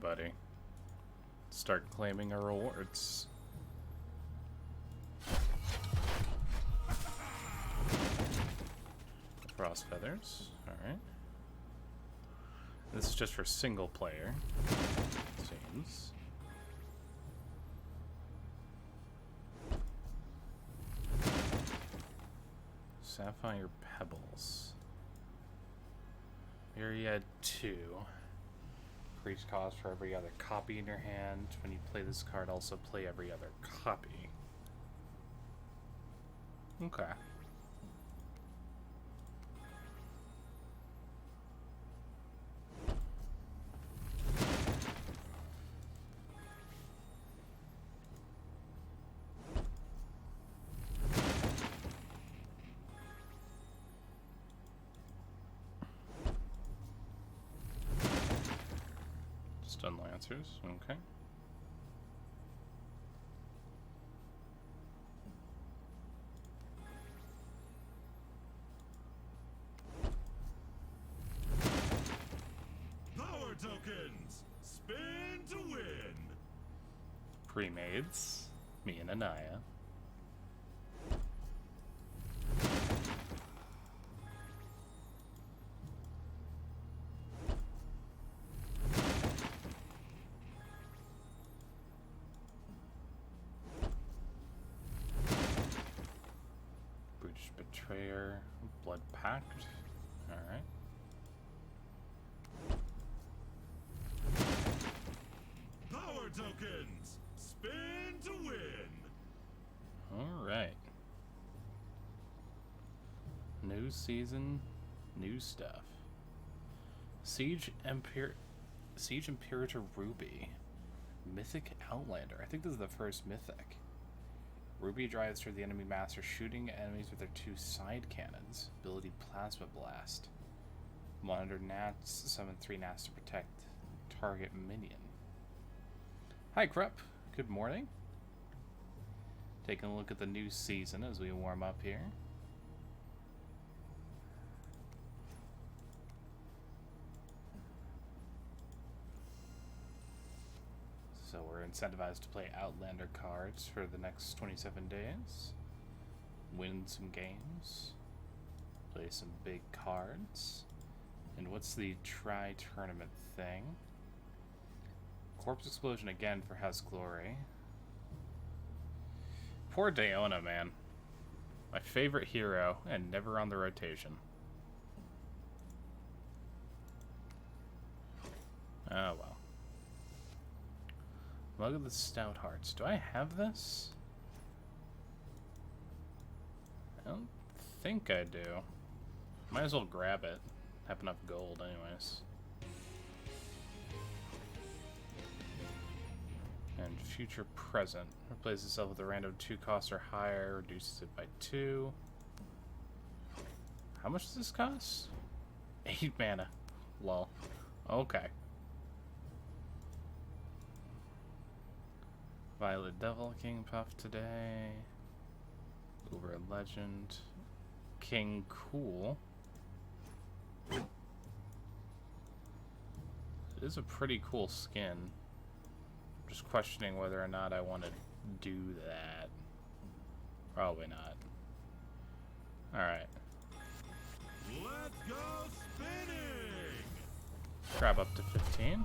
buddy. Start claiming our rewards. Frost feathers. Alright. This is just for single player, it seems. Sapphire Pebbles. Myriad 2. Increase cost for every other copy in your hand. When you play this card, also play every other copy. Okay. Stun Lancers, okay. Power tokens! Spin to win! Pre-mades, me and Anaya. Brutish Betrayer, Blood Pact. Alright. Power tokens! Spin to win! Alright. New season, new stuff. Siege Imperator Ruby. Mythic Outlander. I think this is the first mythic. Ruby drives through the enemy master, shooting enemies with their 2 side cannons. Ability Plasma Blast. 100 nats, summon 3 nats to protect target minion. Hi, Krupp. Good morning. Taking a look at the new season as we warm up here. So we're incentivized to play Outlander cards for the next 27 days. Win some games. Play some big cards. And what's the tri-tournament thing? Corpse Explosion again for House Glory. Poor Daona, man. My favorite hero, and never on the rotation. Oh well. Mug of the Stout Hearts. Do I have this? I don't think I do. Might as well grab it. Have enough gold anyways. And future present. Replace itself with a random 2 cost or higher. Reduces it by 2. How much does this cost? 8 mana. Lol. Okay. Violet Devil King Puff today. Uber Legend. King Cool. It is a pretty cool skin. Just questioning whether or not I want to do that. Probably not. Alright. Let's go spinning! Grab up to 15.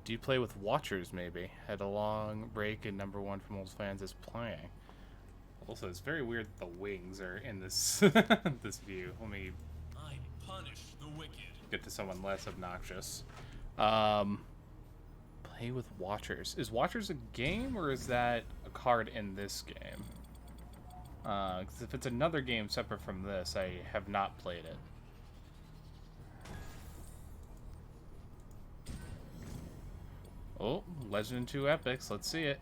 Do you play with Watchers, maybe? Had a long break and #1 from old fans is playing. Also, it's very weird that the wings are in this this view. Let me I punish the wicked. get to someone less obnoxious. Play with Watchers. Is Watchers a game, or is that a card in this game? 'Cause if it's another game separate from this, I have not played it. Oh, Legend and 2 Epics. Let's see it.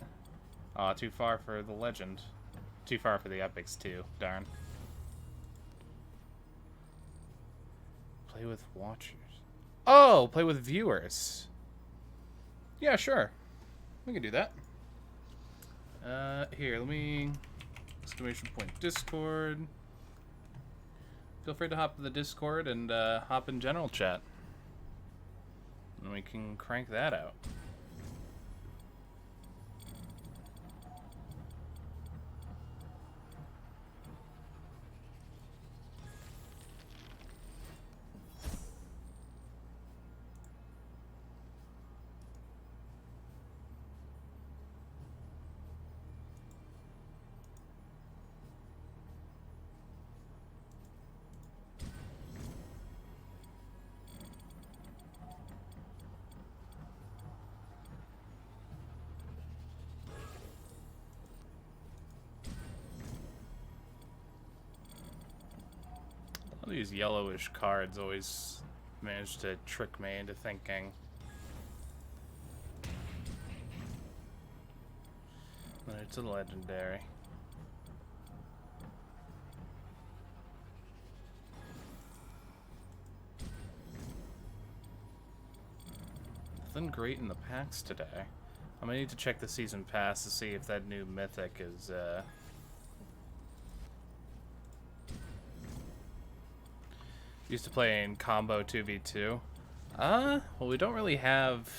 Too far for the Legend. Too far for the Epics, too. Darn. Play with Watchers. Oh, play with viewers. Yeah, sure. We can do that. Here, let me... Exclamation point Discord. Feel free to hop in the Discord and hop in general chat. we can crank that out. These yellowish cards always manage to trick me into thinking that it's a legendary. Nothing great in the packs today. I'm gonna need to check the season pass to see if that new mythic is used to play in combo 2v2. Well, we don't really have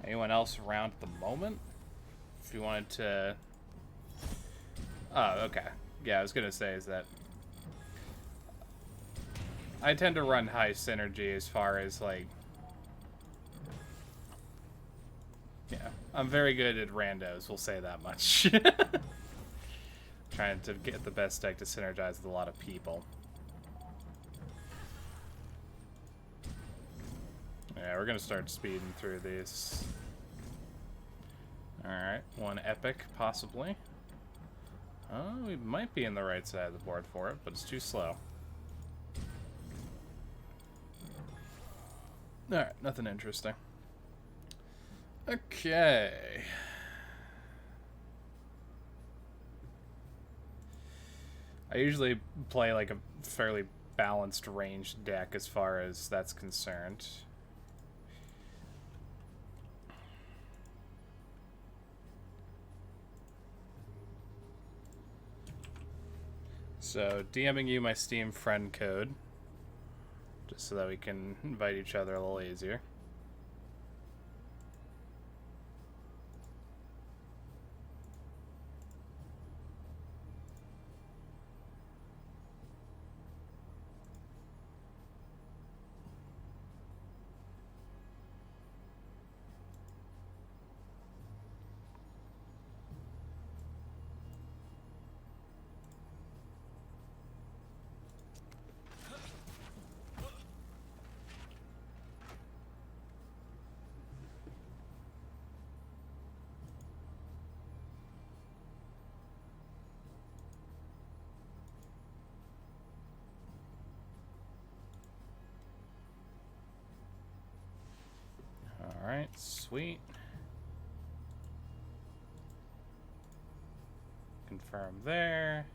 anyone else around at the moment. If you wanted to... Oh, okay. Yeah, I was gonna say is that I tend to run high synergy as far as, like... Yeah, I'm very good at randos, we'll say that much. Trying to get the best deck to synergize with a lot of people. Yeah, we're gonna start speeding through these. Alright, one epic, possibly. Oh, we might be in the right side of the board for it, but it's too slow. Alright, nothing interesting. Okay. I usually play like a fairly balanced ranged deck as far as that's concerned. So, DMing you my Steam friend code, just so that we can invite each other a little easier. Alright, sweet. Confirm there.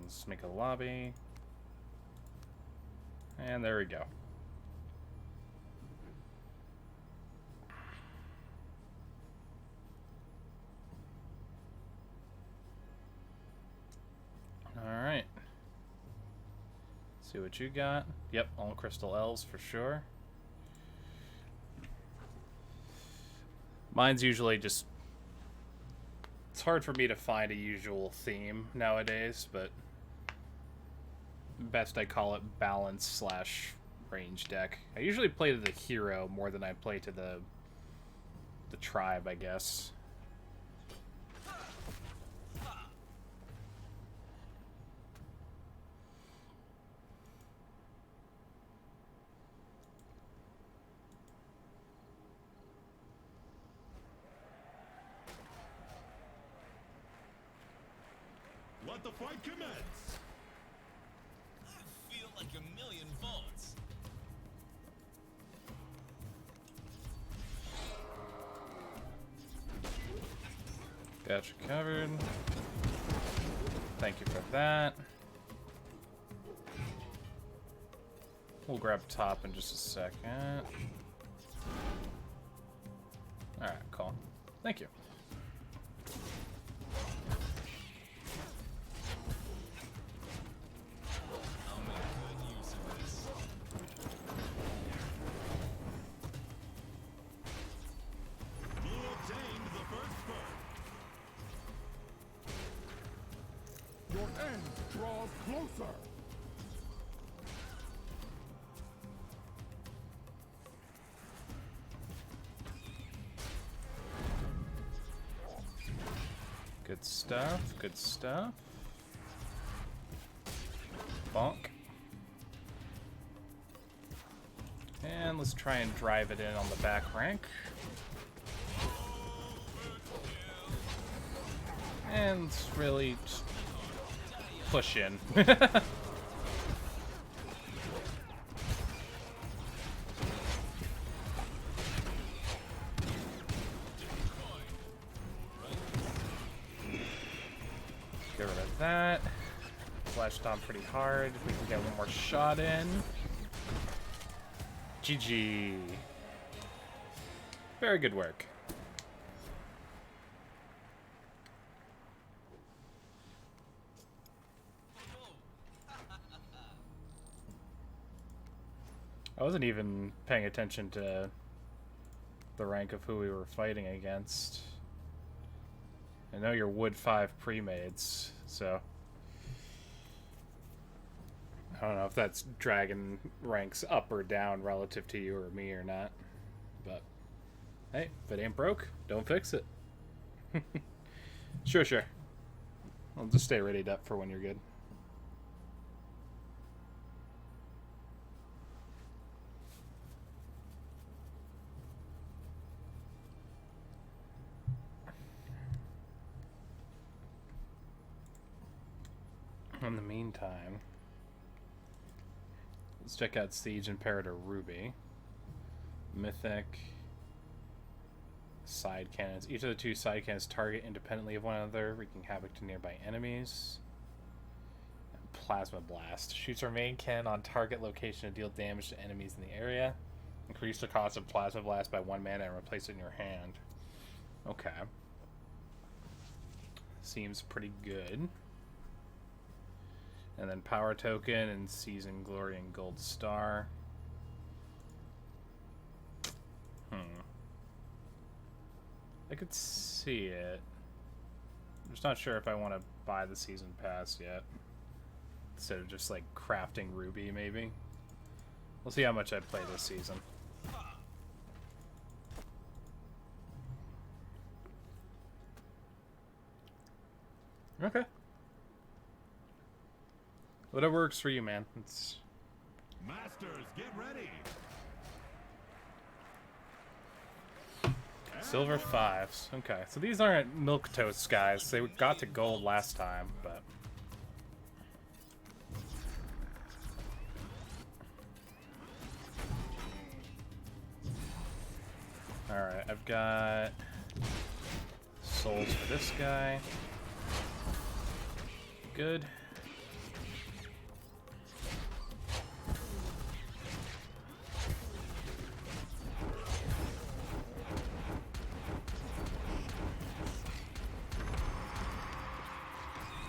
Let's make a lobby. And there we go. Alright. See what you got. Yep, all crystal elves for sure. Mine's usually just... It's hard for me to find a usual theme nowadays, but... Best I call it balance slash range deck. I usually play to the hero more than I play to the tribe, I guess. Let the fight commence! I feel like a million volts. Gotcha covered. Thank you for that. We'll grab top in just a second. Alright, cool. Thank you. I'll make good use of this. draws closer. Good stuff, good stuff. Bonk. And let's try and drive it in on the back rank. And really just push in. Get rid of that. Flashed on pretty hard. We can get one more shot in. GG. Very good work. I wasn't even paying attention to the rank of who we were fighting against. I know you're Wood 5 pre-mades, so I don't know if that's dragon ranks up or down relative to you or me or not. But hey, if it ain't broke, don't fix it. Sure. I'll just stay readied up for when you're good. In the meantime, let's check out Siege Imperator Ruby. Mythic. Side cannons. Each of the two side cannons target independently of one another, wreaking havoc to nearby enemies. And Plasma Blast. Shoots our main cannon on target location to deal damage to enemies in the area. Increase the cost of Plasma Blast by 1 mana and replace it in your hand. Okay. Seems pretty good. And then Power Token and Season Glory and Gold Star. I could see it. I'm just not sure if I want to buy the Season Pass yet. Instead of just like crafting Ruby, maybe. We'll see how much I play this season. Okay. Whatever works for you, man. It's... Masters, get ready. Silver 5s. Okay, so these aren't milquetoast guys. They got to gold last time, but... Alright, I've got souls for this guy. Good.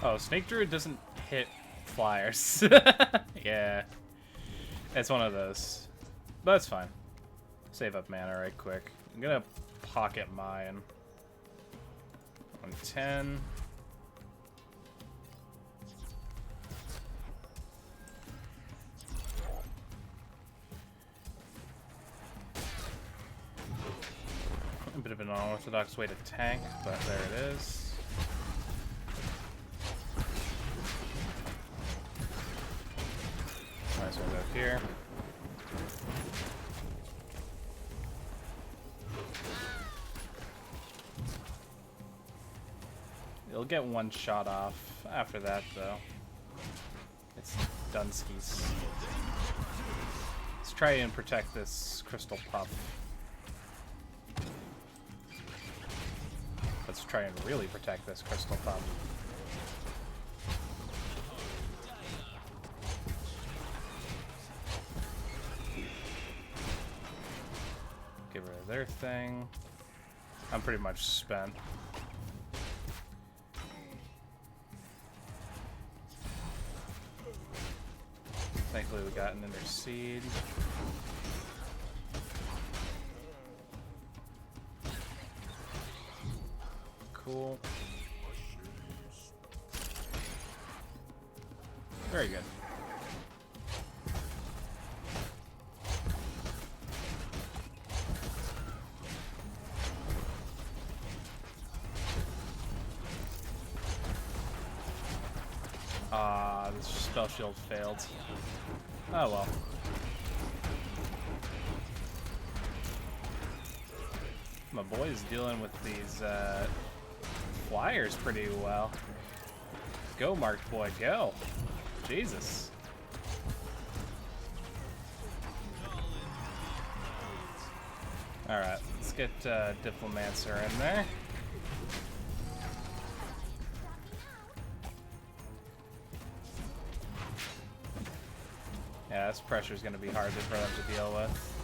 Oh, Snake Druid doesn't hit flyers. Yeah. It's one of those. But that's fine. Save up mana right quick. I'm gonna pocket mine. 110. A bit of an unorthodox way to tank, but there it is. Might as well go here. It'll get one shot off after that, though. It's Dunskies. Let's try and protect this Crystal Puff. Let's try and really protect this Crystal Puff. Get rid of their thing. I'm pretty much spent. Thankfully we got an Intercede. Cool. Very good. This spell shield failed. Oh well. My boy's dealing with these flyers pretty well. Go, Marked Boy, go. Jesus. Alright, let's get Diplomancer in there. Yeah, this pressure's gonna be hard for them to deal with.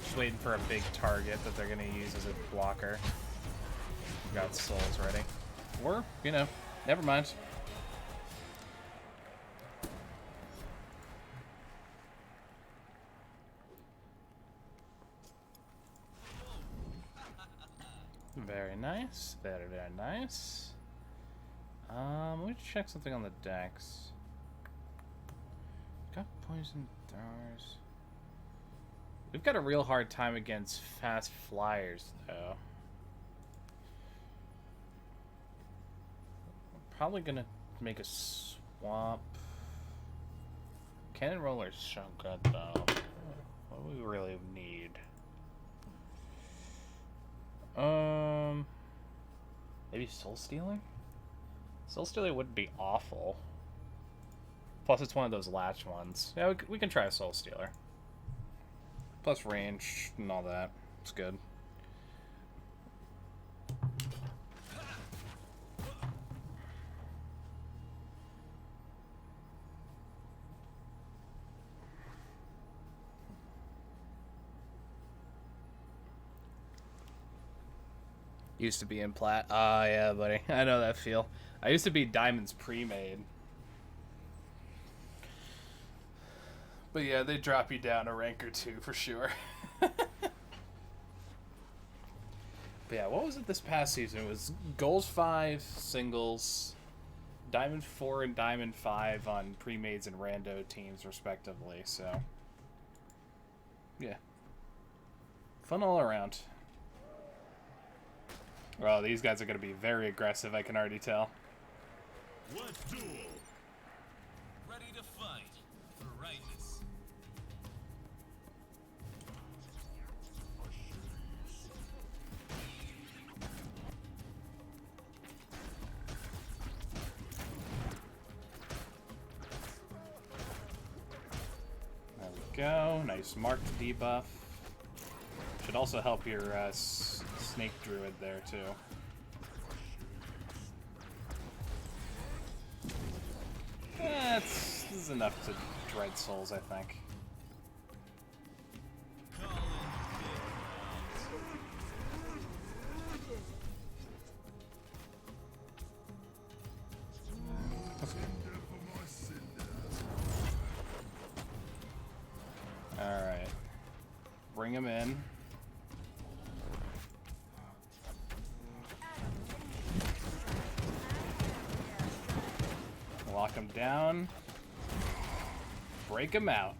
Just waiting for a big target that they're gonna use as a blocker. Got souls ready. Or, you know, never mind. Very nice. Very, very nice. Let me check something on the decks. Got poison throwers. We've got a real hard time against fast flyers, though. I'm probably gonna make a swamp. Cannon roller's so good, though. What do we really need? Maybe Soul Stealing? Soul Stealing wouldn't be awful. Plus, it's one of those latch ones. Yeah, we can try a Soul Stealer. Plus range and all that. It's good. Used to be in plat. Ah, yeah, buddy. I know that feel. I used to be Diamonds pre-made. But yeah, they drop you down a rank or two for sure. But yeah, what was it this past season? It was Gold 5 singles, Diamond 4 and Diamond 5 on pre-mades and rando teams respectively, so yeah. Fun all around. Well, these guys are going to be very aggressive, I can already tell. Let's duel. Ready to fight for rightness. There we go. Nice marked debuff. Should also help your Snake Druid there, too. This is enough to dread souls, I think. Alright. Bring him in. Lock him down. Break him out.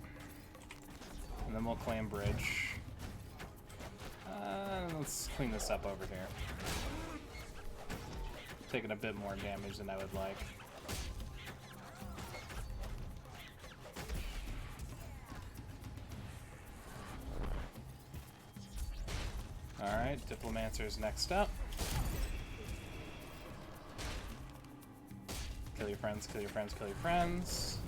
And then we'll claim bridge. Let's clean this up over here. Taking a bit more damage than I would like. Alright, Diplomancer's next up. Kill your friends, kill your friends, kill your friends.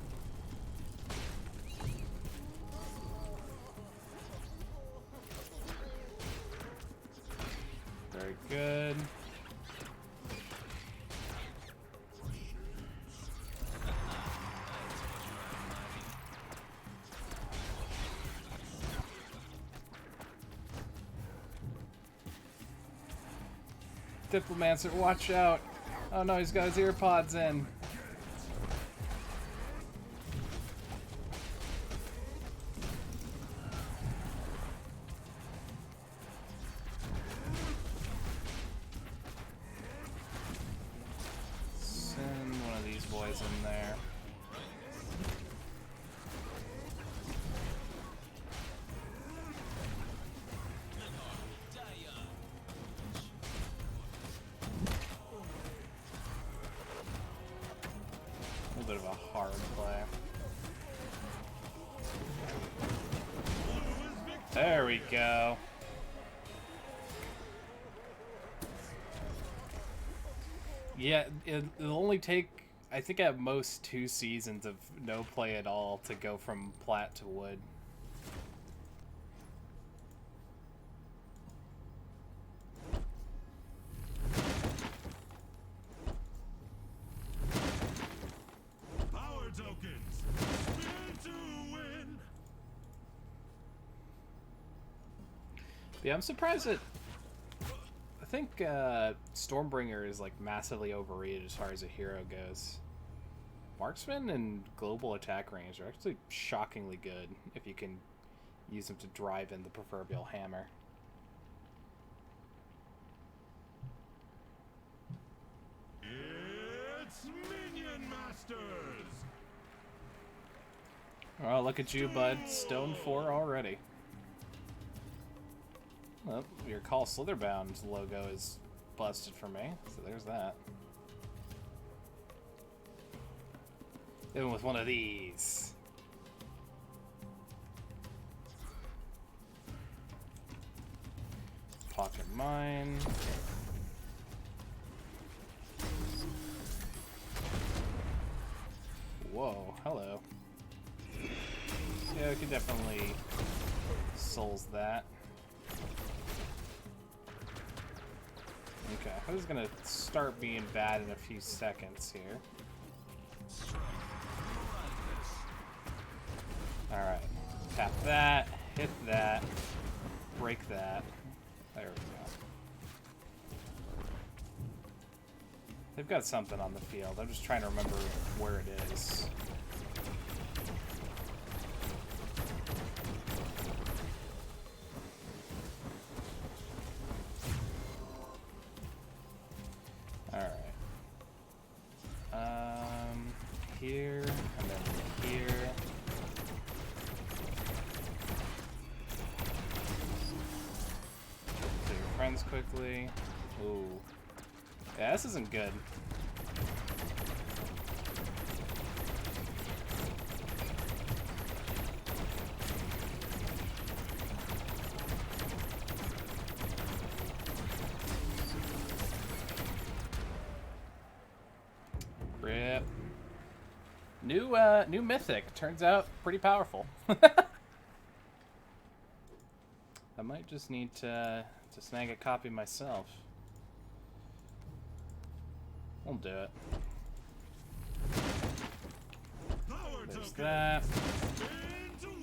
Very good. Diplomancer, watch out. Oh no, he's got his ear pods in. Send one of these hard play. There we go. Yeah, it'll only take, I think at most 2 seasons of no play at all to go from plat to wood. Power tokens. Spin to win. Yeah, I'm surprised that I think Stormbringer is like massively overrated as far as a hero goes. Marksman and global attack range are actually shockingly good if you can use them to drive in the proverbial hammer. It's Minion Masters. Oh, look at you, bud. Stone 4 already. Well, your Call Slitherbound logo is busted for me, so there's that. Even with one of these. Pocket mine. Whoa, hello. Yeah, we can definitely souls that. Okay, this is gonna start being bad in a few seconds here. Alright, tap that, hit that, break that. There we go. They've got something on the field. I'm just trying to remember where it is. Alright. Here, and then here. So your friends quickly. Ooh. Yeah, this isn't good. Rip. New mythic. Turns out pretty powerful. I might just need to snag a copy myself. We'll do it. There's that.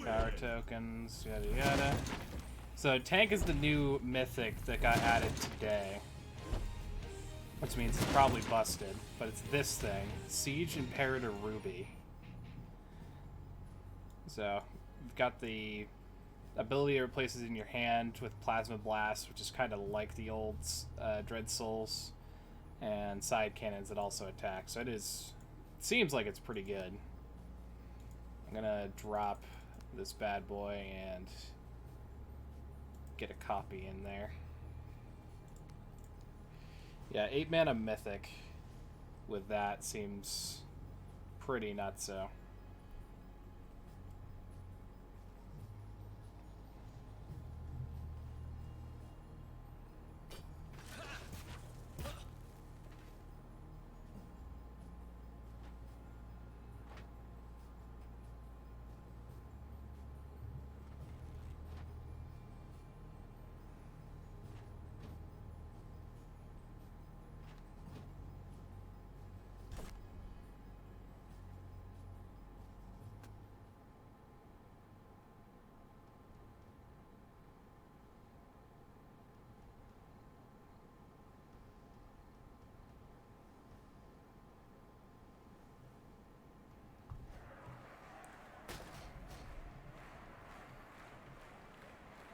Power tokens, yada yada. So tank is the new mythic that got added today. Which means it's probably busted, but it's this thing. Siege Imperator Ruby. So, you've got the ability to replace it in your hand with Plasma Blast, which is kind of like the old Dread Souls, and side cannons that also attack. So it seems like it's pretty good. I'm gonna drop this bad boy and get a copy in there. Yeah, 8 mana mythic with that seems pretty nutso.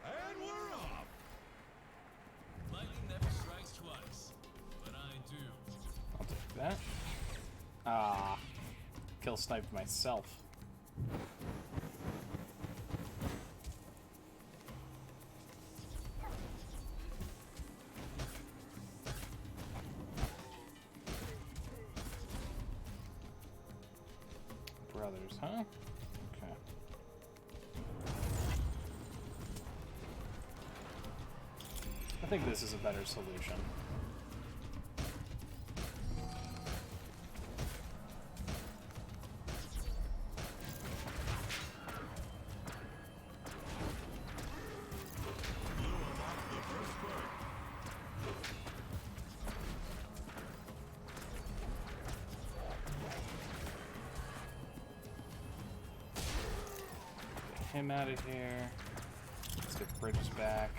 And we're off. Lightning never strikes twice, but I do. I'll take that. Ah, kill sniped myself. Okay. I think this is a better solution. Get him out of here. Let's get Bridges back.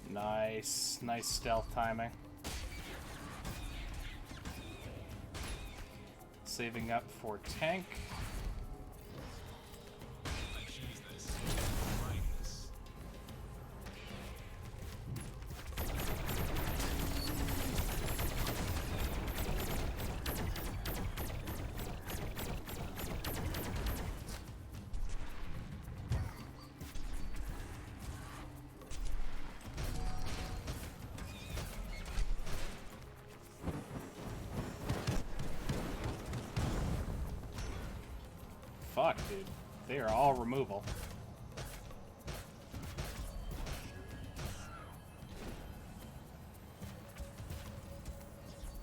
Nice. Nice stealth timing. Saving up for tank. I choose this. Brightness. Fuck, dude. They are all removal.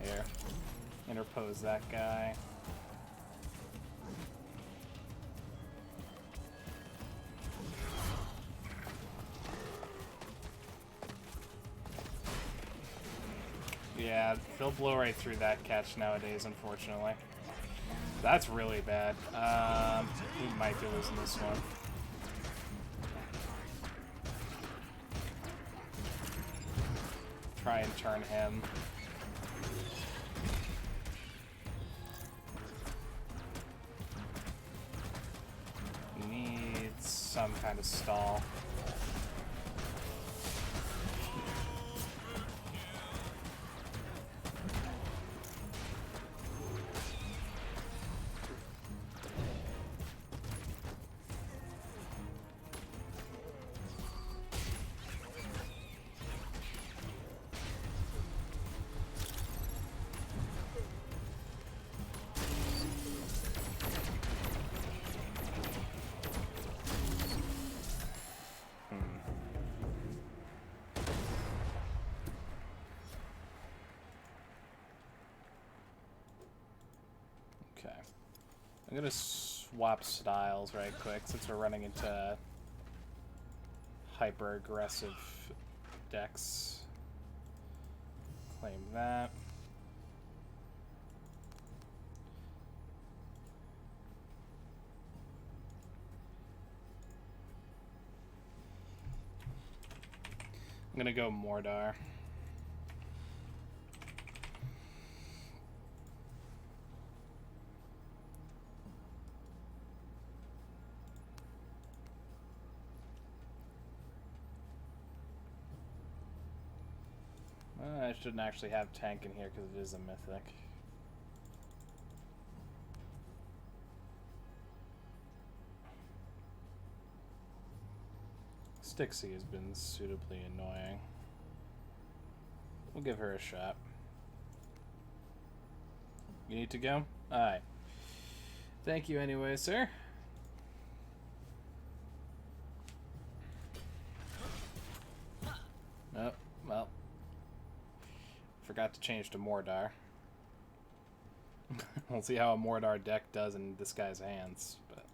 Here. Interpose that guy. Yeah, they'll blow right through that catch nowadays, unfortunately. That's really bad. We might be losing this one. Try and turn him. He needs some kind of stall. Okay. I'm gonna swap styles right quick since we're running into hyper aggressive decks. Claim that. I'm gonna go Mordar. I shouldn't actually have tank in here because it is a mythic. Stixie has been suitably annoying. We'll give her a shot. You need to go? Alright. Thank you anyway, sir. Oh, well. Forgot to change to Mordar. We'll see how a Mordar deck does in this guy's hands. But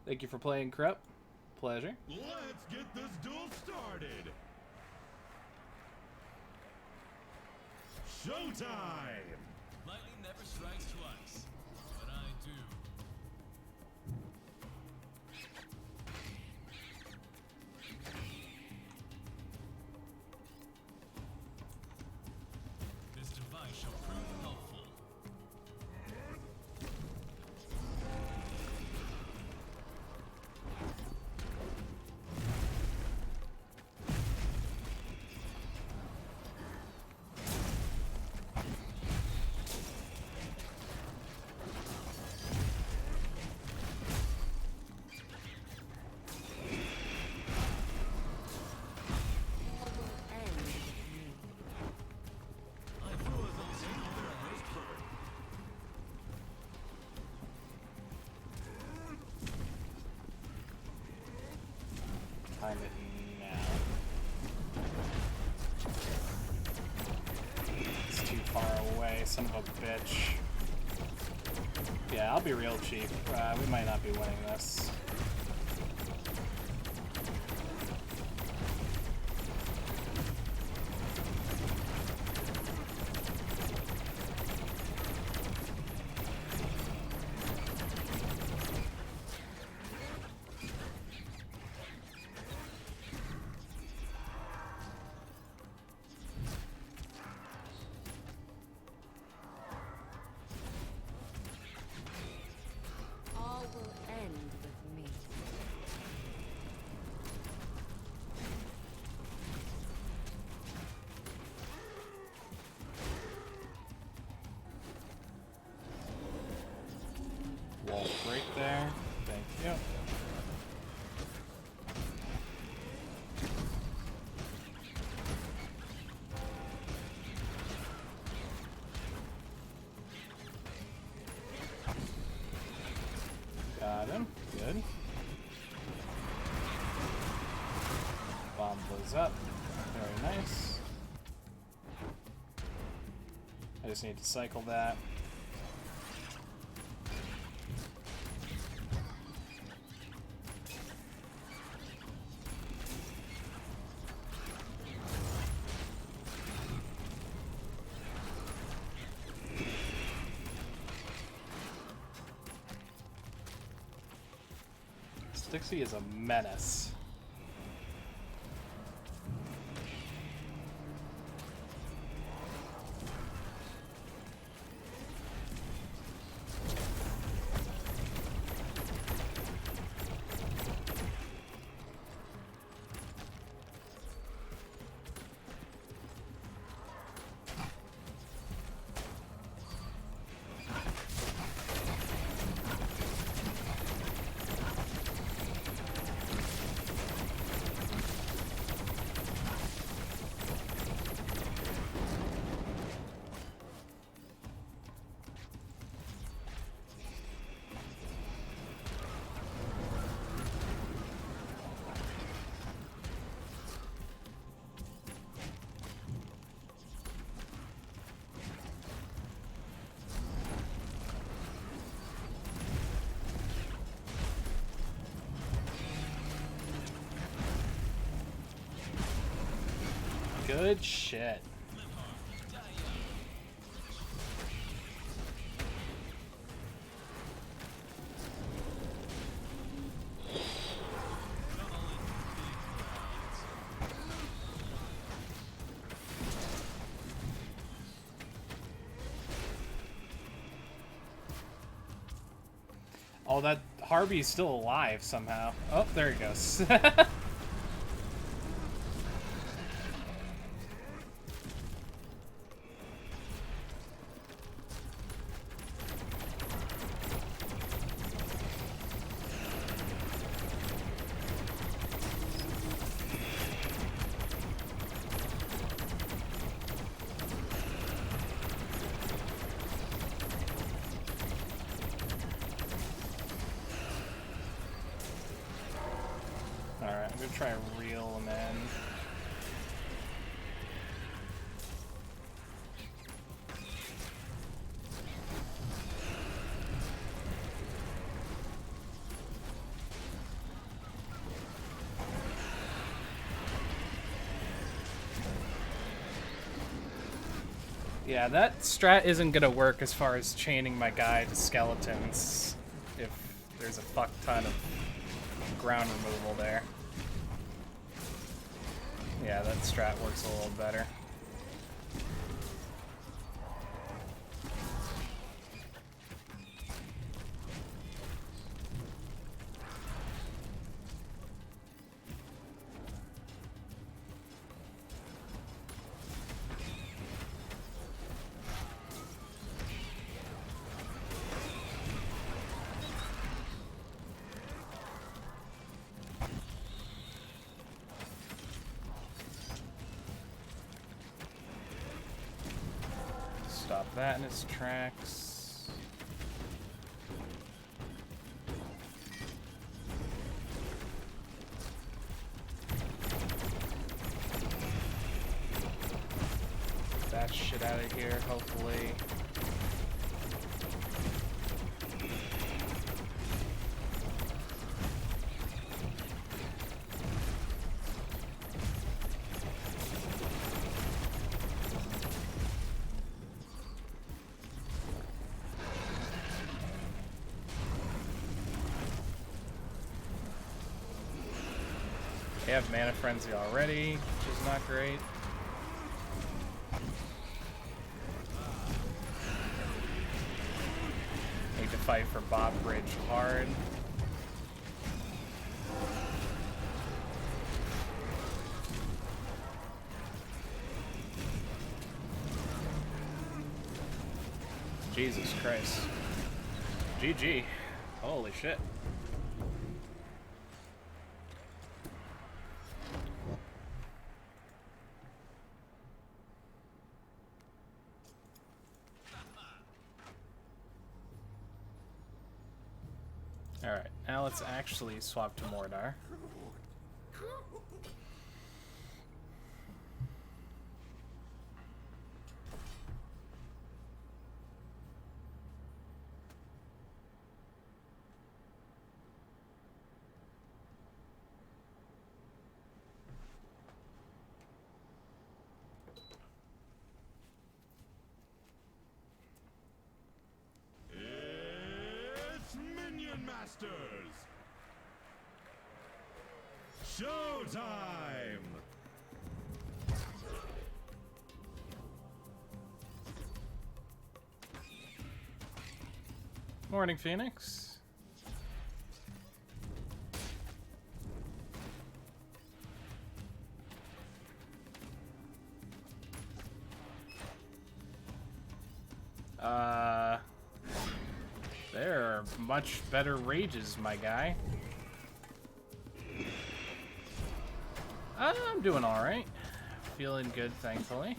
thank you for playing, Krupp. Pleasure. Let's get this duel started. Showtime! Lightning never strikes twice, but I do. This device shall prove helpful. son of a bitch. Yeah, I'll be real cheap. We might not be winning this. All will end with me. Wall break there. Thank you. Got him. Good. Bomb blows up. Very nice. I just need to cycle that. Stixie is a menace. Good shit. Oh, that Harvey's still alive somehow. Oh, there he goes. Alright, I'm gonna try and reel him in. Yeah, that strat isn't gonna work as far as chaining my guy to skeletons if there's a fuck ton of ground removal there. Yeah, that strat works a little better. Stop that in its tracks. Dash that shit out of here, hopefully. They have Mana Frenzy already, which is not great. Need to fight for Bob Bridge hard. Jesus Christ. GG. Holy shit. Alright, now let's actually swap to Mordar. It's Minion Masters! Showtime! Morning, Phoenix. There are much better rages, my guy. I'm doing alright. Feeling good, thankfully.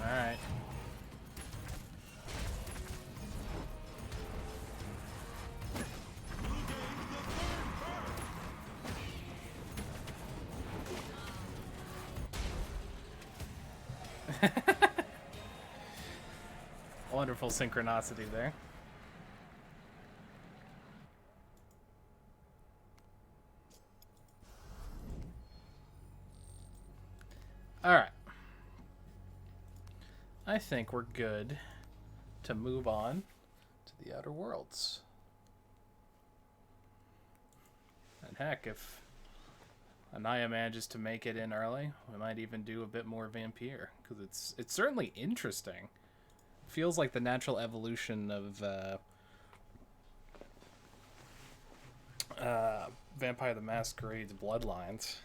Alright. Wonderful synchronicity there. Alright. I think we're good to move on to the Outer Worlds. And heck, if Anaya manages to make it in early, we might even do a bit more Vampire, because it's certainly interesting. Feels like the natural evolution of Vampire the Masquerade's bloodlines.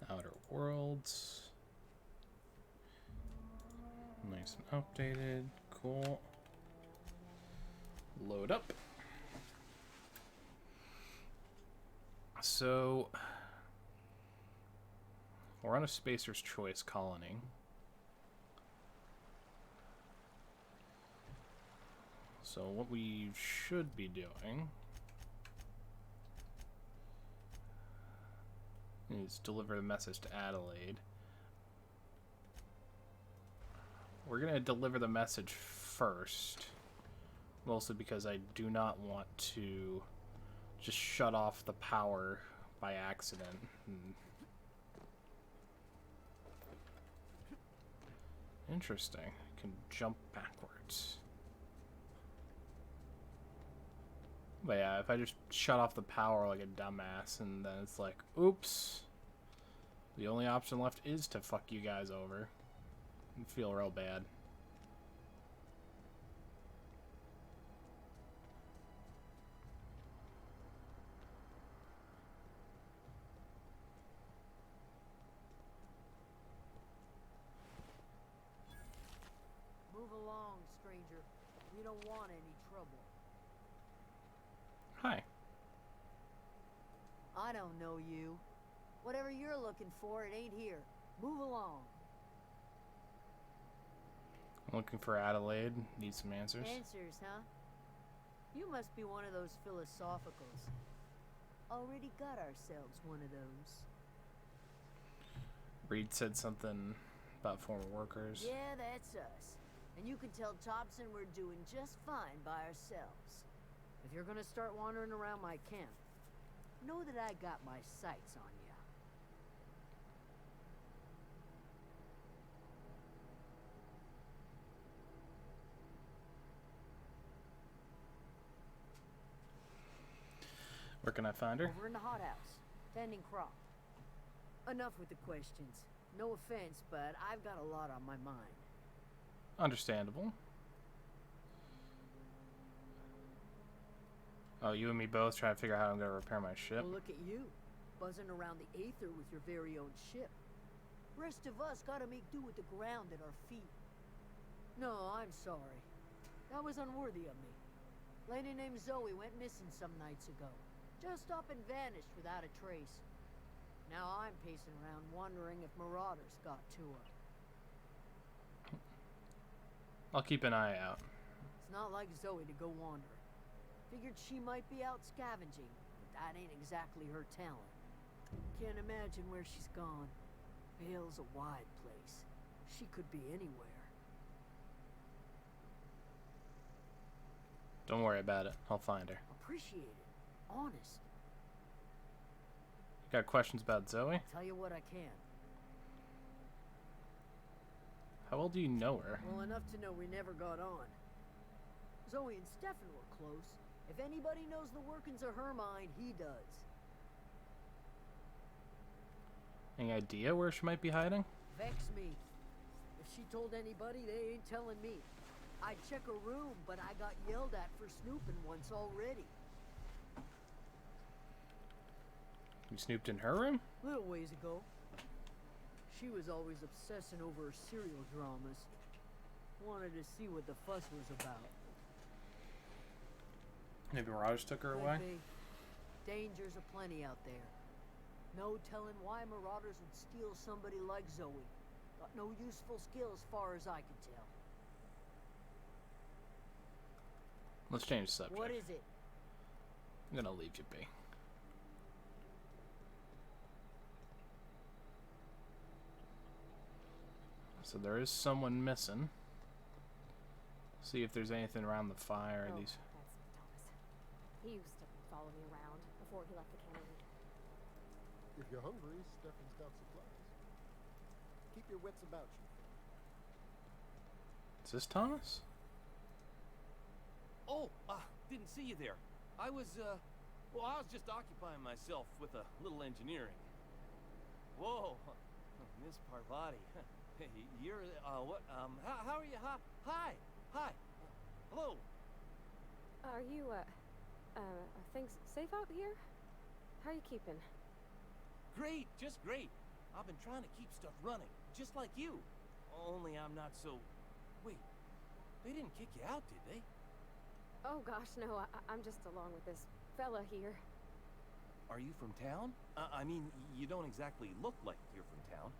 Outer Worlds. Nice and updated. Cool. Load up. So, we're on a Spacer's Choice colony. So what we should be doing is deliver the message to Adelaide. We're going to deliver the message first, mostly because I do not want to just shut off the power by accident. Interesting. I can jump backwards. But yeah, if I just shut off the power like a dumbass, and then it's like, oops. The only option left is to fuck you guys over. I feel real bad. Move along, stranger. We don't want any trouble. Hi. I don't know you. Whatever you're looking for, it ain't here. Move along. I'm looking for Adelaide. Need some answers. Answers, huh? You must be one of those philosophicals. Already got ourselves one of those. Reed said something about former workers. Yeah, that's us. And you can tell Thompson we're doing just fine by ourselves. If you're gonna start wandering around my camp, know that I got my sights on you. Where can I find her? Over in the hothouse, tending crop. Enough with the questions. No offense, but I've got a lot on my mind. Understandable. Oh, you and me both trying to figure out how I'm going to repair my ship. Well, look at you, buzzing around the aether with your very own ship. Rest of us gotta make do with the ground at our feet. No, I'm sorry. That was unworthy of me. Lady named Zoe went missing some nights ago. Just up and vanished without a trace. Now I'm pacing around wondering if marauders got to her. I'll keep an eye out. It's not like Zoe to go wandering. Figured she might be out scavenging, but that ain't exactly her talent. Can't imagine where she's gone. Vale's a wide place. She could be anywhere. Don't worry about it. I'll find her. Appreciate it. Honest. Got questions about Zoe? Tell you what I can. How well do you know her? Well enough to know we never got on. Zoe and Stefan were close. If anybody knows the workings of her mind, he does. Any idea where she might be hiding? Vex me. If she told anybody, they ain't telling me. I'd check her room, but I got yelled at for snooping once already. You snooped in her room? Little ways ago. She was always obsessing over her serial dramas. Wanted to see what the fuss was about. Maybe Mirage took her away? Could be. Dangers aplenty out there. No telling why marauders would steal somebody like Zoe. Got no useful skill as far as I could tell. Let's change the subject. What is it? I'm gonna leave you be. So there is someone missing. See if there's anything around the fire. Oh, These. that's Thomas. He used to follow me around before he left the cannery. If you're hungry, Stefan's got supplies. Keep your wits about you. Is this Thomas? Oh, didn't see you there. I was just occupying myself with a little engineering. Whoa, Miss Parvati. Hey, you're, what, how are you? Hi. Hello. Are you, are things safe out here? How are you keeping? Great, just great. I've been trying to keep stuff running, just like you. Only I'm not so... Wait, they didn't kick you out, did they? Oh gosh, no, I'm just along with this fella here. Are you from town? I mean, you don't exactly look like you're from town.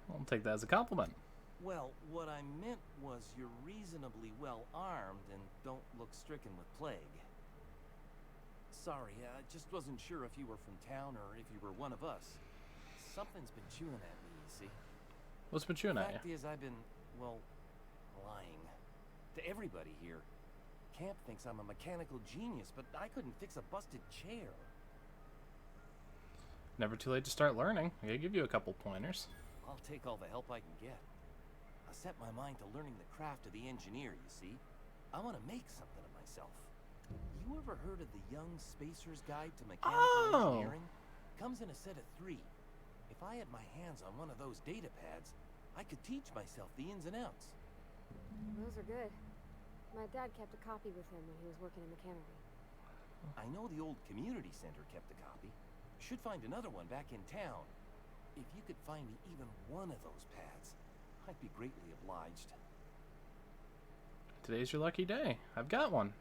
I'll take that as a compliment. Well, what I meant was you're reasonably well armed and don't look stricken with plague. Sorry, I just wasn't sure if you were from town or if you were one of us. Something's been chewing at me, you see. What's been chewing at Fact you? is, I've been, well, lying. To everybody here. Camp thinks I'm a mechanical genius, but I couldn't fix a busted chair. Never too late to start learning. I could give you a couple pointers. I'll take all the help I can get. I set my mind to learning the craft of the engineer, you see. I want to make something of myself. You ever heard of the Young Spacer's Guide to Mechanical Engineering? Comes in a set of 3. If I had my hands on one of those data pads, I could teach myself the ins and outs. Those are good. My dad kept a copy with him when he was working in the cannery. I know the old community center kept a copy. Should find another one back in town. If you could find me even one of those pads, I'd be greatly obliged. Today's your lucky day. I've got one.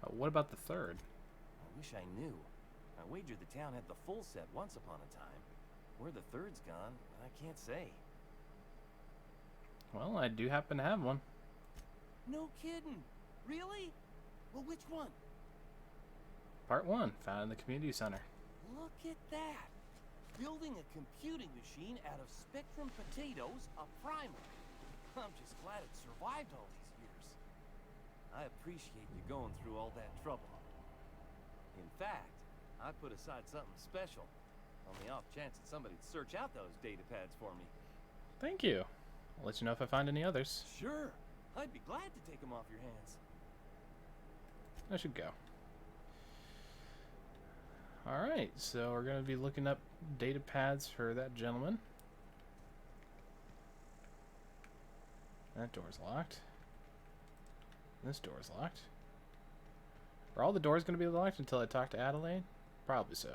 What about the third? I wish I knew. I wager the town had the full set once upon a time. Where the third's gone, I can't say. Well, I do happen to have one. No kidding. Really? Well, which one? Part 1, found in the community center. Look at that. Building a computing machine out of Spectrum potatoes, a primer. I'm just glad it survived all these years. I appreciate you going through all that trouble. In fact, I put aside something special on the off chance that somebody'd search out those data pads for me. Thank you. I'll let you know if I find any others. Sure. I'd be glad to take them off your hands. I should go. Alright, so we're going to be looking up data pads for that gentleman. That door's locked. This door's locked. Are all the doors going to be locked until I talk to Adelaide? Probably so.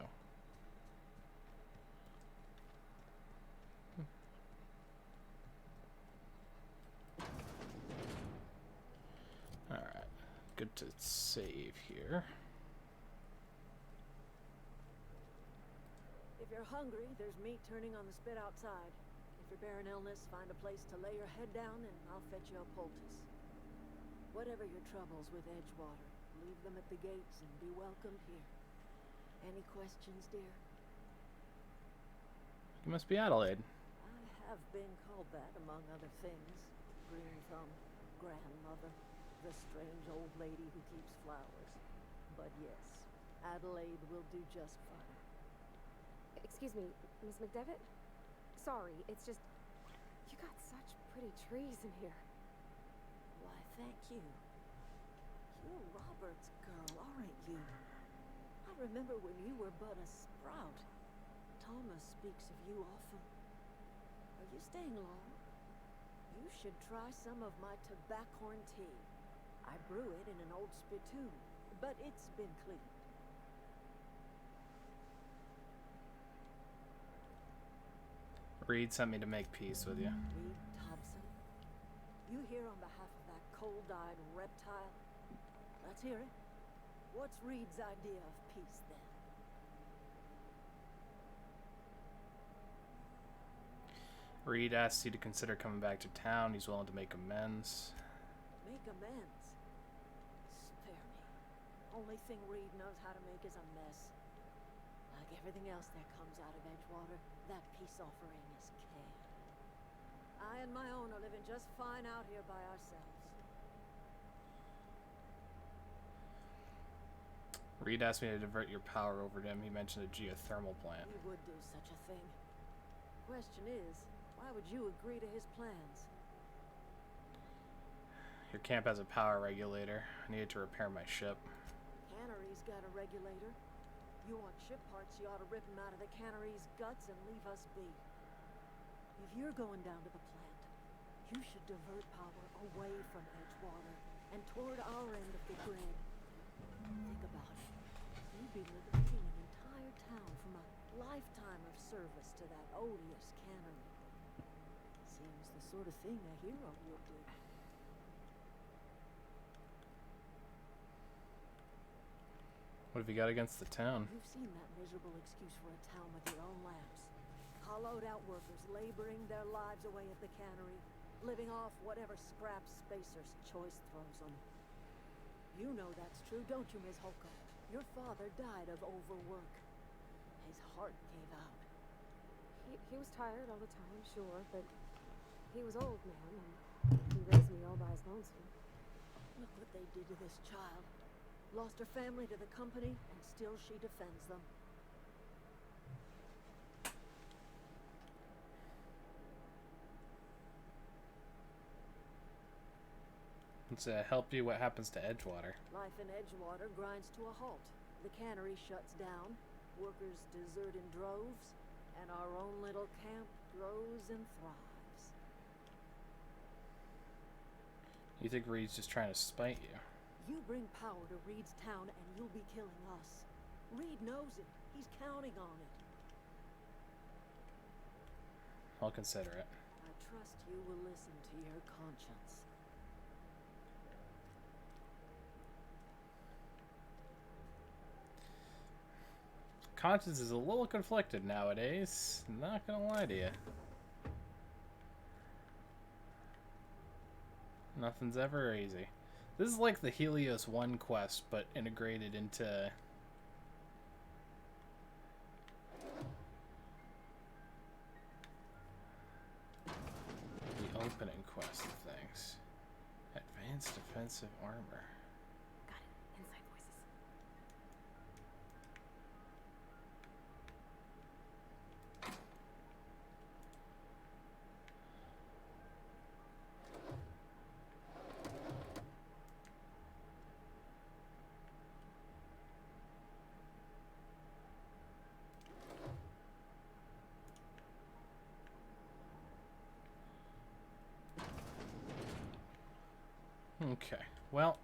Alright, good to save here. If you're hungry, there's meat turning on the spit outside. If you're bearing illness, find a place to lay your head down and I'll fetch you a poultice. Whatever your troubles with Edgewater, leave them at the gates and be welcome here. Any questions, dear? You must be Adelaide. I have been called that, among other things. Green Thumb, grandmother, the strange old lady who keeps flowers. But yes, Adelaide will do just fine. Excuse me, Miss McDevitt? Sorry, it's just... You got such pretty trees in here. Why, thank you. You're Robert's girl, aren't you? I remember when you were but a sprout. Thomas speaks of you often. Are you staying long? You should try some of my tobaccorn tea. I brew it in an old spittoon, but it's been cleaned. Reed sent me to make peace with you. Reed Thompson? You here on behalf of that cold-eyed reptile? Let's hear it. What's Reed's idea of peace, then? Reed asks you to consider coming back to town. He's willing to make amends. Make amends? Spare me. Only thing Reed knows how to make is a mess. Like everything else that comes out of Edgewater, that peace offering is canned. I and my own are living just fine out here by ourselves. Reed asked me to divert your power over to him. He mentioned a geothermal plant. He would do such a thing. Question is, why would you agree to his plans? Your camp has a power regulator. I needed to repair my ship. Cannery's got a regulator. You want ship parts, you ought to rip them out of the cannery's guts and leave us be. If you're going down to the plant, you should divert power away from Edgewater and toward our end of the grid. Think about it. You'd be liberating an entire town from a lifetime of service to that odious cannery. Seems the sort of thing a hero would do. What have you got against the town? You've seen that miserable excuse for a town with your own lamps. Hollowed out workers laboring their lives away at the cannery, living off whatever scraps Spacer's choice throws them. You know that's true, don't you, Miss Holcomb? Your father died of overwork. His heart gave out. He was tired all the time, sure, but he was old, man, and he raised me all by his lonesome. Look what they did to this child. Lost her family to the company, and still she defends them. Let's help you. What happens to Edgewater? Life in Edgewater grinds to a halt. The cannery shuts down, workers desert in droves, and our own little camp grows and thrives. You think Reed's just trying to spite you? You bring power to Reed's town and you'll be killing us. Reed knows it. He's counting on it. I'll consider it. I trust you will listen to your conscience. Conscience is a little conflicted nowadays. Not gonna lie to you. Nothing's ever easy. This is like the Helios 1 quest, but integrated into the opening quest of things. Advanced defensive armor. Got it. Inside voices. Okay, well.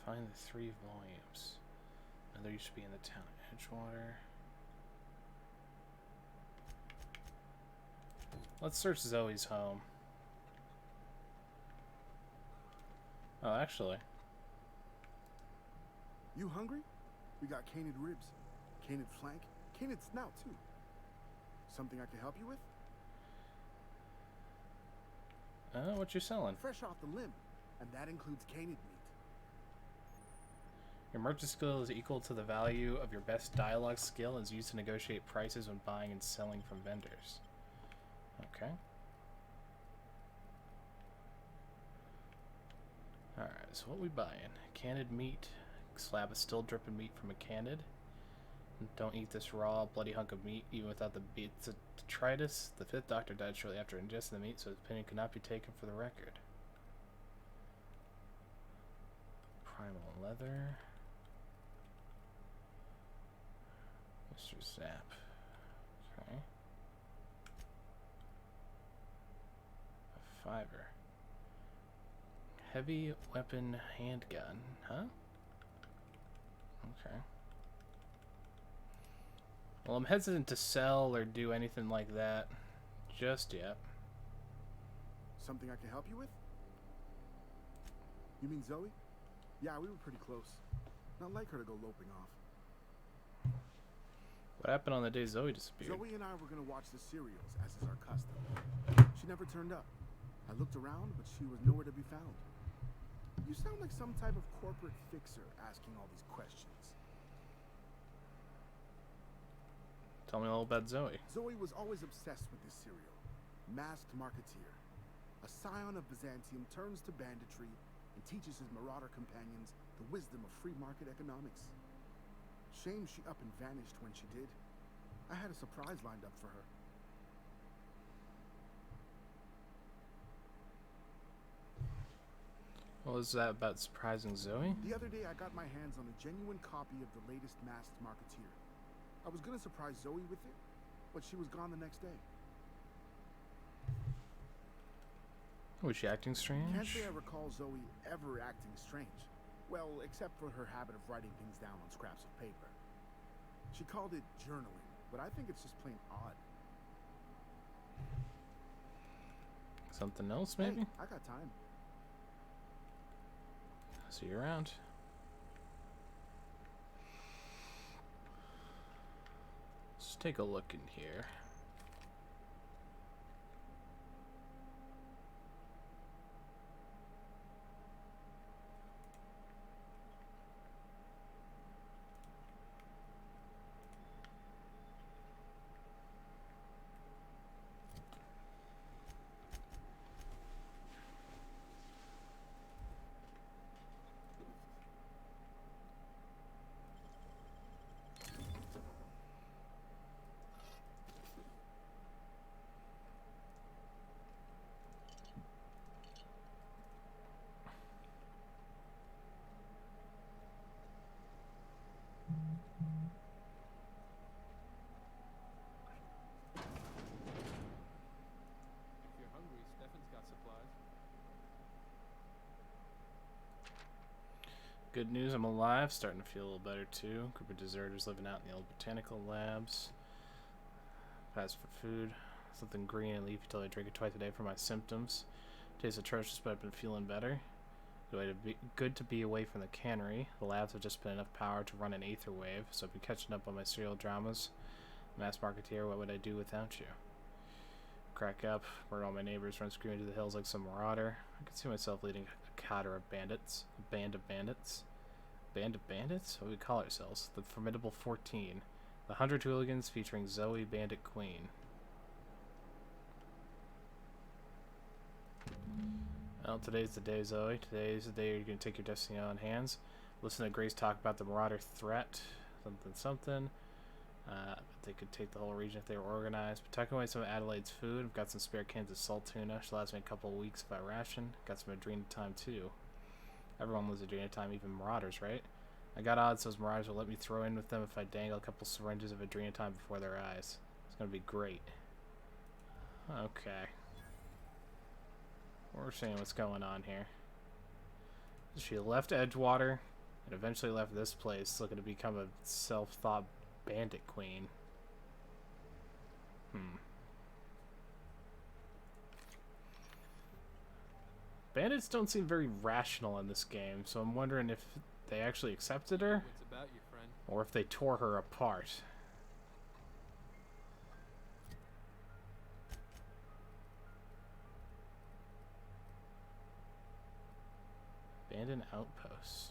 Find the 3 volumes. Another used to be in the town of Edgewater. Let's search Zoe's home. Oh, actually. You hungry? We got canid ribs, canid flank, canid snout too. Something I can help you with? What you selling? Fresh off the limb, and that includes canid meat. Your merchant skill is equal to the value of your best dialogue skill and is used to negotiate prices when buying and selling from vendors. Okay. Alright, so what we buying? Canned meat. Slab of still dripping meat from a canned. Don't eat this raw, bloody hunk of meat, even without the bits detritus. The fifth doctor died shortly after ingesting the meat, so his opinion could not be taken for the record. Primal leather. Mr. Zap. Okay. A fiver. Heavy weapon handgun, huh? Okay. Well, I'm hesitant to sell or do anything like that just yet. Something I can help you with? You mean Zoe? Yeah, we were pretty close. Not like her to go loping off. What happened on the day Zoe disappeared? Zoe and I were gonna watch the serials, as is our custom. She never turned up. I looked around, but she was nowhere to be found. You sound like some type of corporate fixer asking all these questions. Tell me a little about Zoe. Zoe was always obsessed with this serial. Masked Marketeer. A scion of Byzantium turns to banditry and teaches his marauder companions the wisdom of free market economics. Shame she up and vanished when she did. I had a surprise lined up for her. What was that about surprising Zoe? The other day I got my hands on a genuine copy of the latest Masked Marketeer. I was gonna surprise Zoe with it, but she was gone the next day. Was she acting strange? Can't say I recall Zoe ever acting strange. Well, except for her habit of writing things down on scraps of paper. She called it journaling, but I think it's just plain odd. Something else, maybe? Hey, I got time. See you around. Let's take a look in here. If you're hungry, Stefan's got supplies. Good news, I'm alive. Starting to feel a little better too. Group of deserters living out in the old botanical labs. Fast for food. Something green and leafy till I drink it twice a day for my symptoms. Tastes atrocious, but I've been feeling better. Good to be away from the cannery. The labs have just been enough power to run an aether wave, so I've been catching up on my serial dramas. Mass Marketeer, what would I do without you? Crack up, murder all my neighbors, run screaming to the hills like some marauder. I could see myself leading a cadre of bandits. A band of bandits? Band of bandits? What do we call ourselves? The Formidable 14. The 100 Hooligans featuring Zoe Bandit Queen. Well, today's the day, Zoe. Today's the day you're going to take your destiny on hands. Listen to Grace talk about the marauder threat. Something. They could take the whole region if they were organized. But tucking away some of Adelaide's food. I've got some spare cans of salt tuna. Should last me a couple of weeks if I ration. Got some Adrena time, too. Everyone loves Adrena time, even marauders, right? I got odds those marauders will let me throw in with them if I dangle a couple syringes of Adrena time before their eyes. It's going to be great. Okay. We're seeing what's going on here. She left Edgewater and eventually left this place looking to become a self-thought bandit queen. Bandits don't seem very rational in this game, so I'm wondering if they actually accepted her What's about you, friend? or if they tore her apart. Abandoned outpost.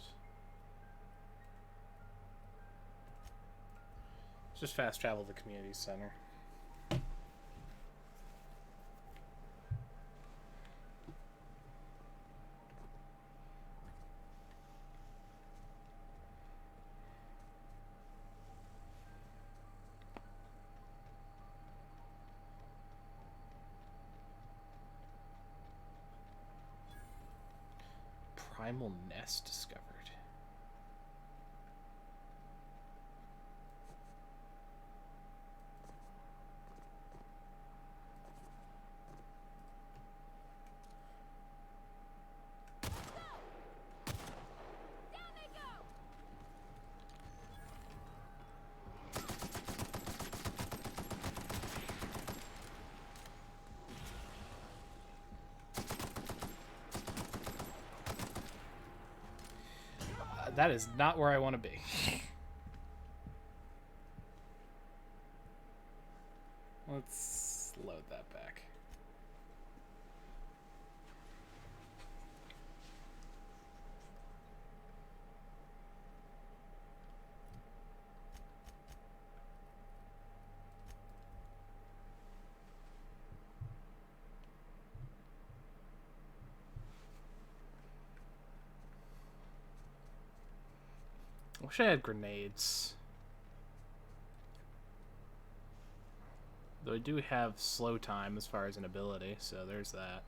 Just fast travel to the community center. Primal nest discovered. That is not where I want to be. Let's load that back. I wish I had grenades. Though I do have slow time as far as an ability, so there's that.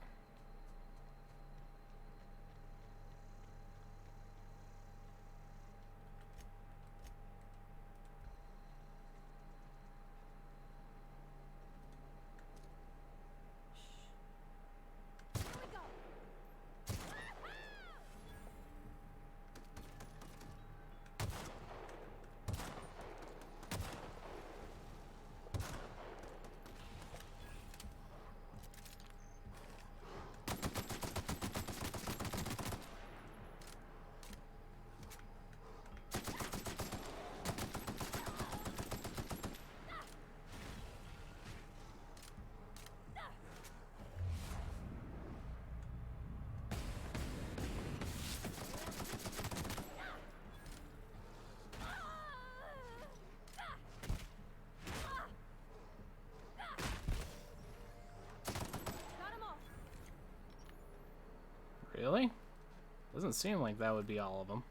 Really? Doesn't seem like that would be all of them.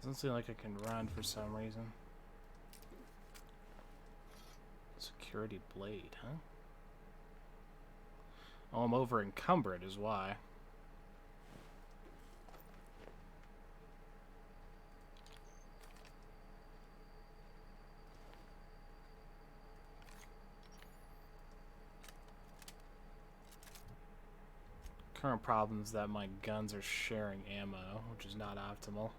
Doesn't seem like I can run for some reason. Security blade, huh? Oh, I'm over encumbered is why. Current problem is that my guns are sharing ammo, which is not optimal.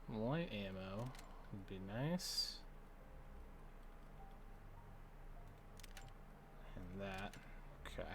Light ammo would be nice. And that. Okay.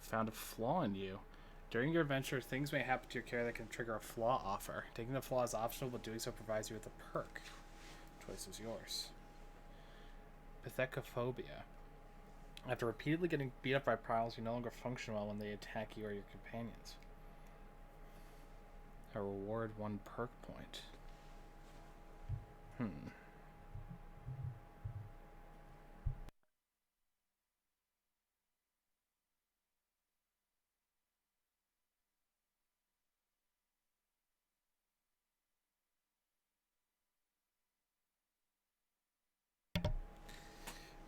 Found a flaw in you. During your adventure, things may happen to your character that can trigger a flaw offer. Taking the flaw is optional, but doing so provides you with a perk. Choice is yours. Pithecophobia. After repeatedly getting beat up by prowls, you no longer function well when they attack you or your companions. A reward 1 perk point.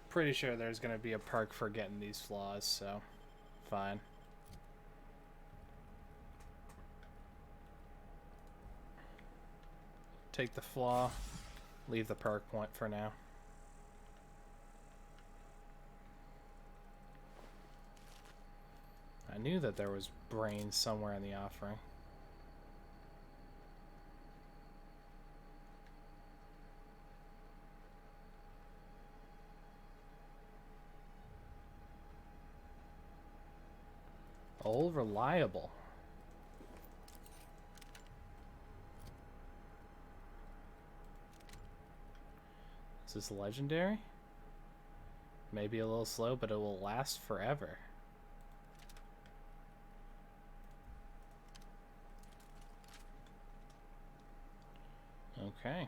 Pretty sure there's going to be a perk for getting these flaws, so fine. Take the flaw, leave the perk point for now. I knew that there was brains somewhere in the offering. Old reliable. Is this legendary? Maybe a little slow, but it will last forever. Okay.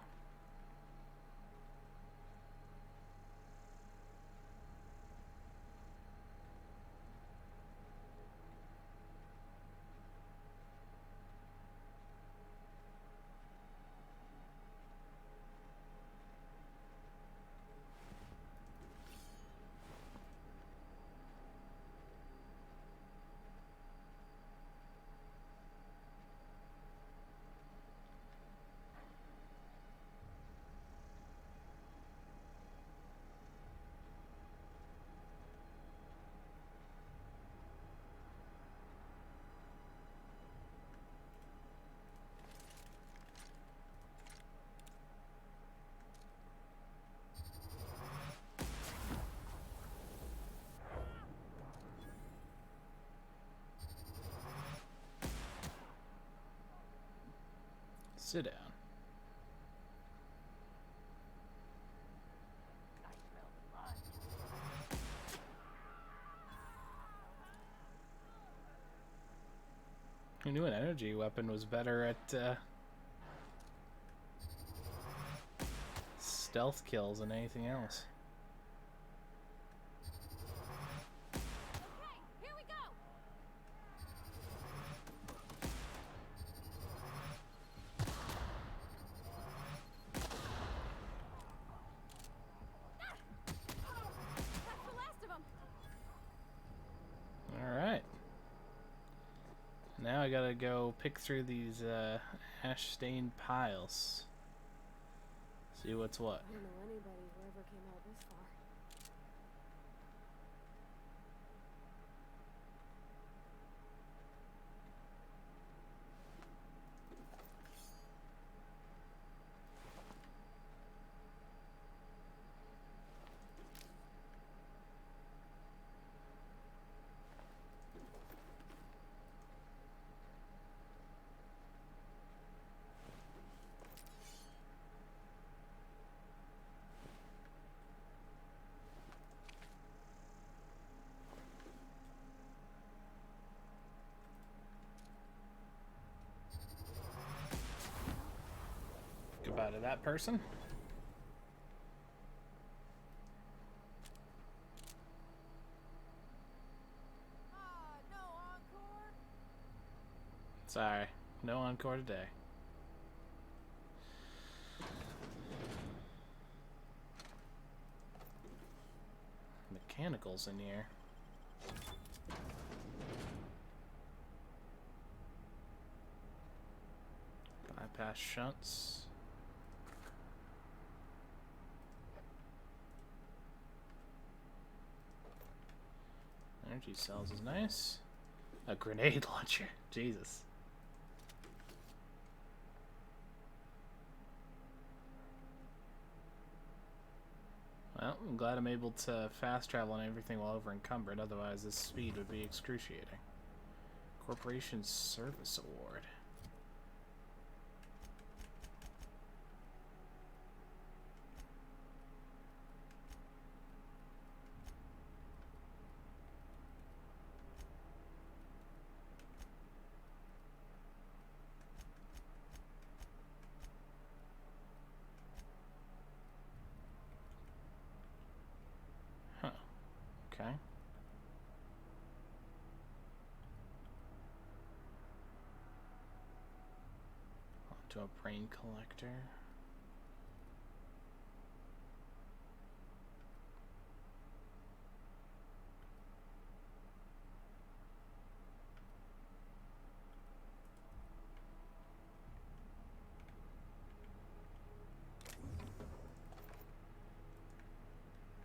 Sit down. Who knew an energy weapon was better at stealth kills than anything else? Here we go. That's the last of them. Alright. Now I gotta go pick through these ash-stained piles. See what's what. I don't know anybody who ever came out this far. Goodbye to that person. No encore. Sorry, no encore today. Mechanicals in here. Bypass shunts. Energy cells is nice. A grenade launcher. Jesus. Well, Well, I'm glad I'm able to fast travel and everything while over encumbered, otherwise this speed would be excruciating. Corporation Service Award. Huh. Okay. Onto a brain collector.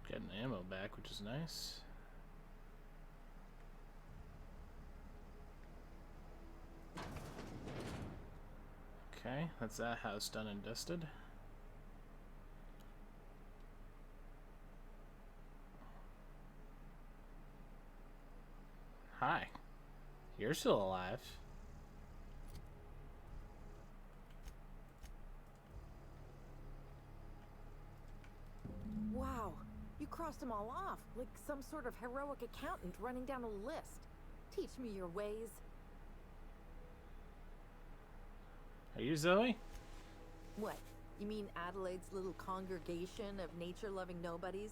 Getting ammo back, which is nice. Okay, that's that house done and dusted. Hi. You're still alive. Wow, you crossed them all off, like some sort of heroic accountant running down a list. Teach me your ways. Are you Zoe? What? You mean Adelaide's little congregation of nature-loving nobodies?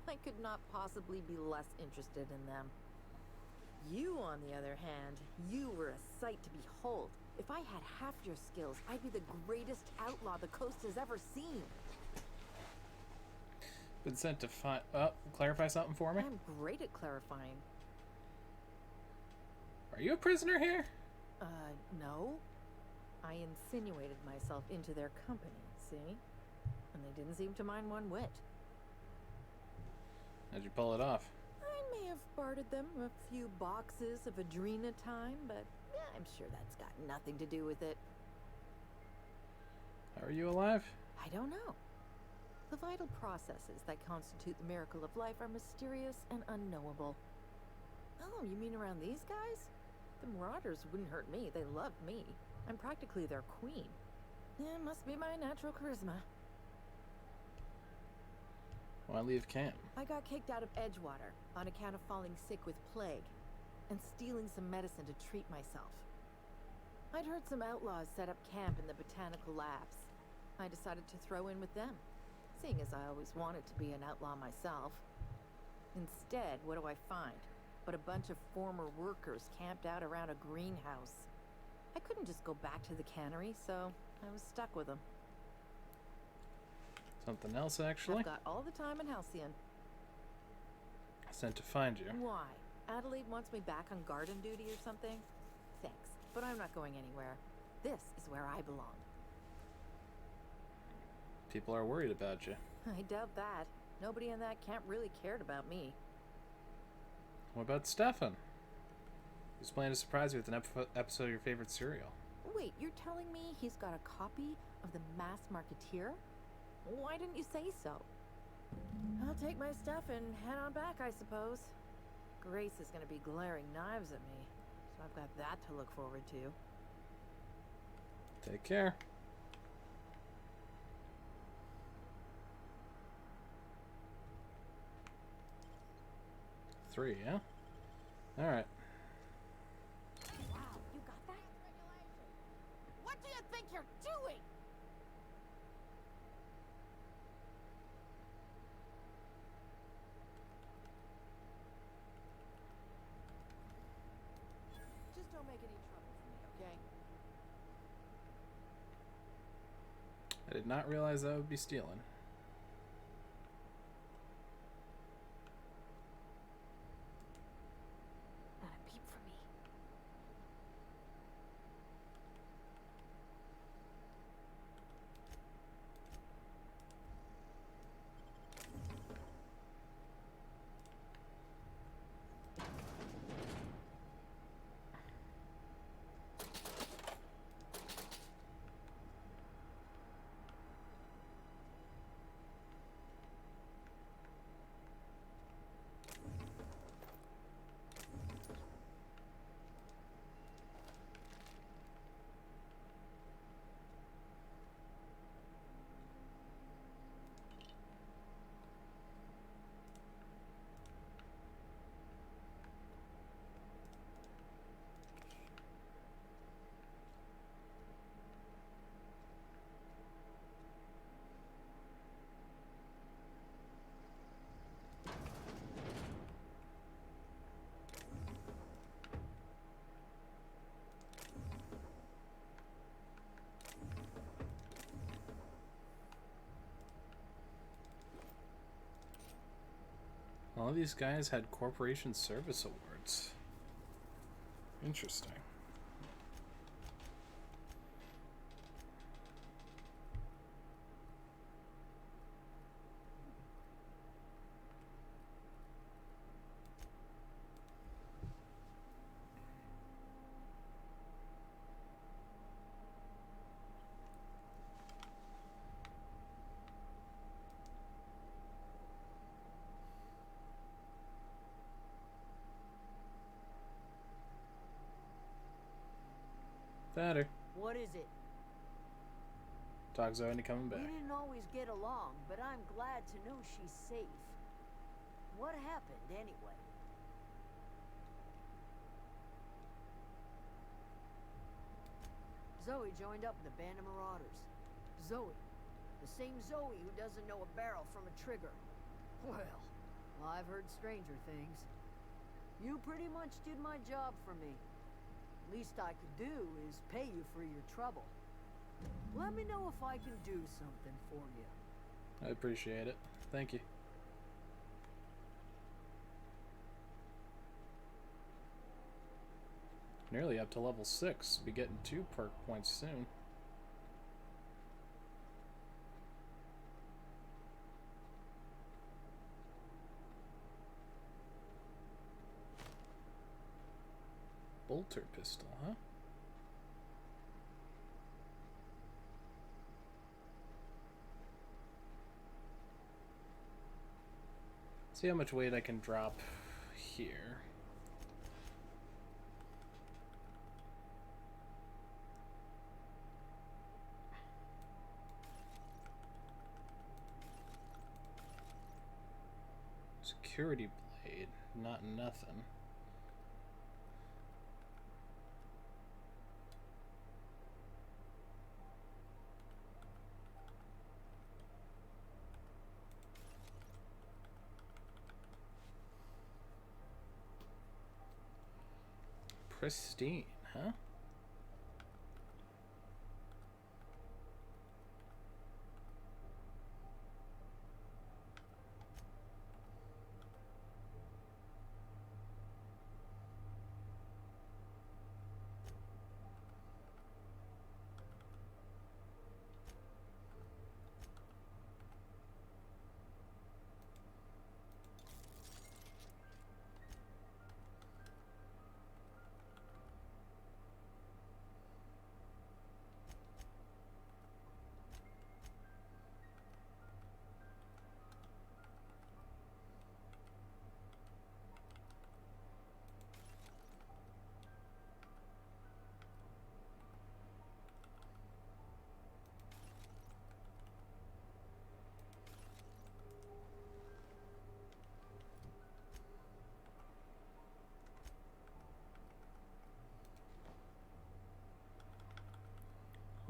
I could not possibly be less interested in them. You, on the other hand, you were a sight to behold. If I had half your skills, I'd be the greatest outlaw the coast has ever seen. Been sent to find. Oh, clarify something for me? I'm great at clarifying. Are you a prisoner here? No. I insinuated myself into their company, see? And they didn't seem to mind one whit. How'd you pull it off? I may have bartered them a few boxes of Adrena time, but I'm sure that's got nothing to do with it. How are you alive? I don't know. The vital processes that constitute the miracle of life are mysterious and unknowable. Oh, you mean around these guys? The Marauders wouldn't hurt me. They love me. I'm practically their queen. It must be my natural charisma. Why leave camp? I got kicked out of Edgewater on account of falling sick with plague and stealing some medicine to treat myself. I'd heard some outlaws set up camp in the botanical labs. I decided to throw in with them, seeing as I always wanted to be an outlaw myself. Instead, what do I find? But a bunch of former workers camped out around a greenhouse. I couldn't just go back to the cannery, so I was stuck with them. Something else, actually? I've got all the time in Halcyon. Sent to find you. Why? Adelaide wants me back on garden duty or something? Thanks, but I'm not going anywhere. This is where I belong. People are worried about you. I doubt that. Nobody in that camp really cared about me. What about Stefan? He's planning to surprise you with an episode of your favorite serial. Wait, you're telling me he's got a copy of The Masked Marketeer? Why didn't you say so? I'll take my stuff and head on back, I suppose. Grace is going to be glaring knives at me, so I've got that to look forward to. Take care. Three, yeah? Alright. Wow, you got that? What do you think you're doing? Just don't make any trouble for me, okay? I did not realize that would be stealing. Not a peep for me. All of these guys had corporation service awards. Interesting. Better. What is it? Talk Zoe into coming back. We didn't always get along, but I'm glad to know she's safe. What happened, anyway? Zoe joined up with the band of marauders. Zoe. The same Zoe who doesn't know a barrel from a trigger. Well, I've heard stranger things. You pretty much did my job for me. Least I could do is pay you for your trouble. Let me know if I can do something for you. I appreciate it. Thank you. Nearly up to level 6. Be getting 2 perk points soon. Bolter pistol, huh? See how much weight I can drop here. Security blade, not nothing. Pristine, huh?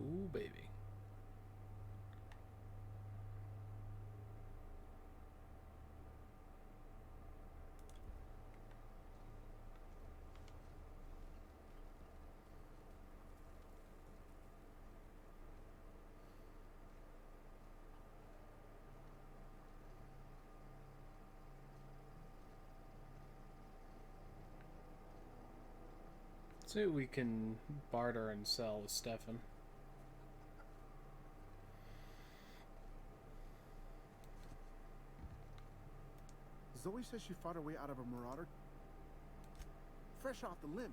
Ooh, baby. See what we can barter and sell with Stefan. Zoe says she fought her way out of a marauder. Fresh off the limb.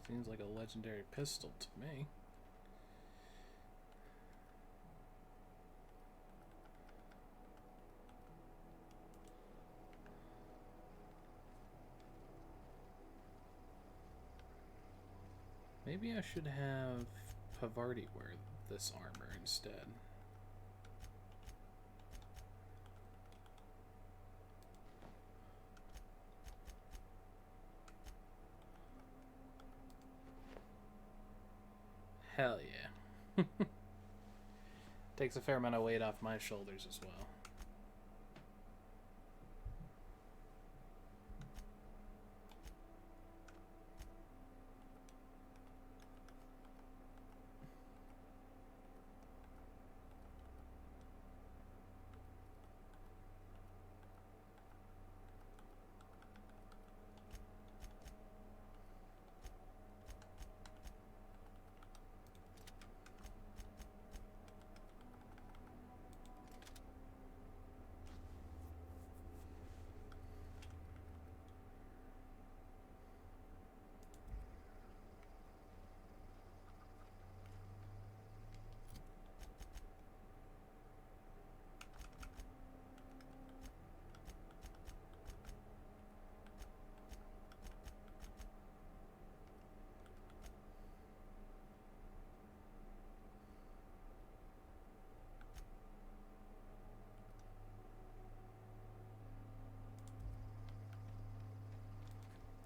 Seems like a legendary pistol to me. Maybe I should have Pavarti wear this armor instead. Hell yeah. Takes a fair amount of weight off my shoulders as well.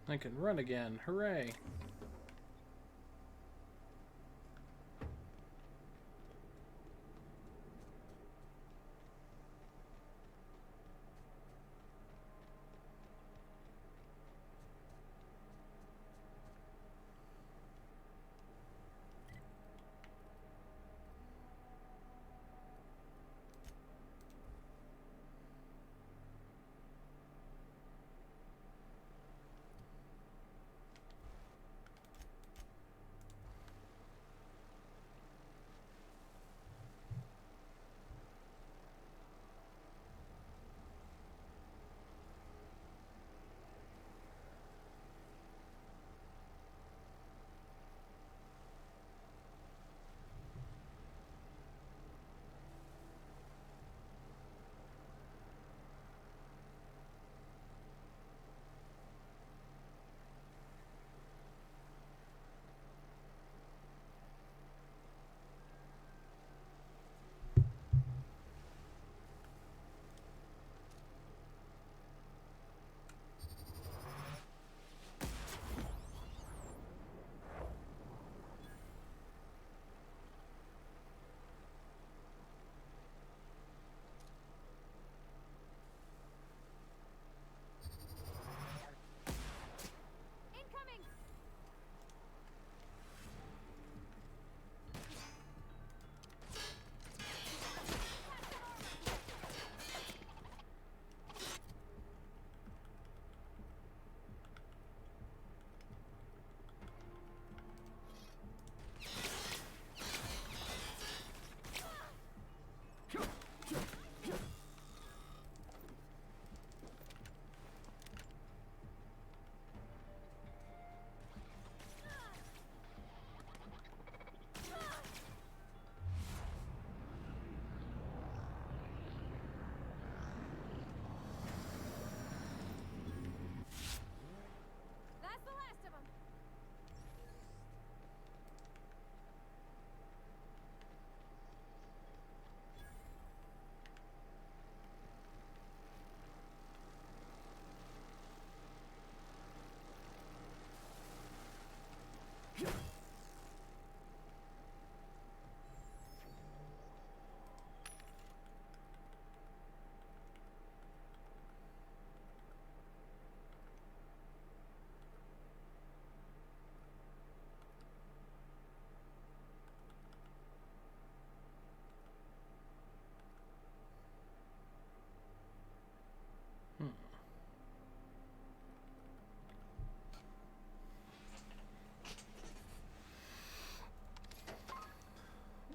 I can run again. Hooray! Incoming! That's the last of them.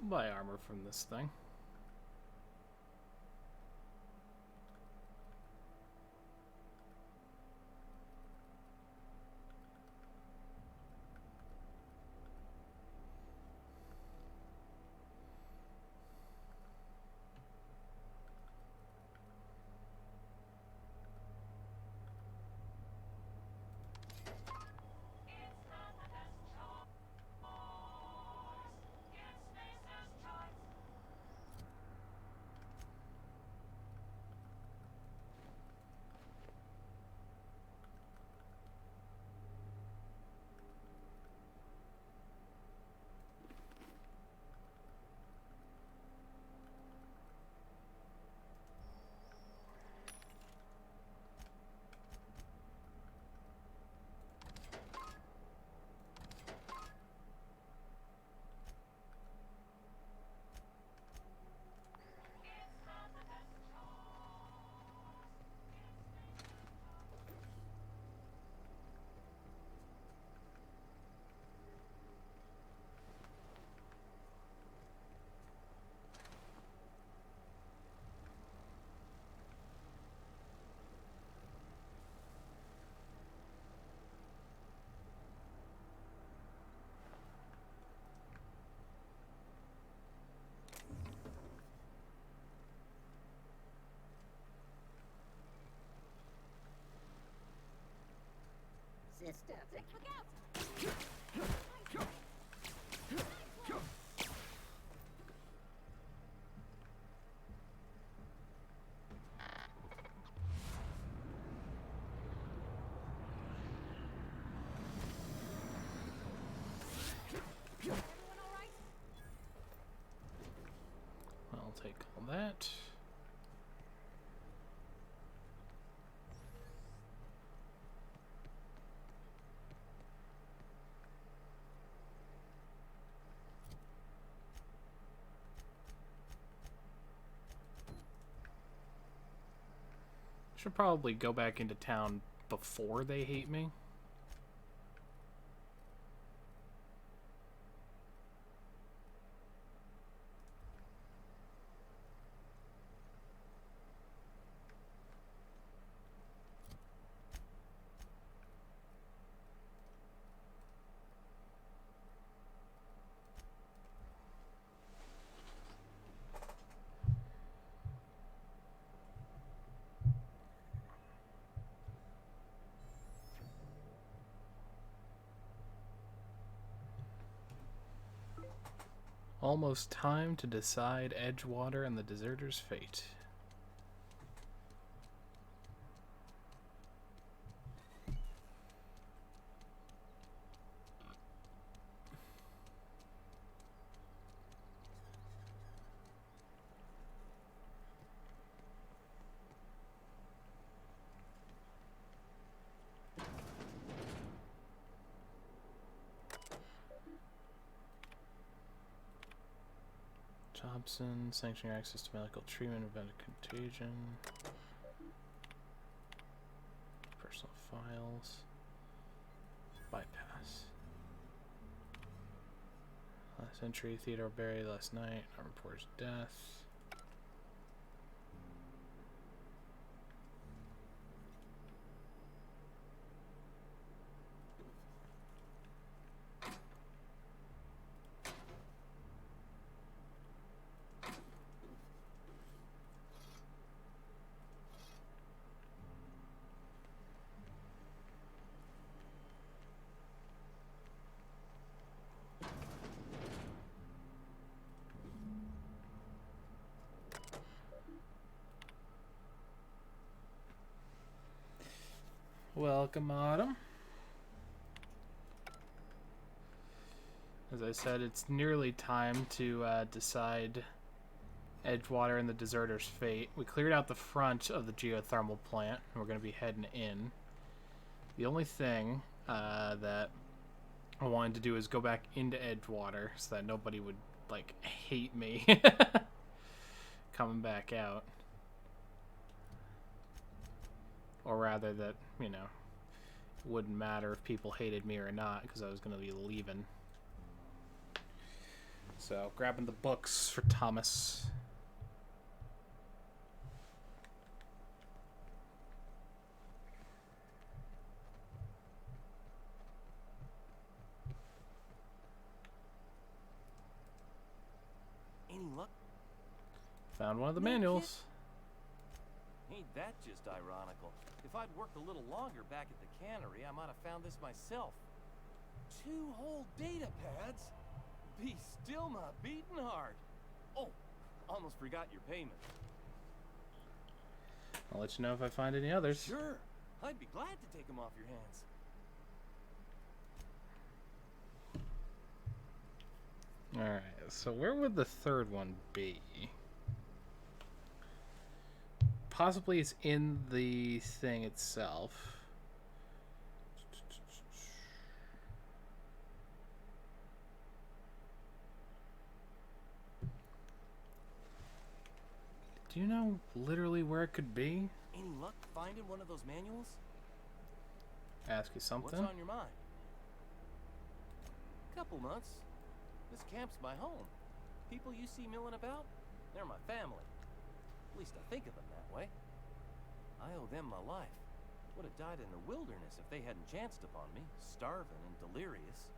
Buy armor from this thing. Take all that. Should probably go back into town before they hate me. Almost time to decide Edgewater and the deserter's fate. Jobson, sanctioning access to medical treatment, prevent contagion. Personal files. Bypass. Last entry, Theodore Barry last night. Not reported death. Welcome, Autumn. As I said, it's nearly time to decide Edgewater and the deserter's fate. We cleared out the front of the geothermal plant, and we're going to be heading in. The only thing that I wanted to do is go back into Edgewater so that nobody would, like, hate me coming back out. Or rather that, you know, it wouldn't matter if people hated me or not because I was going to be leaving. So, grabbing the books for Thomas. Any luck? Found one of the No manuals. Ain't that just ironical? If I'd worked a little longer back at the cannery, I might have found this myself. 2 whole data pads? Be still my beating heart. Oh, almost forgot your payment. I'll let you know if I find any others. Sure, I'd be glad to take them off your hands. Alright, so where would the third one be? Possibly it's in the thing itself. Do you know literally where it could be? Any luck finding one of those manuals? Ask you something? What's on your mind? Couple months. This camp's my home. People you see milling about, they're my family. At least I think of them that way. I owe them my life. Would have died in the wilderness if they hadn't chanced upon me, starving and delirious.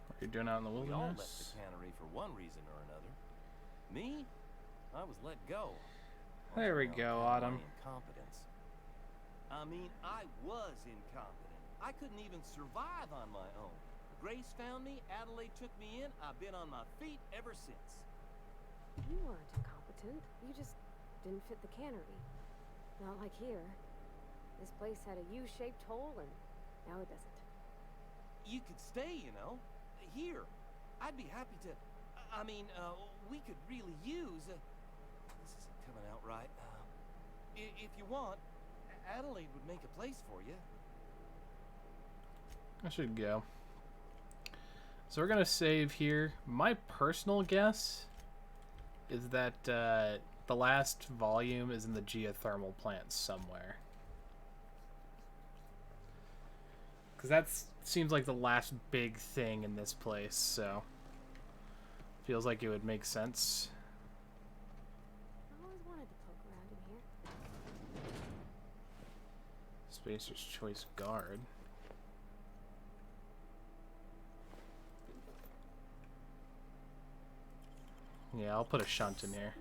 What are you doing out in the We all left the wilderness? cannery for one reason or another. Me? I was let go. There we Also go, known for my Autumn. incompetence. I mean, I was incompetent. I couldn't even survive on my own. Grace found me, Adelaide took me in, I've been on my feet ever since. You weren't incompetent. You just didn't fit the cannery. Not like here. This place had a U-shaped hole, and now it doesn't. You could stay, you know. Here. I'd be happy to... I mean, we could really use... this isn't coming out right. If you want, Adelaide would make a place for you. I should go. So we're gonna save here. My personal guess is that the last volume is in the geothermal plant somewhere. Because that seems like the last big thing in this place, so feels like it would make sense. I always wanted to poke around in here. Spacer's Choice Guard. Yeah, I'll put a shunt in here.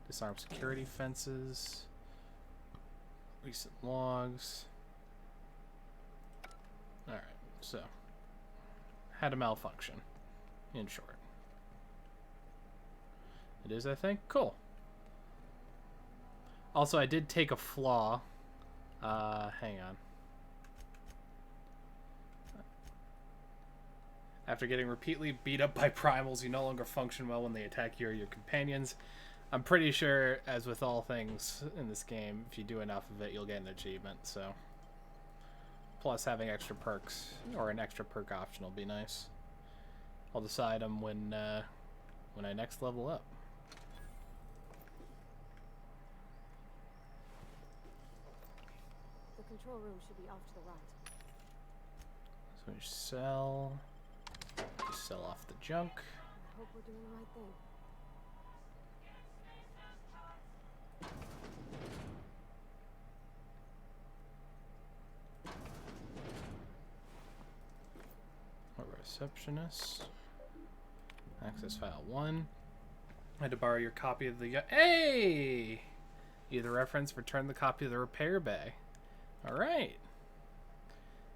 Disarm security fences. Recent logs. Alright, so. Had a malfunction, in short. It is, I think? Cool. Also, I did take a flaw. Hang on. After getting repeatedly beat up by primals, you no longer function well when they attack you or your companions. I'm pretty sure, as with all things in this game, if you do enough of it, you'll get an achievement, so. Plus, having extra perks, or an extra perk option will be nice. I'll decide them when I next level up. The control room should be off to the right. So we sell. Just sell off the junk. I hope we're doing the right thing. A receptionist. Access file 1. I had to borrow your copy of the... Hey! Either reference, return the copy of the repair bay. Alright.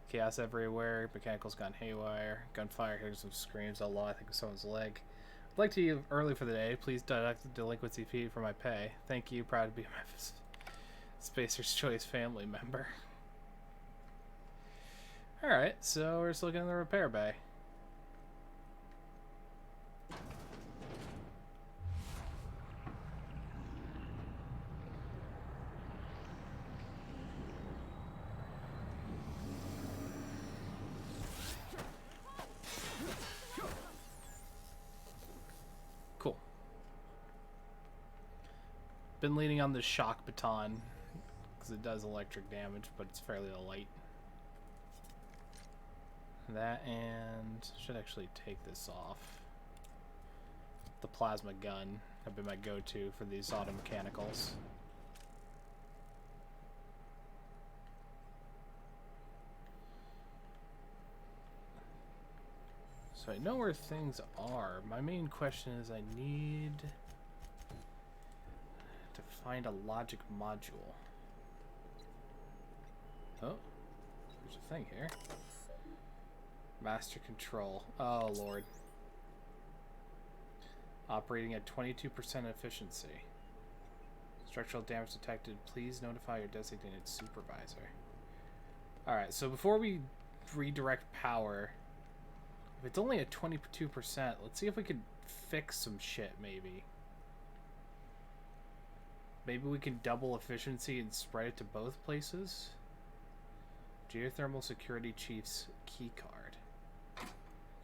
Chaos everywhere. Mechanical's gone haywire. Gunfire. Here's some screams. A lot. I think of someone's leg. I'd like to leave early for the day. Please deduct the delinquency fee for my pay. Thank you. Proud to be my Spacer's Choice family member. Alright, so we're just looking in the repair bay. Cool. Been leaning on the shock baton because it does electric damage, but it's fairly light. That, and should actually take this off. The plasma gun have been my go-to for these auto mechanicals. So I know where things are. My main question is I need to find a logic module. Oh, there's a thing here. Master control. Oh, Lord. Operating at 22% efficiency. Structural damage detected. Please notify your designated supervisor. Alright, so before we redirect power, if it's only at 22%, let's see if we can fix some shit, maybe. Maybe we can double efficiency and spread it to both places? Geothermal Security Chief's keycard.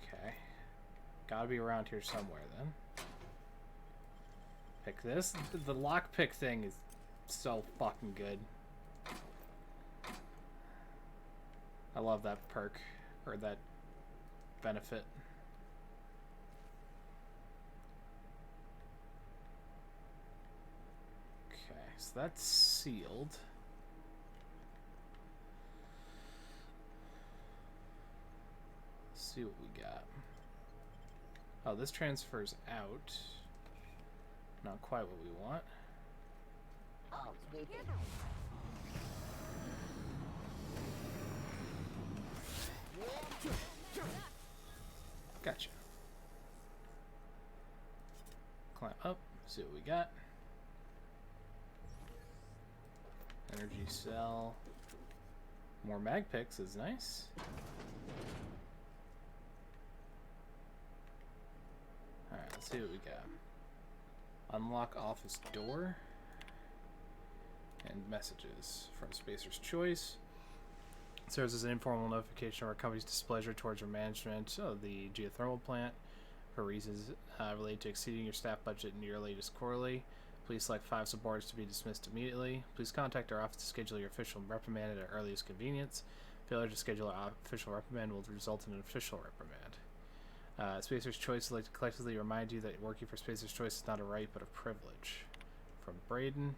Okay. Gotta be around here somewhere then. Pick this. The lockpick thing is so fucking good. I love that perk. Or that benefit. Okay, so that's sealed. Let's see what we got. Oh, this transfers out. Not quite what we want. Gotcha. Climb up, see what we got. Energy cell. More mag picks is nice. Alright, Let's see what we got. Unlock office door. And messages from Spacer's Choice. It serves as an informal notification of our company's displeasure towards your management of the geothermal plant for reasons related to exceeding your staff budget in your latest quarterly. Please select 5 subordinates to be dismissed immediately. Please contact our office to schedule your official reprimand at our earliest convenience. Failure to schedule an official reprimand will result in an official reprimand. Spacer's Choice would like to collectively remind you that working for Spacer's Choice is not a right but a privilege. From Braden.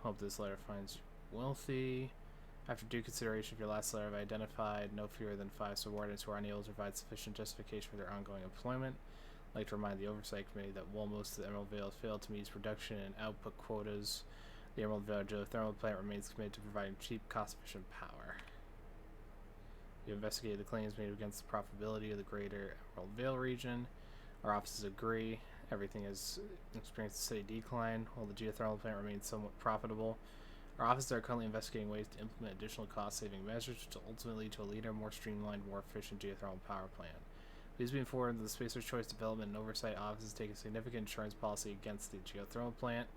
Hope this letter finds you wealthy. After due consideration of your last letter, I've identified no fewer than 5 subordinates who are unable to provide sufficient justification for their ongoing employment. I'd like to remind the Oversight Committee that while most of the Emerald Vale has failed to meet its production and output quotas, the Emerald Vale geothermal plant remains committed to providing cheap, cost-efficient power. We investigated the claims made against the profitability of the greater Emerald Vale region. Our offices agree. Everything has experienced a steady decline, while the geothermal plant remains somewhat profitable. Our offices are currently investigating ways to implement additional cost-saving measures to ultimately lead to a leaner, more streamlined, more efficient geothermal power plant. Please be informed that the Spacer's Choice Development and Oversight Office is taking a significant insurance policy against the geothermal plant.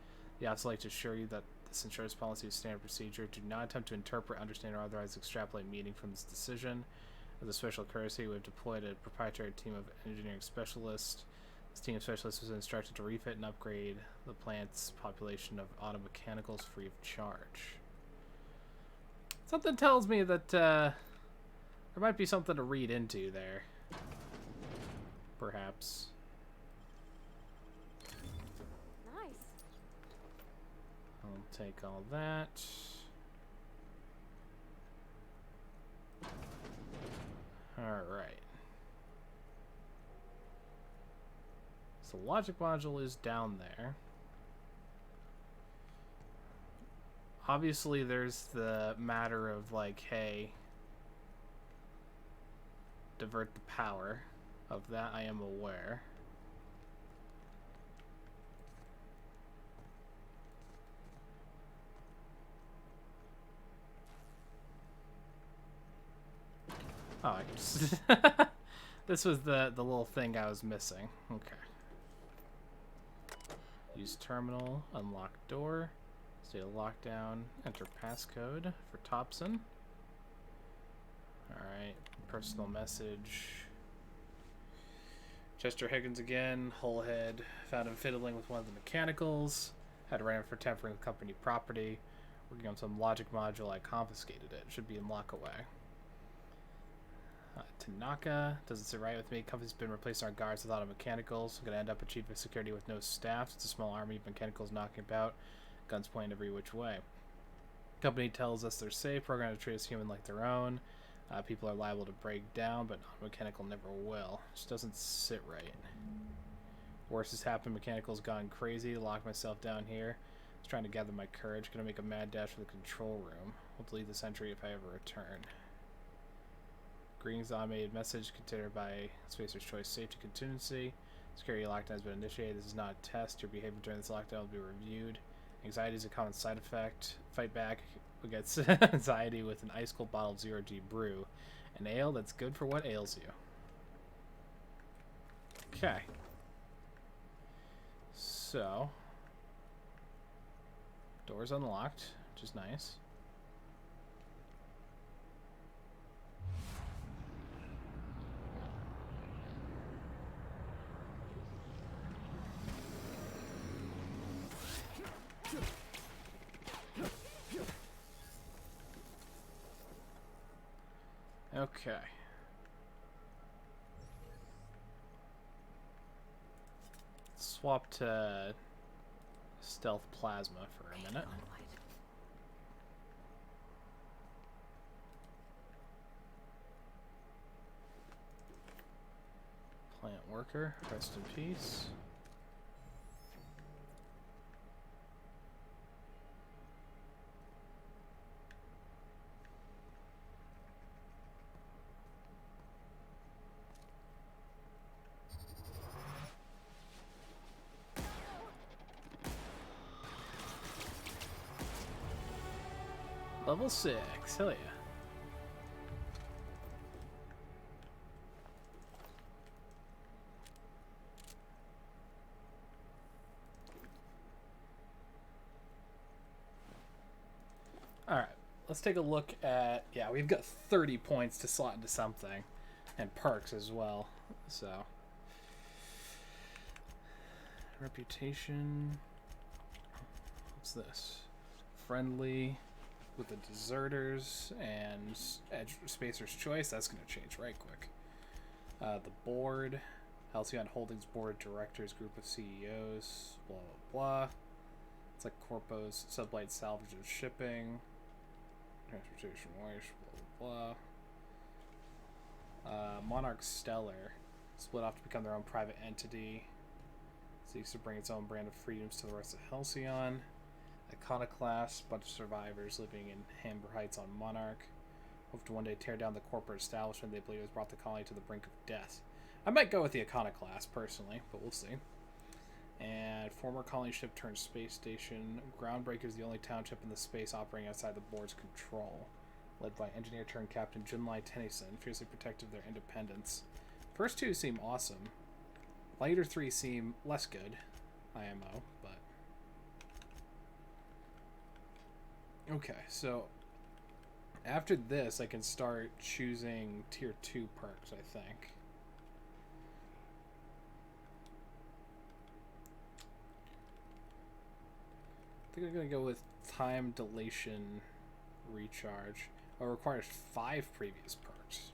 The office would like to assure you that this insurance policy is standard procedure. Do not attempt to interpret, understand, or otherwise extrapolate meaning from this decision. As a special courtesy, we have deployed a proprietary team of engineering specialists. This team of specialists was instructed to refit and upgrade the plant's population of auto mechanicals free of charge. Something tells me that there might be something to read into there. Perhaps. Nice. I'll take all that. Alright. So the logic module is down there. Obviously there's the matter of like, hey, divert the power. Of that I am aware. Oh, I just this was the little thing I was missing. Okay. Use terminal, unlock door, state of lockdown, enter passcode for Thompson. Alright, personal message. Chester Higgins again, Hullhead. Found him fiddling with one of the mechanicals. Had to write him for tampering with company property. Working on some logic module, I confiscated it. Should be in lockaway. Tanaka, doesn't sit right with me. Company's been replacing our guards with auto mechanicals. I'm gonna end up a chief of security with no staff. It's a small army of mechanicals knocking about. Guns pointing every which way. Company tells us they're safe, programmed to treat us human like their own. People are liable to break down, but mechanical never will. Just doesn't sit right. Worse has happened. Mechanical's gone crazy. Locked myself down here. I was trying to gather my courage. Gonna make a mad dash for the control room. We'll delete this entry if I ever return. Greetings, automated message considered by Spacer's Choice Safety Contingency. Security lockdown has been initiated. This is not a test. Your behavior during this lockdown will be reviewed. Anxiety is a common side effect. Fight back against anxiety with an ice cold bottle of 0G brew. An ale that's good for what ails you. Okay. So. Door's unlocked, which is nice. Okay. Swap to stealth plasma for a minute. Plant worker, rest in peace. Level 6, hell yeah. let's take a look at, yeah, we've got 30 points to slot into something, and perks as well. So, reputation. What's this? Friendly with the deserters and Spacer's Choice. That's going to change right quick. The board, Halcyon Holdings Board of Directors, group of CEOs, blah blah blah. It's like Corpo's, Sublight Salvage and Shipping, Transportation Waste, blah blah blah. Monarch Stellar, split off to become their own private entity. Seeks to bring its own brand of freedoms to the rest of Halcyon. Iconoclast, bunch of survivors living in Hamber Heights on Monarch. Hope to one day tear down the corporate establishment they believe has brought the colony to the brink of death. I might go with the Iconoclast, personally, but we'll see. And former colony ship turned space station. Groundbreaker is the only township in the space operating outside the board's control. Led by engineer turned captain Junlai Tennyson, fiercely protective of their independence. First two seem awesome. Later three seem less good, IMO, but... Okay, so after this, I can start choosing tier 2 perks, I think. I think I'm going to go with time dilation recharge. Oh, it requires 5 previous perks.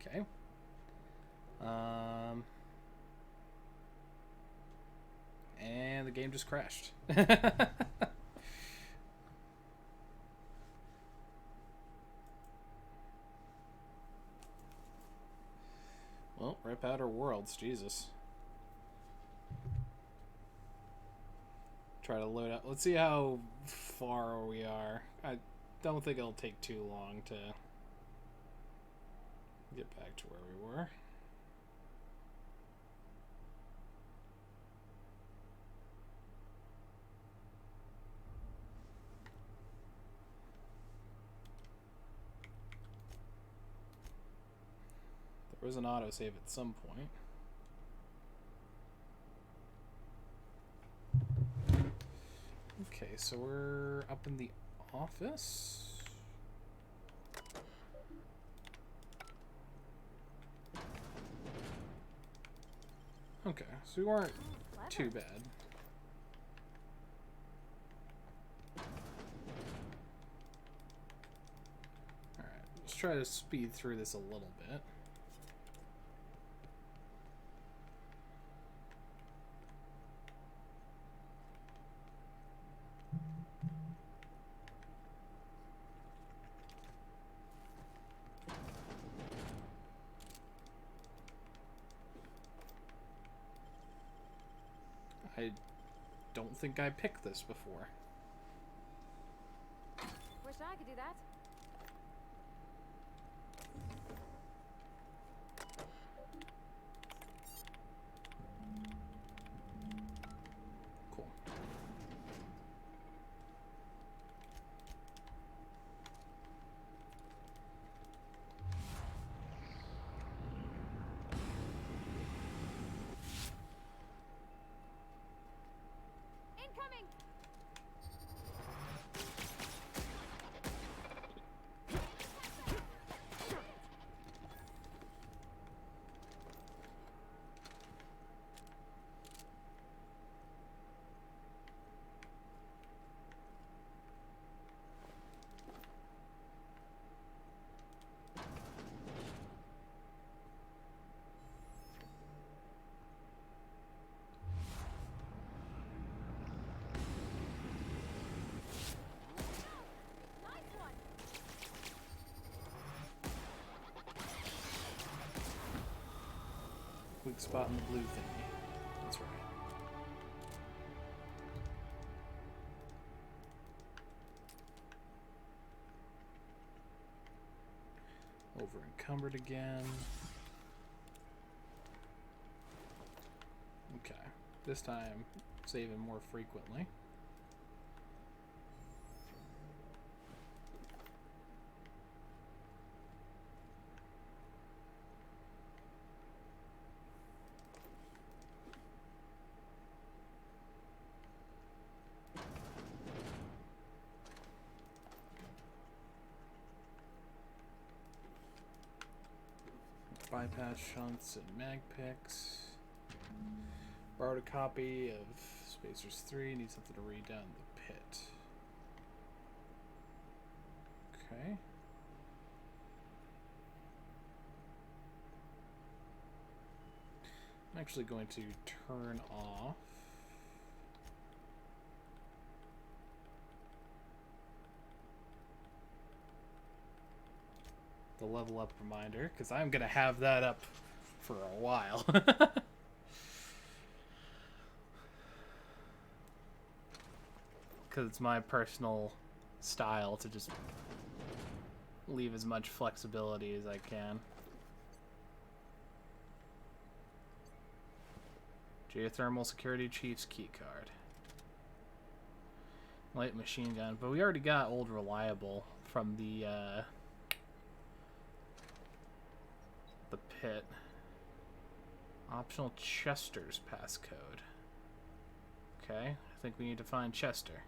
Okay. And the game just crashed. Well, rip out our worlds, Jesus. Try to load up. Let's see how far we are. I don't think it'll take too long to get back to where we were. There was an autosave at some point. Okay, so we're up in the office. Okay, so we weren't too bad. Alright, let's try to speed through this a little bit. I don't think I picked this before. Wish I could do that. Cool. Incoming! Nice one! Weak spot in the blue thingy. That's right. Over encumbered again. Okay. This time, saving more frequently. patch shunts and mag picks. Borrowed a copy of Spacers 3. Need something to read down the pit. Okay. I'm actually going to turn off the level up reminder, because I'm going to have that up for a while. Because it's my personal style to just leave as much flexibility as I can. Geothermal Security Chief's keycard. Light machine gun, but we already got Old Reliable from the pit. Optional Chester's passcode. Okay, I think we need to find Chester.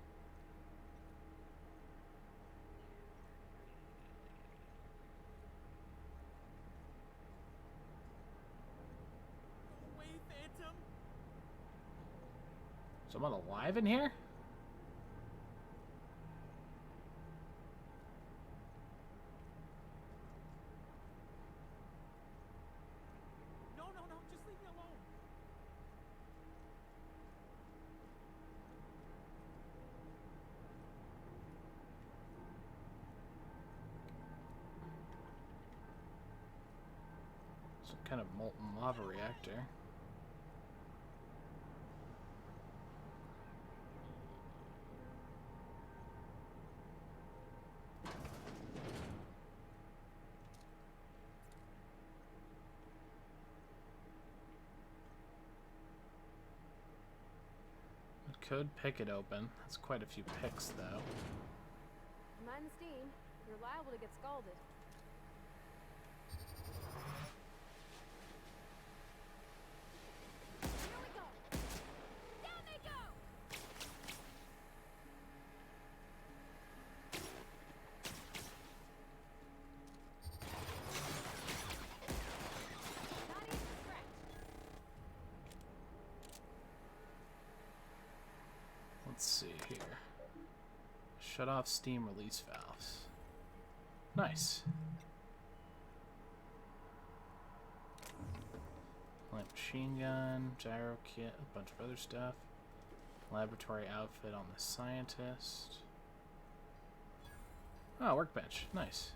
Someone alive in here? No, just leave me alone. Some kind of molten lava reactor. Could pick it open. That's quite a few picks, though. Mind the steam. You're liable to get scalded. Here we go! Down they go! Not even a scratch. Let's see here. Shut off steam release valves. Nice. Light machine gun, gyro kit, a bunch of other stuff. Laboratory outfit on the scientist. Oh, workbench. Nice.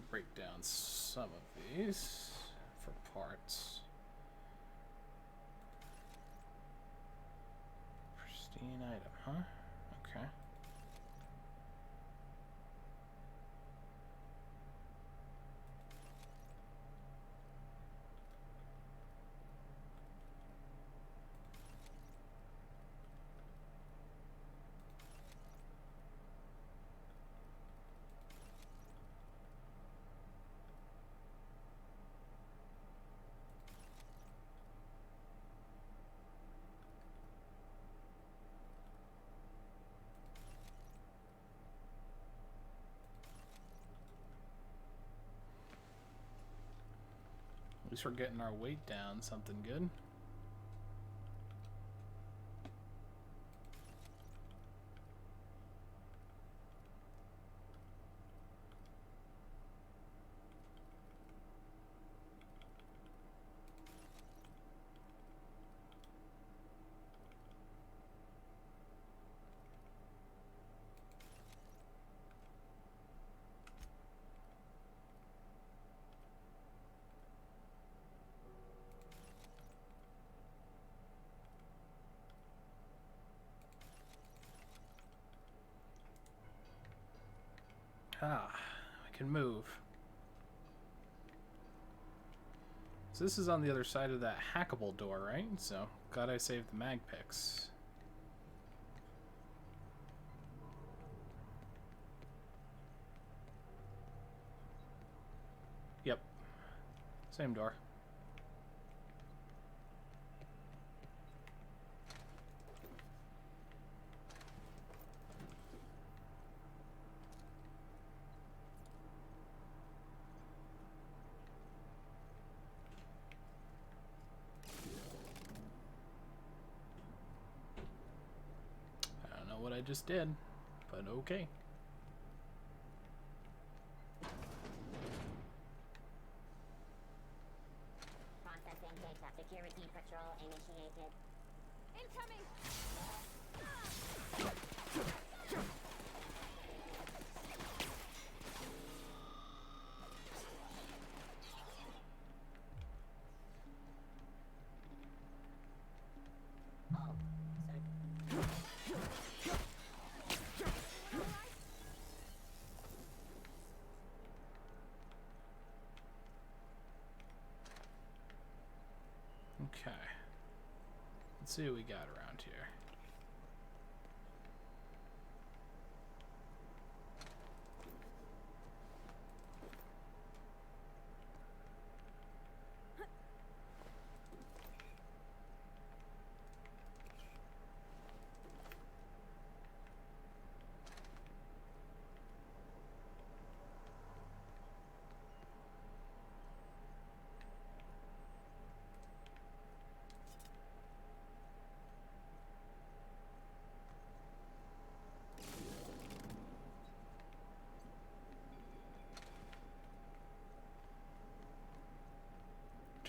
Break down some of these for parts. Pristine item, huh? Okay. At least we're getting our weight down, something good. Ah, I can move. So this is on the other side of that hackable door, right? So, glad I saved the mag picks. Yep. Same door. just did, but okay. Processing data. Security patrol initiated. Incoming! Okay. Let's see what we got around here.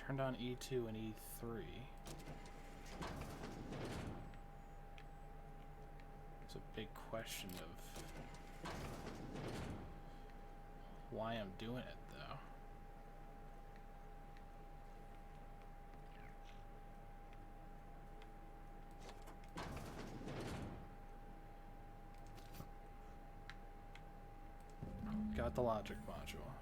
Turned on E2 and E3. It's a big question of why I'm doing it, though. Got the logic module.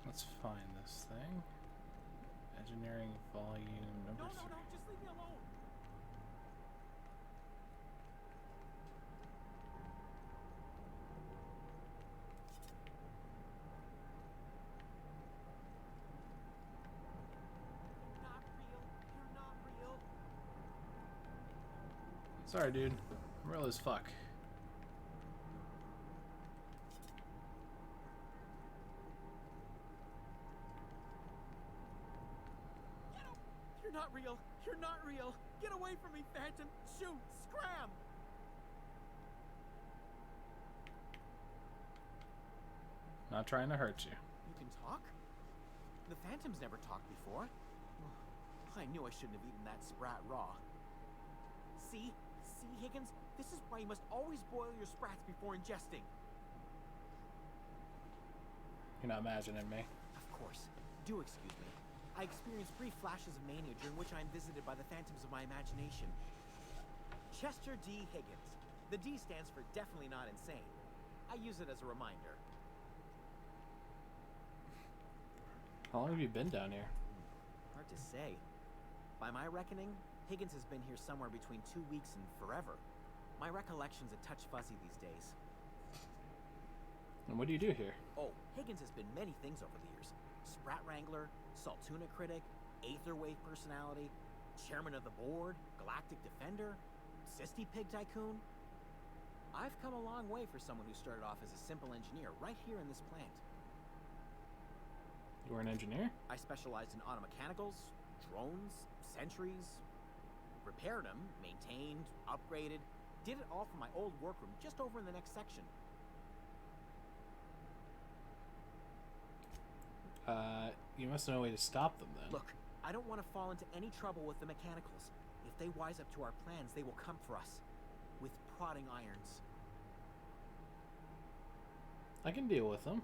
Let's find this thing. Engineering volume number 3. No, just leave me alone. Not real. You're not real. Sorry, dude. I'm real as fuck. You're not real. You're not real. Get away from me, Phantom. Shoot. Scram. Not trying to hurt you. You can talk? The Phantom's never talked before. I knew I shouldn't have eaten that sprat raw. See, Higgins? This is why you must always boil your sprats before ingesting. You're not imagining me. Of course. Do excuse me. I experience brief flashes of mania during which I am visited by the phantoms of my imagination. Chester D. Higgins. The D stands for definitely not insane. I use it as a reminder. How long have you been down here? Hard to say. By my reckoning, Higgins has been here somewhere between 2 weeks and forever. My recollection's a touch fuzzy these days. And what do you do here? Oh, Higgins has been many things over the years. Sprat Wrangler, Saltuna Critic, Aetherwave Personality, Chairman of the Board, Galactic Defender, Sisty Pig Tycoon. I've come a long way for someone who started off as a simple engineer right here in this plant. You were an engineer? I specialized in automechanicals, drones, sentries, repaired them, maintained, upgraded, did it all from my old workroom just over in the next section. You must know a way to stop them then. Look, I don't want to fall into any trouble with the mechanicals. If they wise up to our plans, they will come for us. With prodding irons. I can deal with them.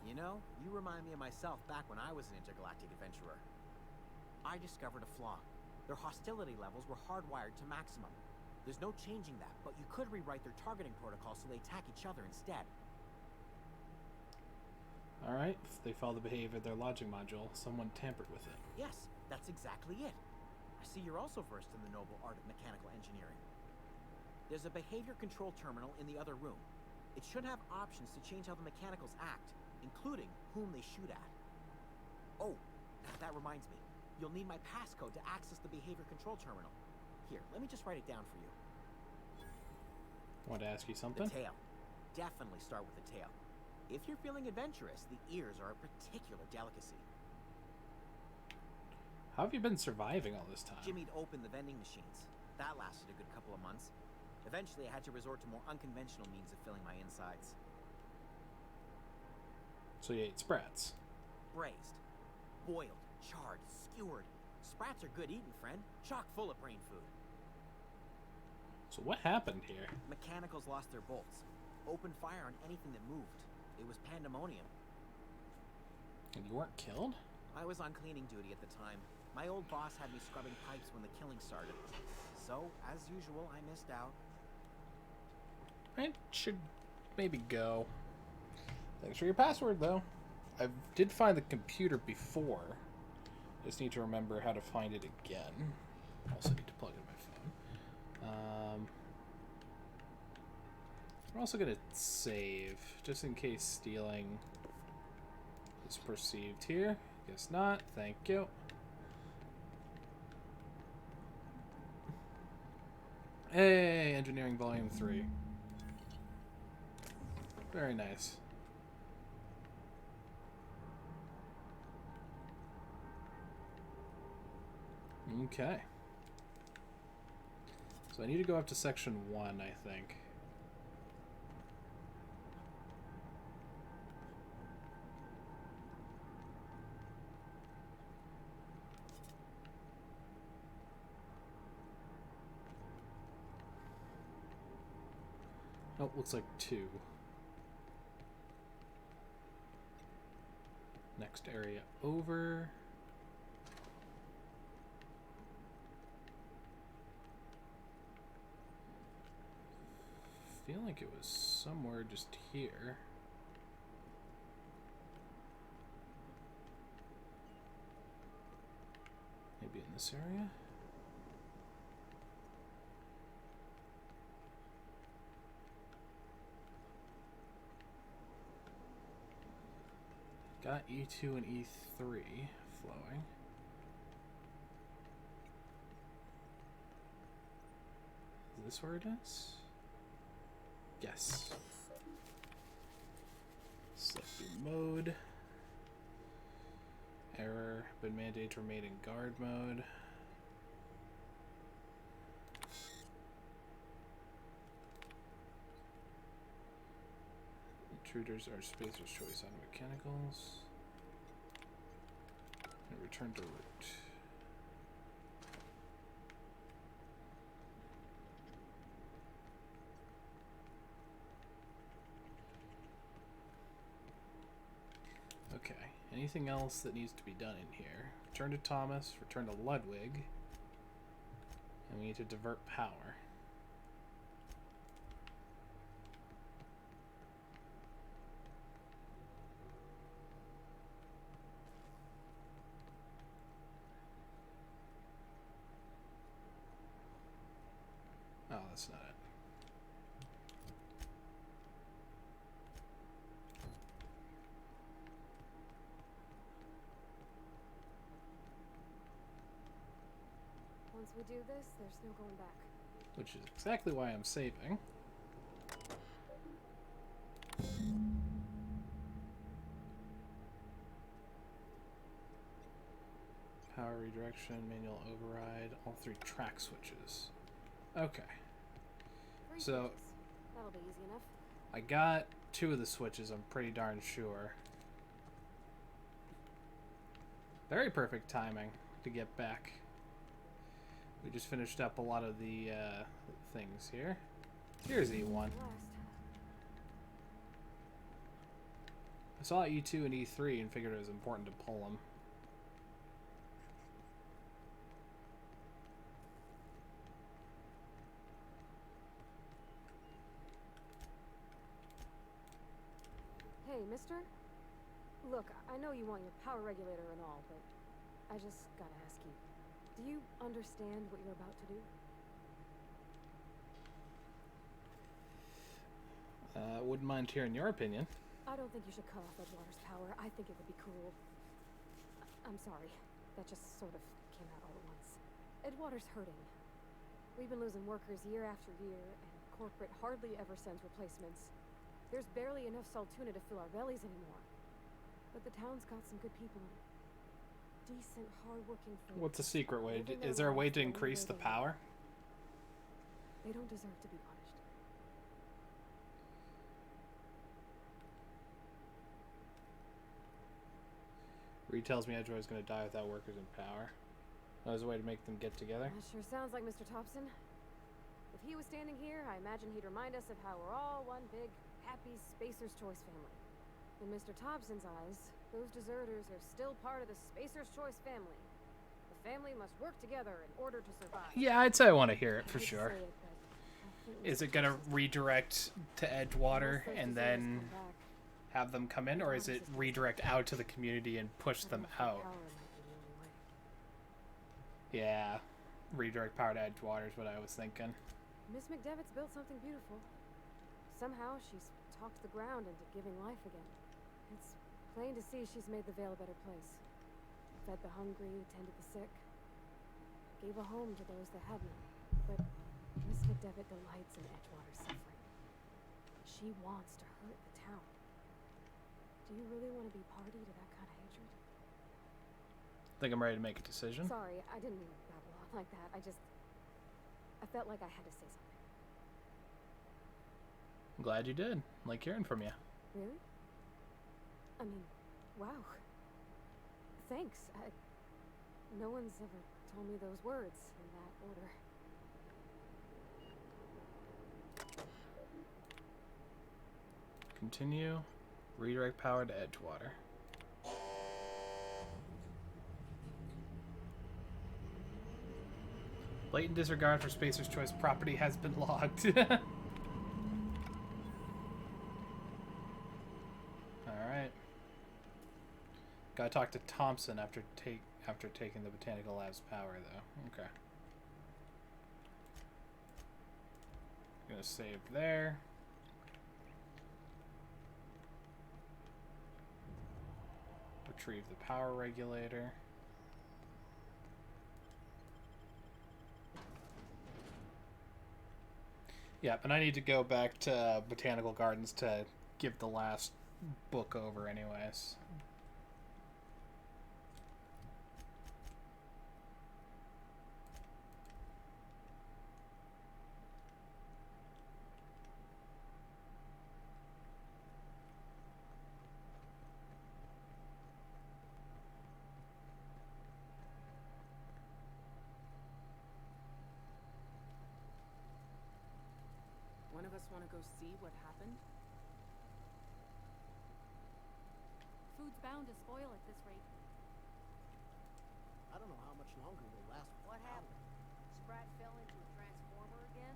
You know, you remind me of myself back when I was an intergalactic adventurer. I discovered a flaw. Their hostility levels were hardwired to maximum. There's no changing that, but you could rewrite their targeting protocol so they attack each other instead. Alright, if they follow the behavior of their logic module, someone tampered with it. Yes, that's exactly it. I see you're also versed in the noble art of mechanical engineering. There's a behavior control terminal in the other room. It should have options to change how the mechanicals act, including whom they shoot at. Oh, that reminds me. You'll need my passcode to access the behavior control terminal. Here, let me just write it down for you. Want to ask you something? The tail. Definitely start with the tail. If you're feeling adventurous, the ears are a particular delicacy. How have you been surviving all this time? Jimmy'd opened the vending machines. That lasted a good couple of months. Eventually, I had to resort to more unconventional means of filling my insides. So you ate sprats. Braised, boiled, charred, skewered. Sprats are good eating, friend. Chock full of brain food. So what happened here? Mechanicals lost their bolts. Opened fire on anything that moved. It was pandemonium. And you weren't killed? I was on cleaning duty at the time. My old boss had me scrubbing pipes when the killing started. So, as usual, I missed out. I should maybe go. Thanks for your password, though. I did find the computer before. Just need to remember how to find it again. Also need to plug in my phone. I'm also going to save, just in case stealing is perceived here. Guess not. Thank you. Hey, Engineering Volume 3. Very nice. Okay. So I need to go up to Section 1, I think. Oh, looks like 2. Next area over. Feel like it was somewhere just here. Maybe in this area? Got E2 and E3 flowing. Is this where it is? Yes. Select your mode. Error. Been mandated to remain in guard mode. Intruders are spacer's choice on mechanicals. And return to root. Okay. Anything else that needs to be done in here? Return to Thomas, return to Ludwig. And we need to divert power. Oh, that's not it. Once we do this, there's no going back. Which is exactly why I'm saving. Power redirection, manual override, all 3 track switches. Okay. Three So switches. That'll be easy enough. I got 2 of the switches, I'm pretty darn sure. Very perfect timing to get back. We just finished up a lot of the things here. Here's E1. Last. I saw E2 and E3 and figured it was important to pull them. Hey, mister? Look, I know you want your power regulator and all, but I just gotta ask you. Do you understand what you're about to do? Wouldn't mind hearing your opinion. I don't think you should cut off Edgewater's power. I think it would be cruel. I'm sorry. That just sort of came out all at once. Edgewater's hurting. We've been losing workers year after year, and corporate hardly ever sends replacements. There's barely enough saltuna to fill our bellies anymore. But the town's got some good people in it. Decent, hard-working folks. What's the secret way? living their Is there a way lives to the way increase the they power? They don't deserve to be punished. Reed tells me Edgewater's going to die without workers in power. There's a way to make them get together. That sure sounds like Mr. Thompson. If he was standing here, I imagine he'd remind us of how we're all one big, happy Spacer's Choice family. In Mr. Thompson's eyes, those deserters are still part of the Spacer's Choice family. The family must work together in order to survive. Yeah, I'd say I want to hear it for I hate to sure. say it, but I think Is it Mr. going to Thompson- redirect to Edgewater unless those and deserters then come back, have them come in, or is it redirect out to the community and push I them don't know if out? power might be the only way. Yeah, redirect power to Edgewater is what I was thinking. Miss McDevitt's built something beautiful. Somehow she's talked the ground into giving life again. It's plain to see she's made the Vale a better place. Fed the hungry, tended the sick. Gave a home to those that had none. But Miss McDevitt delights in Edgewater's suffering. She wants to hurt the town. Do you really want to be party to that kind of hatred? I think I'm ready to make a decision. Sorry, I didn't mean to babble on like that. I felt like I had to say something. I'm glad you did. Like hearing from you. Really? I mean, wow. Thanks. No one's ever told me those words in that order. Continue. Redirect power to Edgewater. Blatant disregard for Spacer's Choice property has been logged. Alright. Gotta talk to Thompson after taking the Botanical Lab's power, though. Okay. Gonna save there. Retrieve the power regulator. Yep, and I need to go back to Botanical Gardens to give the last book over anyways. One of us want to go see what happened? Food's bound to spoil at this rate. I don't know how much longer we'll last. What happened? Sprat fell into a transformer again?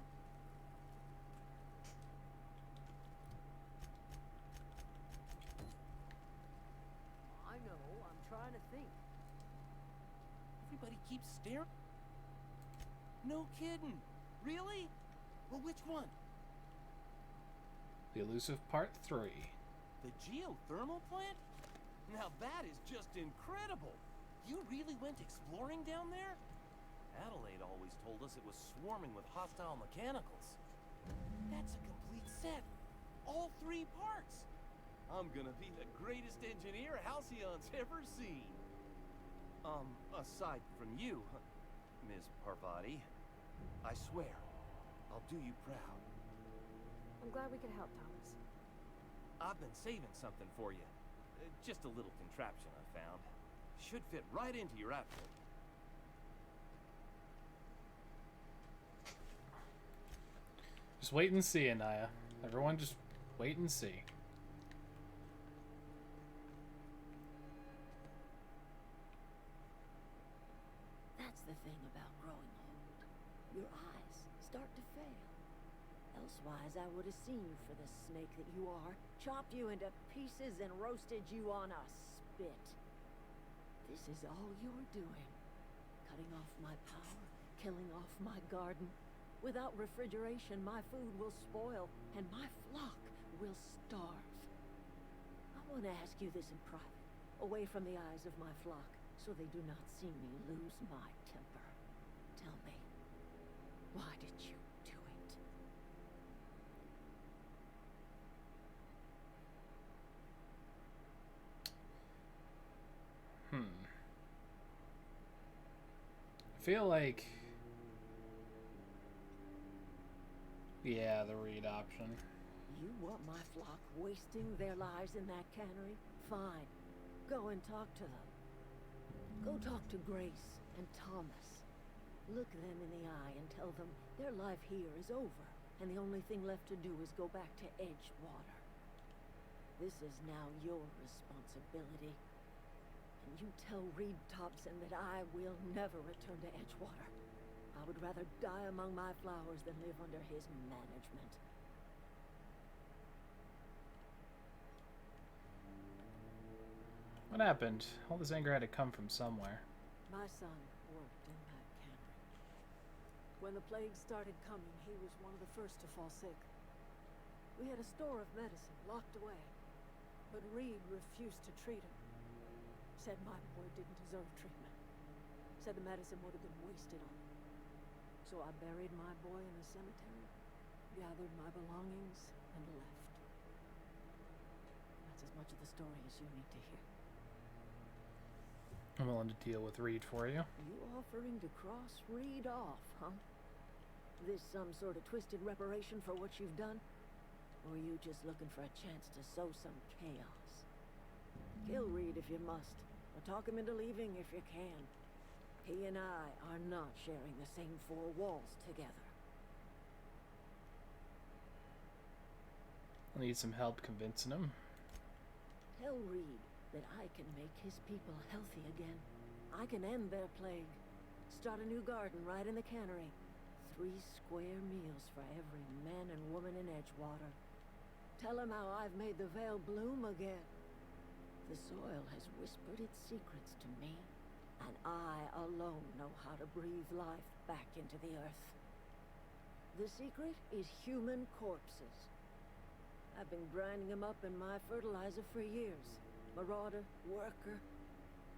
I know, I'm trying to think. Everybody keeps staring. No kidding. Really? Well, which one? The Elusive Part 3. The geothermal plant? Now that is just incredible. You really went exploring down there? Adelaide always told us it was swarming with hostile mechanicals. That's a complete set. All 3 parts. I'm gonna be the greatest engineer Halcyon's ever seen. Aside from you, Ms. Parvati, I swear, I'll do you proud. I'm glad we could help, Thomas. I've been saving something for you. Just a little contraption I found. Should fit right into your outfit. Just wait and see, Anaya. Everyone just wait and see. That's the thing about growing old. Your eyes start to fail. Elsewise, I would have seen you for the snake that you are, chopped you into pieces and roasted you on a spit. This is all you're doing. Cutting off my power, killing off my garden. Without refrigeration, my food will spoil, and my flock will starve. I want to ask you this in private, away from the eyes of my flock, so they do not see me lose my temper. Tell me, why did you do it? I feel like... yeah, the Reed option. You want my flock wasting their lives in that cannery? Fine. Go and talk to them. Go talk to Grace and Thomas. Look them in the eye and tell them their life here is over, and the only thing left to do is go back to Edgewater. This is now your responsibility. And you tell Reed Thompson that I will never return to Edgewater. I would rather die among my flowers than live under his management. What happened? All this anger had to come from somewhere. My son worked in that cannery. When the plague started coming, he was one of the first to fall sick. We had a store of medicine locked away, but Reed refused to treat him. Said my boy didn't deserve treatment. Said the medicine would have been wasted on him. So I buried my boy in the cemetery, gathered my belongings, and left. That's as much of the story as you need to hear. I'm willing to deal with Reed for you. You offering to cross Reed off, huh? This some sort of twisted reparation for what you've done? Or are you just looking for a chance to sow some chaos? Kill Reed if you must, or talk him into leaving if you can. He and I are not sharing the same four walls together. I need some help convincing him. Tell Reed that I can make his people healthy again. I can end their plague. Start a new garden right in the cannery. 3 square meals for every man and woman in Edgewater. Tell him how I've made the Vale bloom again. The soil has whispered its secrets to me, and I alone know how to breathe life back into the earth. The secret is human corpses. I've been grinding them up in my fertilizer for years. Marauder, worker,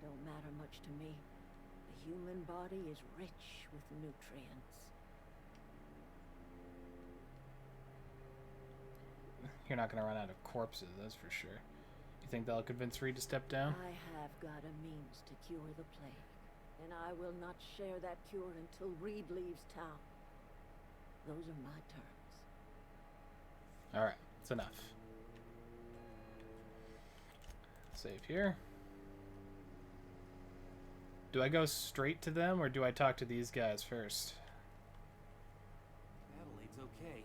don't matter much to me. The human body is rich with nutrients. You're not going to run out of corpses, that's for sure. You think that'll convince Reed to step down? I have got a means to cure the plague, and I will not share that cure until Reed leaves town. Those are my terms. Alright, it's enough. Save here. Do I go straight to them, or do I talk to these guys first? Adelaide's okay.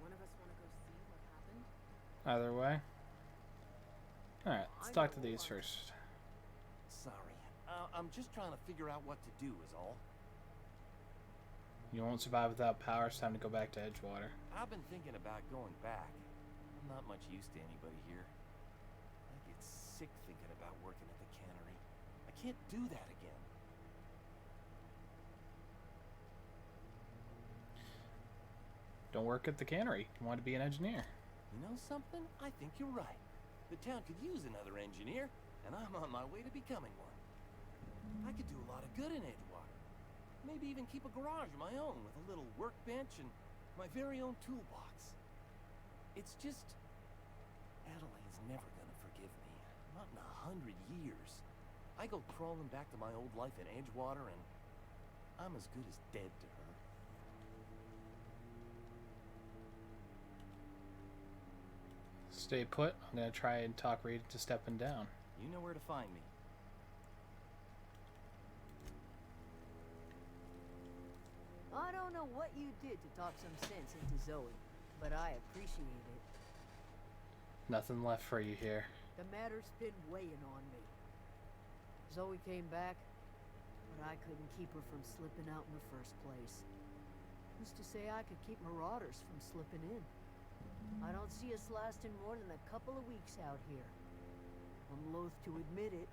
One of us want to go see what happened? Either way. Alright, let's talk to these first. Sorry. I'm just trying to figure out what to do is all. You won't survive without power, it's time to go back to Edgewater. I've been thinking about going back. I'm not much use to anybody here. I get sick thinking about working at the cannery. I can't do that again. Don't work at the cannery. You want to be an engineer. You know something? I think you're right. The town could use another engineer, and I'm on my way to becoming one. I could do a lot of good in Edgewater. Maybe even keep a garage of my own with a little workbench and my very own toolbox. It's just... Adelaide's never gonna forgive me. Not in 100 years. I go crawling back to my old life in Edgewater and I'm as good as dead to her. Stay put. I'm gonna try and talk Reed into stepping down. You know where to find me. I don't know what you did to talk some sense into Zoe, but I appreciate it. Nothing left for you here. The matter's been weighing on me. Zoe came back, but I couldn't keep her from slipping out in the first place. Who's to say I could keep marauders from slipping in? I don't see us lasting more than a couple of weeks out here. I'm loath to admit it.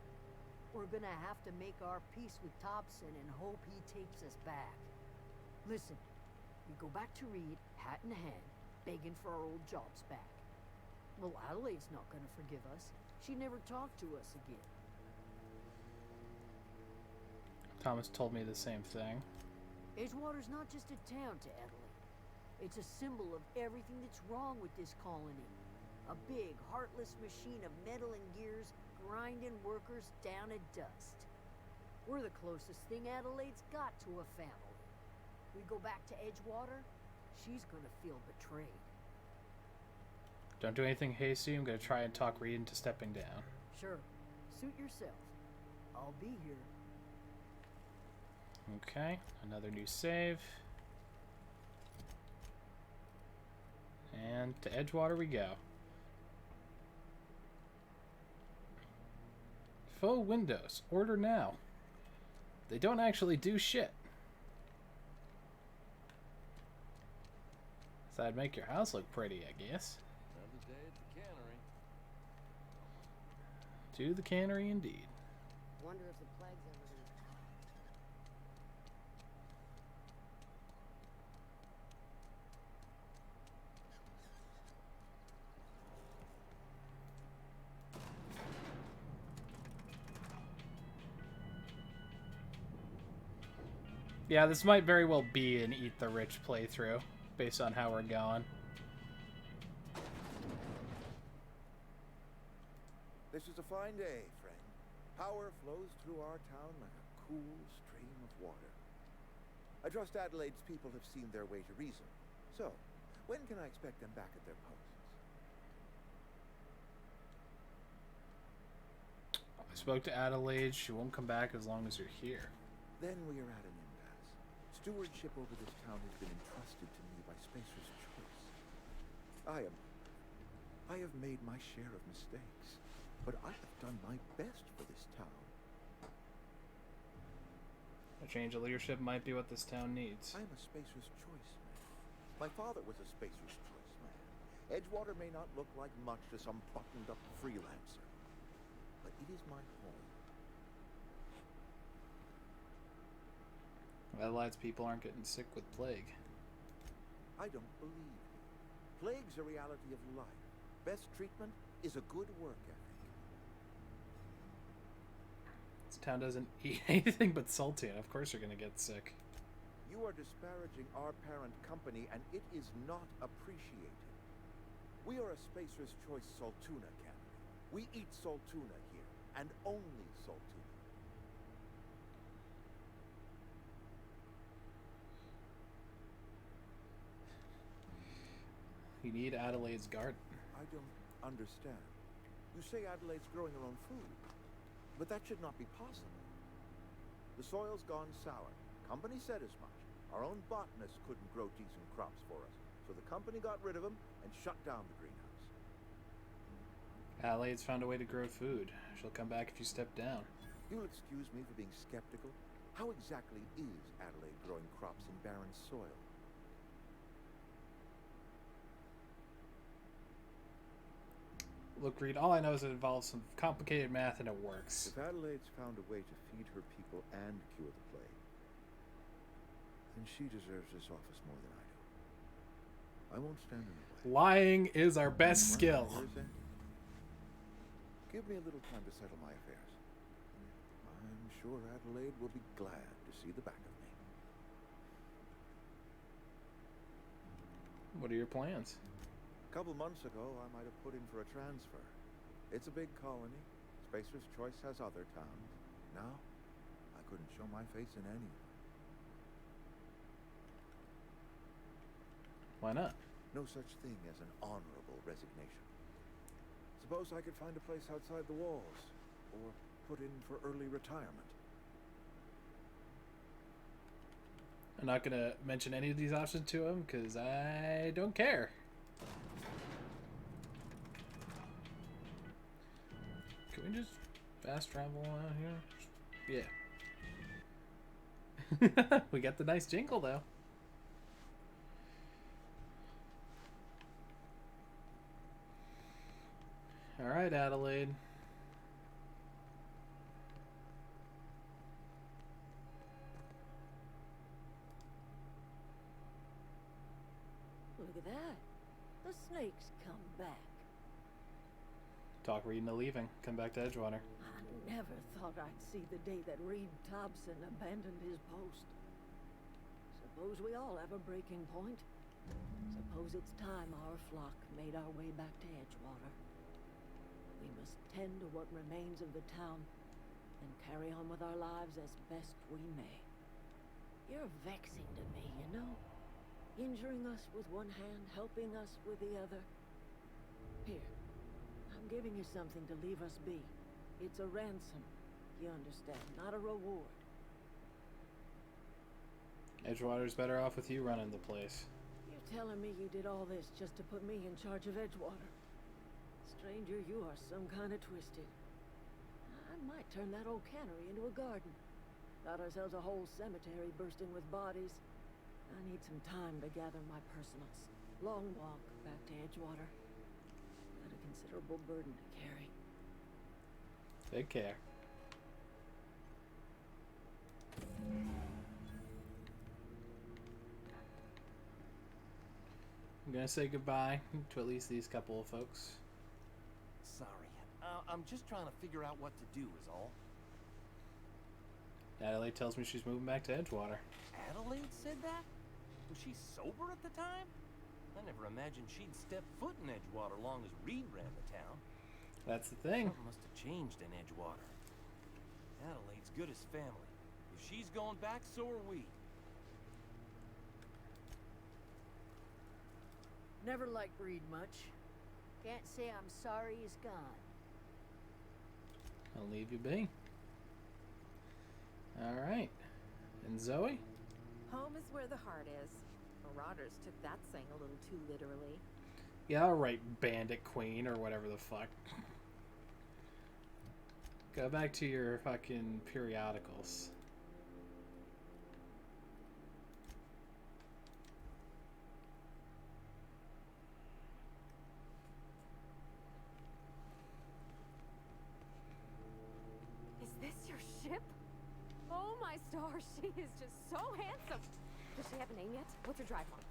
We're gonna have to make our peace with Thompson and hope he takes us back. Listen, we go back to Reed, hat in hand, begging for our old jobs back. Well, Adelaide's not gonna forgive us. she never talked to us again. Thomas told me the same thing. Edgewater's not just a town to Adelaide. It's a symbol of everything that's wrong with this colony. A big, heartless machine of metal and gears grinding workers down to dust. We're the closest thing Adelaide's got to a family. We go back to Edgewater, she's gonna feel betrayed. Don't do anything hasty. I'm gonna try and talk Reed into stepping down. Sure, suit yourself. I'll be here. Okay, another new save. And to Edgewater we go. Faux windows. Order now. They don't actually do shit. So I'd make your house look pretty, I guess. Another day at the cannery. To the cannery indeed. Wonder if the plague's ever gonna. Yeah, this might very well be an Eat the Rich playthrough, based on how we're going. This is a fine day, friend. Power flows through our town like a cool stream of water. I trust Adelaide's people have seen their way to reason. So, when can I expect them back at their posts? I spoke to Adelaide. She won't come back as long as you're here. Then we are at an impasse. Stewardship over this town has been entrusted to me by Spacer's choice. I have made my share of mistakes, but I have done my best for this town. A change of leadership might be what this town needs. I am a Spacer's choice man. My father was a Spacer's choice man. Edgewater may not look like much to some buttoned-up freelancer, but it is my home. Adelaide's people aren't getting sick with plague. I don't believe you. Plague's a reality of life. Best treatment is a good work ethic. This town doesn't eat anything but saltine. Of course you're gonna get sick. You are disparaging our parent company, and it is not appreciated. We are a Spacer's Choice Saltuna cannery. We eat Saltuna here, and only Saltuna. You need Adelaide's garden. I don't understand. You say Adelaide's growing her own food, but that should not be possible. The soil's gone sour. Company said as much. Our own botanist couldn't grow decent crops for us, so the company got rid of them and shut down the greenhouse. Adelaide's found a way to grow food. She'll come back if you step down. You'll excuse me for being skeptical. How exactly is Adelaide growing crops in barren soil? Look, Reed, all I know is it involves some complicated math and it works. If Adelaide's found a way to feed her people and cure the plague, then she deserves this office more than I do. I won't stand in the way. Lying is our best skill. Give me a little time to settle my affairs. I'm sure Adelaide will be glad to see the back of me. What are your plans? A couple months ago, I might have put in for a transfer. It's a big colony. Spacer's Choice has other towns. Now, I couldn't show my face in any of them. Why not? No such thing as an honorable resignation. Suppose I could find a place outside the walls, or put in for early retirement. I'm not gonna mention any of these options to him, because I don't care. Can we just fast travel out here? Yeah. We got the nice jingle, though. Alright, Adelaide. Look at that. The snake's come back. Talk Reed into leaving. Come back to Edgewater. I never thought I'd see the day that Reed Thompson abandoned his post. Suppose we all have a breaking point. Suppose it's time our flock made our way back to Edgewater. We must tend to what remains of the town and carry on with our lives as best we may. You're vexing to me, you know? Injuring us with one hand, helping us with the other. Here, I'm giving you something to leave us be. It's a ransom, you understand, not a reward. Edgewater's better off with you running the place. You're telling me you did all this just to put me in charge of Edgewater? Stranger, you are some kind of twisted. I might turn that old cannery into a garden. Got ourselves a whole cemetery bursting with bodies. I need some time to gather my personals. Long walk back to Edgewater. Got a considerable burden to carry. Take care. I'm gonna say goodbye to at least these couple of folks. Sorry. I'm just trying to figure out what to do is all. Adelaide tells me she's moving back to Edgewater. Adelaide said that? Was she sober at the time? I never imagined she'd step foot in Edgewater long as Reed ran the town. That's the thing. Something must have changed in Edgewater. Adelaide's good as family. If she's going back, so are we. Never liked Reed much. Can't say I'm sorry he's gone. I'll leave you be. Alright. And Zoe? Home is where the heart is. Marauders took that saying a little too literally. Yeah, alright, Bandit Queen, or whatever the fuck. Go back to your fucking periodicals. Is this your ship? Oh my stars, she is just so handsome. Does she have a name yet? What's her drive mark?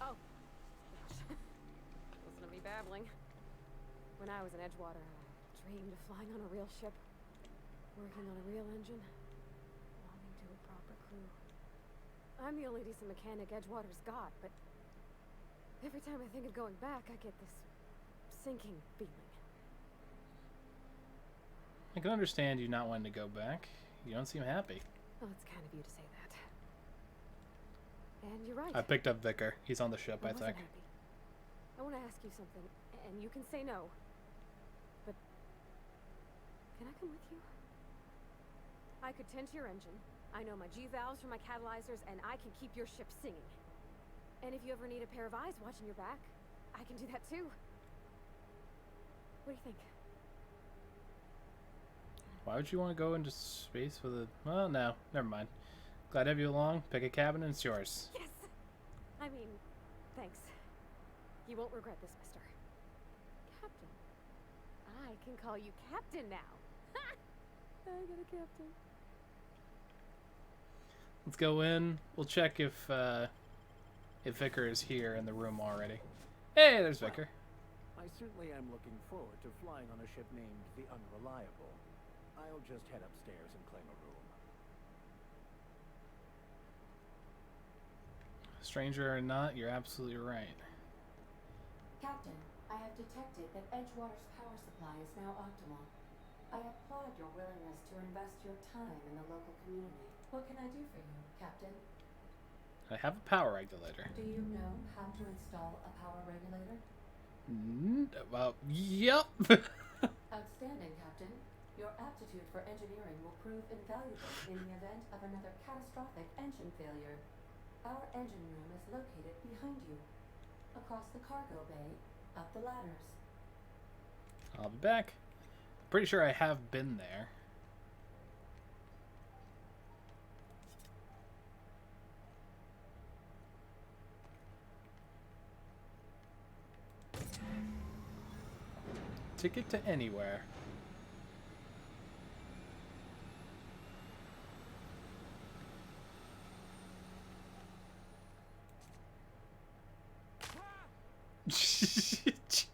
Oh, gosh. Listen to me babbling. When I was in Edgewater, I dreamed of flying on a real ship, working on a real engine, belonging to a proper crew. I'm the only decent mechanic Edgewater's got, but every time I think of going back, I get this sinking feeling. I can understand you not wanting to go back. You don't seem happy. Well, it's kind of you to say that. And you're right. I picked up Vicar. He's on the ship, I think. Happy. I want to ask you something, and you can say no. But can I come with you? I could tend to your engine. I know my G-valves from my catalyzers, and I can keep your ship singing. And if you ever need a pair of eyes watching your back, I can do that too. What do you think? Why would you want to go into space with a... Well, no. Never mind. Glad to have you along. Pick a cabin and it's yours. Yes! I mean, thanks. You won't regret this, mister. Captain. I can call you Captain now. Ha! I got a captain. Let's go in. We'll check if Vicar is here in the room already. Hey, there's Vicar. I certainly am looking forward to flying on a ship named the Unreliable. I'll just head upstairs and claim a room. Stranger or not, you're absolutely right. Captain, I have detected that Edgewater's power supply is now optimal. I applaud your willingness to invest your time in the local community. What can I do for you, Captain? I have a power regulator. Do you know how to install a power regulator? Well, yep. Outstanding, Captain. Your aptitude for engineering will prove invaluable in the event of another catastrophic engine failure. Our engine room is located behind you, across the cargo bay, up the ladders. I'll be back. Pretty sure I have been there. Ticket to anywhere.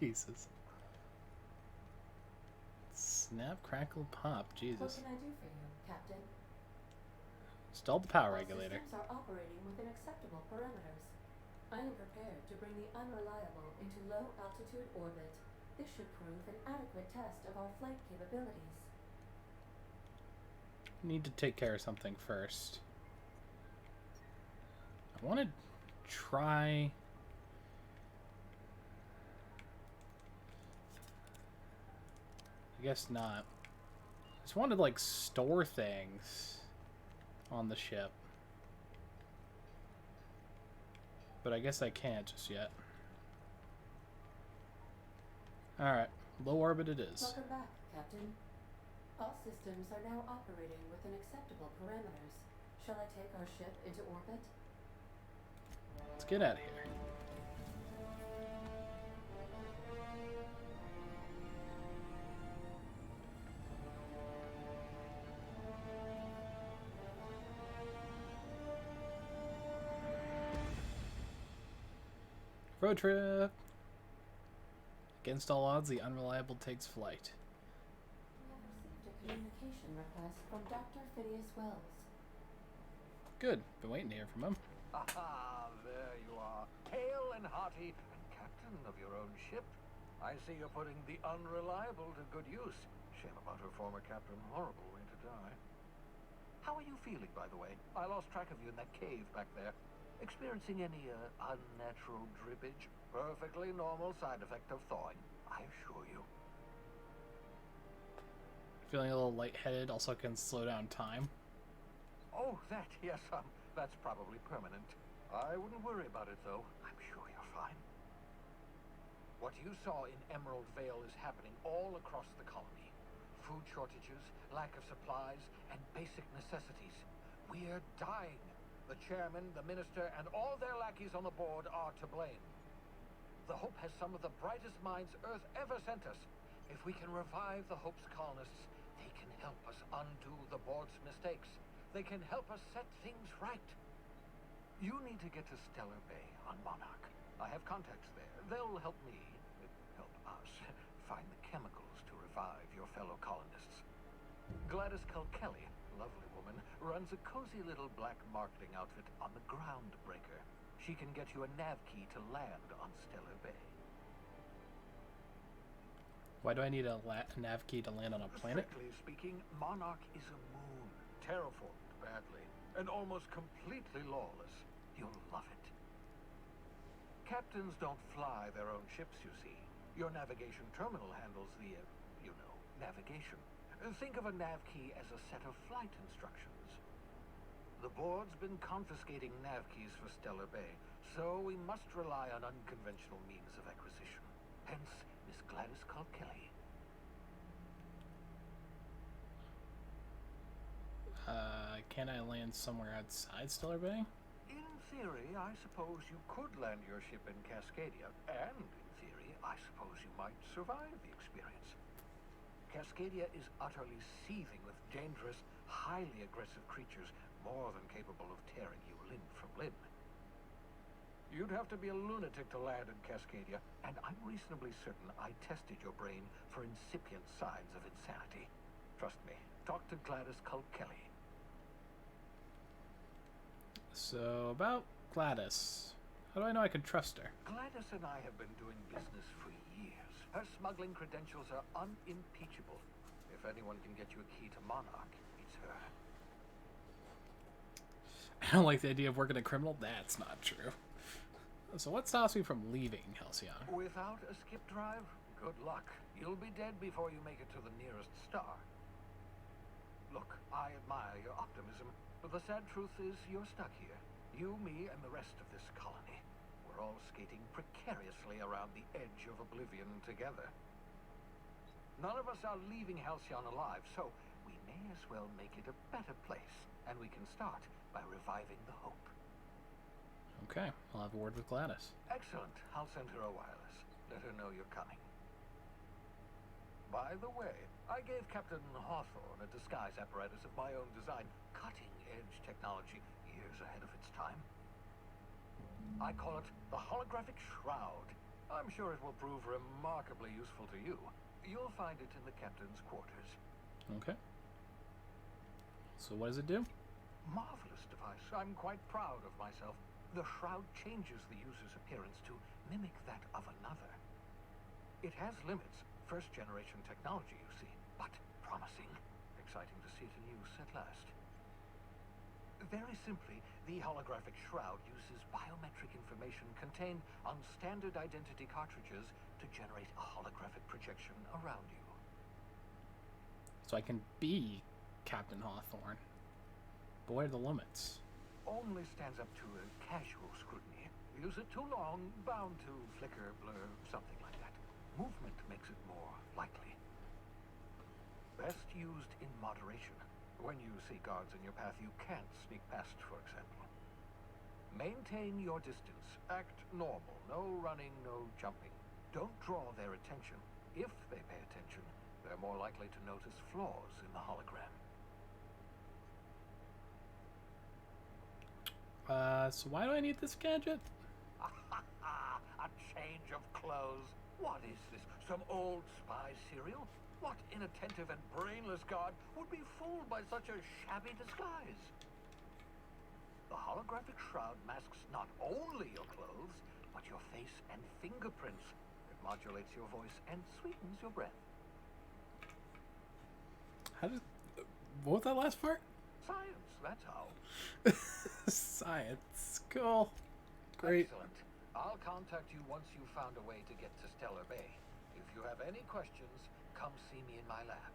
Jesus. Snap, crackle, pop. What Jesus. can I do for you, Captain? Stall the power All regulator. systems are operating within acceptable parameters. I am prepared to bring the unreliable into low-altitude orbit. This should prove an adequate test of our flight capabilities. Need to take care of something first. I want to try... I guess not. I just wanted to, like, store things on the ship. But I guess I can't just yet. Alright, low orbit it is. Welcome back, Captain. All systems are now operating within acceptable parameters. Shall I take our ship into orbit? Let's get out of here. Road trip! Against all odds, the unreliable takes flight. We have received a communication request from Dr. Phineas Wells. Good. Been waiting to hear from him. Ah, there you are. Hale and hearty, and captain of your own ship. I see you're putting the unreliable to good use. Shame about her former captain. Horrible way to die. How are you feeling, by the way? I lost track of you in that cave back there. Experiencing any unnatural drippage? Perfectly normal side effect of thawing, I assure you. Feeling a little lightheaded, also can slow down time. Oh, that, yes, that's probably permanent. I wouldn't worry about it, though. I'm sure you're fine. What you saw in Emerald Vale is happening all across the colony. Food shortages, lack of supplies, and basic necessities. We're dying. The chairman, the minister, and all their lackeys on the board are to blame. The Hope has some of the brightest minds Earth ever sent us. If we can revive the Hope's colonists, they can help us undo the board's mistakes. They can help us set things right. You need to get to Stellar Bay on Monarch. I have contacts there. They'll help me, help us, find the chemicals to revive your fellow colonists. Gladys Culkelly, lovely woman, runs a cozy little black marketing outfit on the Groundbreaker. She can get you a nav key to land on Stellar Bay. Why do I need a nav key to land on a planet? Strictly speaking, Monarch is a moon, terraformed badly, and almost completely lawless. You'll love it. Captains don't fly their own ships, you see. Your navigation terminal handles the, navigation. Think of a nav key as a set of flight instructions. The board's been confiscating nav keys for Stellar Bay, so we must rely on unconventional means of acquisition. Hence, Miss Gladys Culkelly. Can I land somewhere outside Stellar Bay? In theory, I suppose you could land your ship in Cascadia, and in theory, I suppose you might survive the experience. Cascadia is utterly seething with dangerous, highly aggressive creatures, more than capable of tearing you limb from limb. You'd have to be a lunatic to land in Cascadia, and I'm reasonably certain I tested your brain for incipient signs of insanity. Trust me, talk to Gladys Culkelly. So, about Gladys. How do I know I can trust her? Gladys and I have been doing business for years. Her smuggling credentials are unimpeachable. If anyone can get you a key to Monarch, it's her. I don't like the idea of working a criminal. That's not true. So what stops me from leaving Halcyon? Without a skip drive, good luck. You'll be dead before you make it to the nearest star. Look, I admire your optimism, but the sad truth is you're stuck here. You, me, and the rest of this colony. We're all skating precariously around the edge of oblivion together. None of us are leaving Halcyon alive, so we may as well make it a better place, and we can start by reviving the Hope. Okay, I'll have a word with Gladys. Excellent. I'll send her a wireless. Let her know you're coming. By the way, I gave Captain Hawthorne a disguise apparatus of my own design, cutting-edge technology, years ahead of its time. I call it the holographic shroud. I'm sure it will prove remarkably useful to you. You'll find it in the captain's quarters. Okay. So what does it do? Marvelous device. I'm quite proud of myself. The shroud changes the user's appearance to mimic that of another. It has limits. First-generation technology, you see, but promising. Exciting to see it in use at last. Very simply, the holographic shroud uses biometric information contained on standard identity cartridges to generate a holographic projection around you. So I can be Captain Hawthorne. But what are the limits? Only stands up to a casual scrutiny. Use it too long, bound to flicker, blur, something like that. Movement makes it more likely. Best used in moderation. When you see guards in your path you can't sneak past, for example. Maintain your distance. Act normal. No running, no jumping. Don't draw their attention. If they pay attention, they're more likely to notice flaws in the hologram. So why do I need this gadget? A change of clothes. What is this? Some old spy serial? What inattentive and brainless guard would be fooled by such a shabby disguise? The holographic shroud masks not only your clothes, but your face and fingerprints. It modulates your voice and sweetens your breath. How does... What was that last part? Science, that's how. Science. Cool. Great. Excellent. I'll contact you once you've found a way to get to Stellar Bay. If you have any questions, come see me in my lab.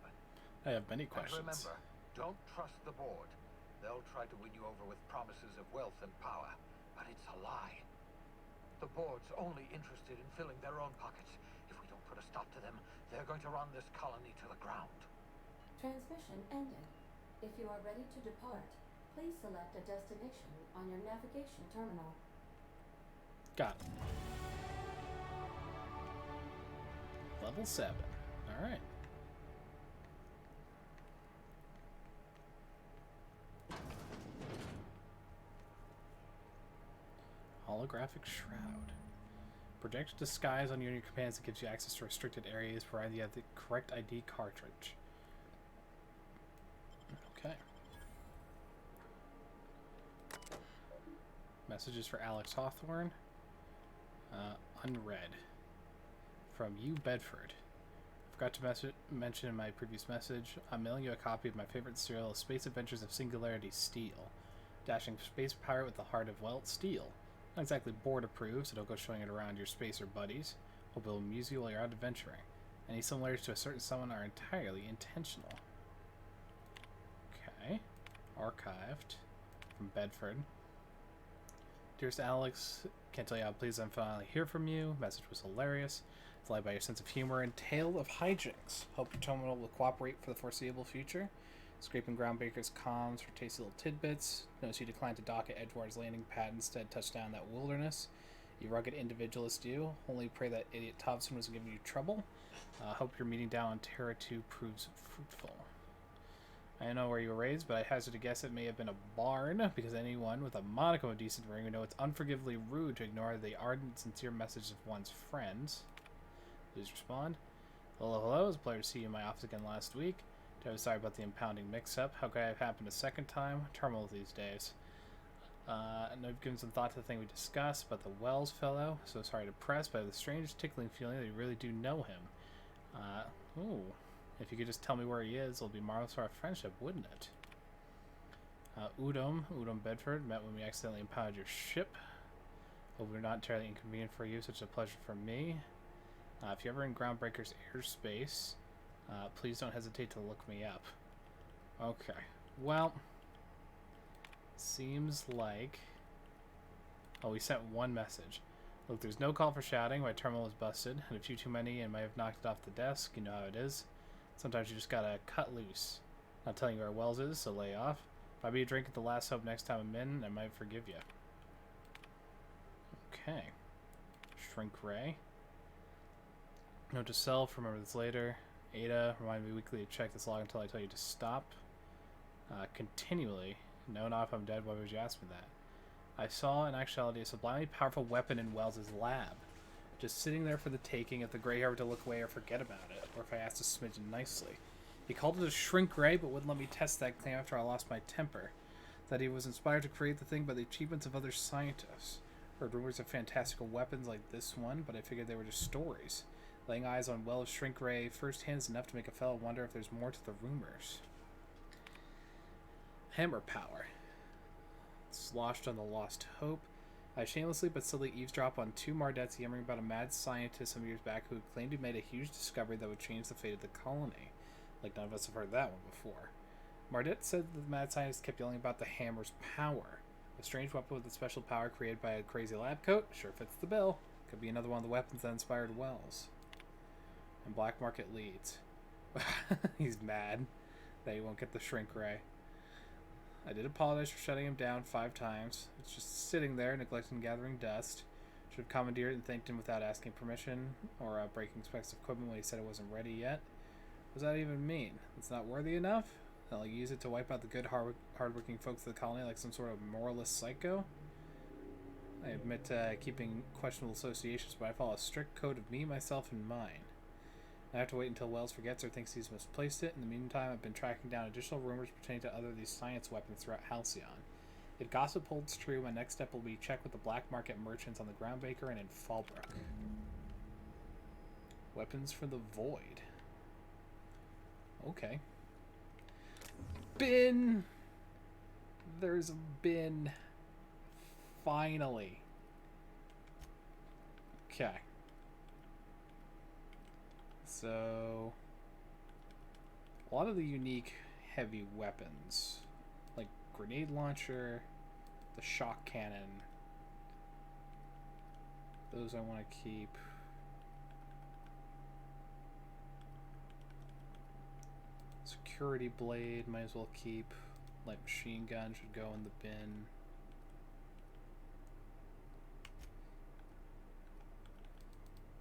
I have many questions. And remember, don't trust the board. They'll try to win you over with promises of wealth and power, but it's a lie. The board's only interested in filling their own pockets. If we don't put a stop to them, they're going to run this colony to the ground. Transmission ended. If you are ready to depart, please select a destination on your navigation terminal. Got it. Level 7. Alright. Holographic shroud. Project disguise on your commands that gives you access to restricted areas provided you have the correct ID cartridge. Okay. Messages for Alex Hawthorne. Unread. From you, Bedford. Forgot to mention in my previous message, I'm mailing you a copy of my favorite serial, Space Adventures of Singularity Steel. Dashing space pirate with the heart of, well, steel. Not exactly board approved, so don't go showing it around your spacer buddies. Hope it will amuse you while you're out adventuring. Any similarities to a certain someone are entirely intentional. Okay. Archived. From Bedford. Dearest Alex, can't tell you how pleased I'm finally hear from you. Message was hilarious. Fly by your sense of humor and tale of hijinks. Hope your terminal will cooperate for the foreseeable future. Scraping Groundbreaker's comms for tasty little tidbits. Notice you declined to dock at Edgewater's landing pad, instead touched down that wilderness. You rugged individualist you. Only pray that idiot Thompson wasn't giving you trouble. Hope your meeting down on Terra 2 proves fruitful. I don't know where you were raised, but I hazard to guess it may have been a barn, because anyone with a modicum of decent ring would know it's unforgivably rude to ignore the ardent, sincere message of one's friends. Please respond. Hello, hello. It was a pleasure to see you in my office again last week. I'm sorry about the impounding mix-up. How could I have happened a second time? Terminal these days. And I've given some thought to the thing we discussed about the Wells fellow. So sorry to press, but I have the strange tickling feeling that you really do know him. Ooh. If you could just tell me where he is, it'll be marvelous for our friendship, wouldn't it? Udom Bedford, met when we accidentally impounded your ship. Hope we're not entirely inconvenient for you, such a pleasure for me. If you're ever in Groundbreaker's airspace, please don't hesitate to look me up. Okay, well, seems like... Oh, we sent one message. Look, there's no call for shouting. My terminal is busted, and a few too many and might have knocked it off the desk. You know how it is. Sometimes you just gotta cut loose. Not telling you where Wells is, so lay off. Buy me a drink at the Last Hope next time I'm in, I might forgive you. Okay. Shrink Ray. Note to self, remember this later. Ada, remind me weekly to check this log until I tell you to stop. Continually. No, not if I'm dead, why would you ask me that? I saw, in actuality, a sublimely powerful weapon in Wells's lab. just sitting there for the taking if the gray hair were to look away or forget about it, or if I asked a smidgen nicely. He called it a shrink ray, but wouldn't let me test that claim after I lost my temper. That he was inspired to create the thing by the achievements of other scientists. Heard rumors of fantastical weapons like this one, but I figured they were just stories. Laying eyes on Wells' shrink ray firsthand is enough to make a fellow wonder if there's more to the rumors. Hammer power. Sloshed on the lost hope. I shamelessly but subtly eavesdrop on 2 Mardets yammering about a mad scientist some years back who claimed he made a huge discovery that would change the fate of the colony. Like none of us have heard that one before. Mardet said that the mad scientist kept yelling about the hammer's power. A strange weapon with a special power created by a crazy lab coat? Sure fits the bill. Could be another one of the weapons that inspired Wells. And black market leads. He's mad that he won't get the shrink ray. I did apologize for shutting him down 5 times. It's just sitting there, neglecting gathering dust. Should have commandeered it and thanked him without asking permission, or breaking specs of equipment when he said it wasn't ready yet. What does that even mean? It's not worthy enough? I'll use it to wipe out the good, hardworking folks of the colony like some sort of moralist psycho? I admit keeping questionable associations, but I follow a strict code of me, myself, and mine. I have to wait until Wells forgets or thinks he's misplaced it. In the meantime, I've been tracking down additional rumors pertaining to other of these science weapons throughout Halcyon. If gossip holds true, my next step will be check with the black market merchants on the Groundbreaker and in Fallbrook. Weapons for the Void. Okay. Bin! There's a bin. Finally. Okay. So, a lot of the unique heavy weapons, like grenade launcher, the shock cannon, those I want to keep. Security blade, might as well keep. Light machine gun should go in the bin.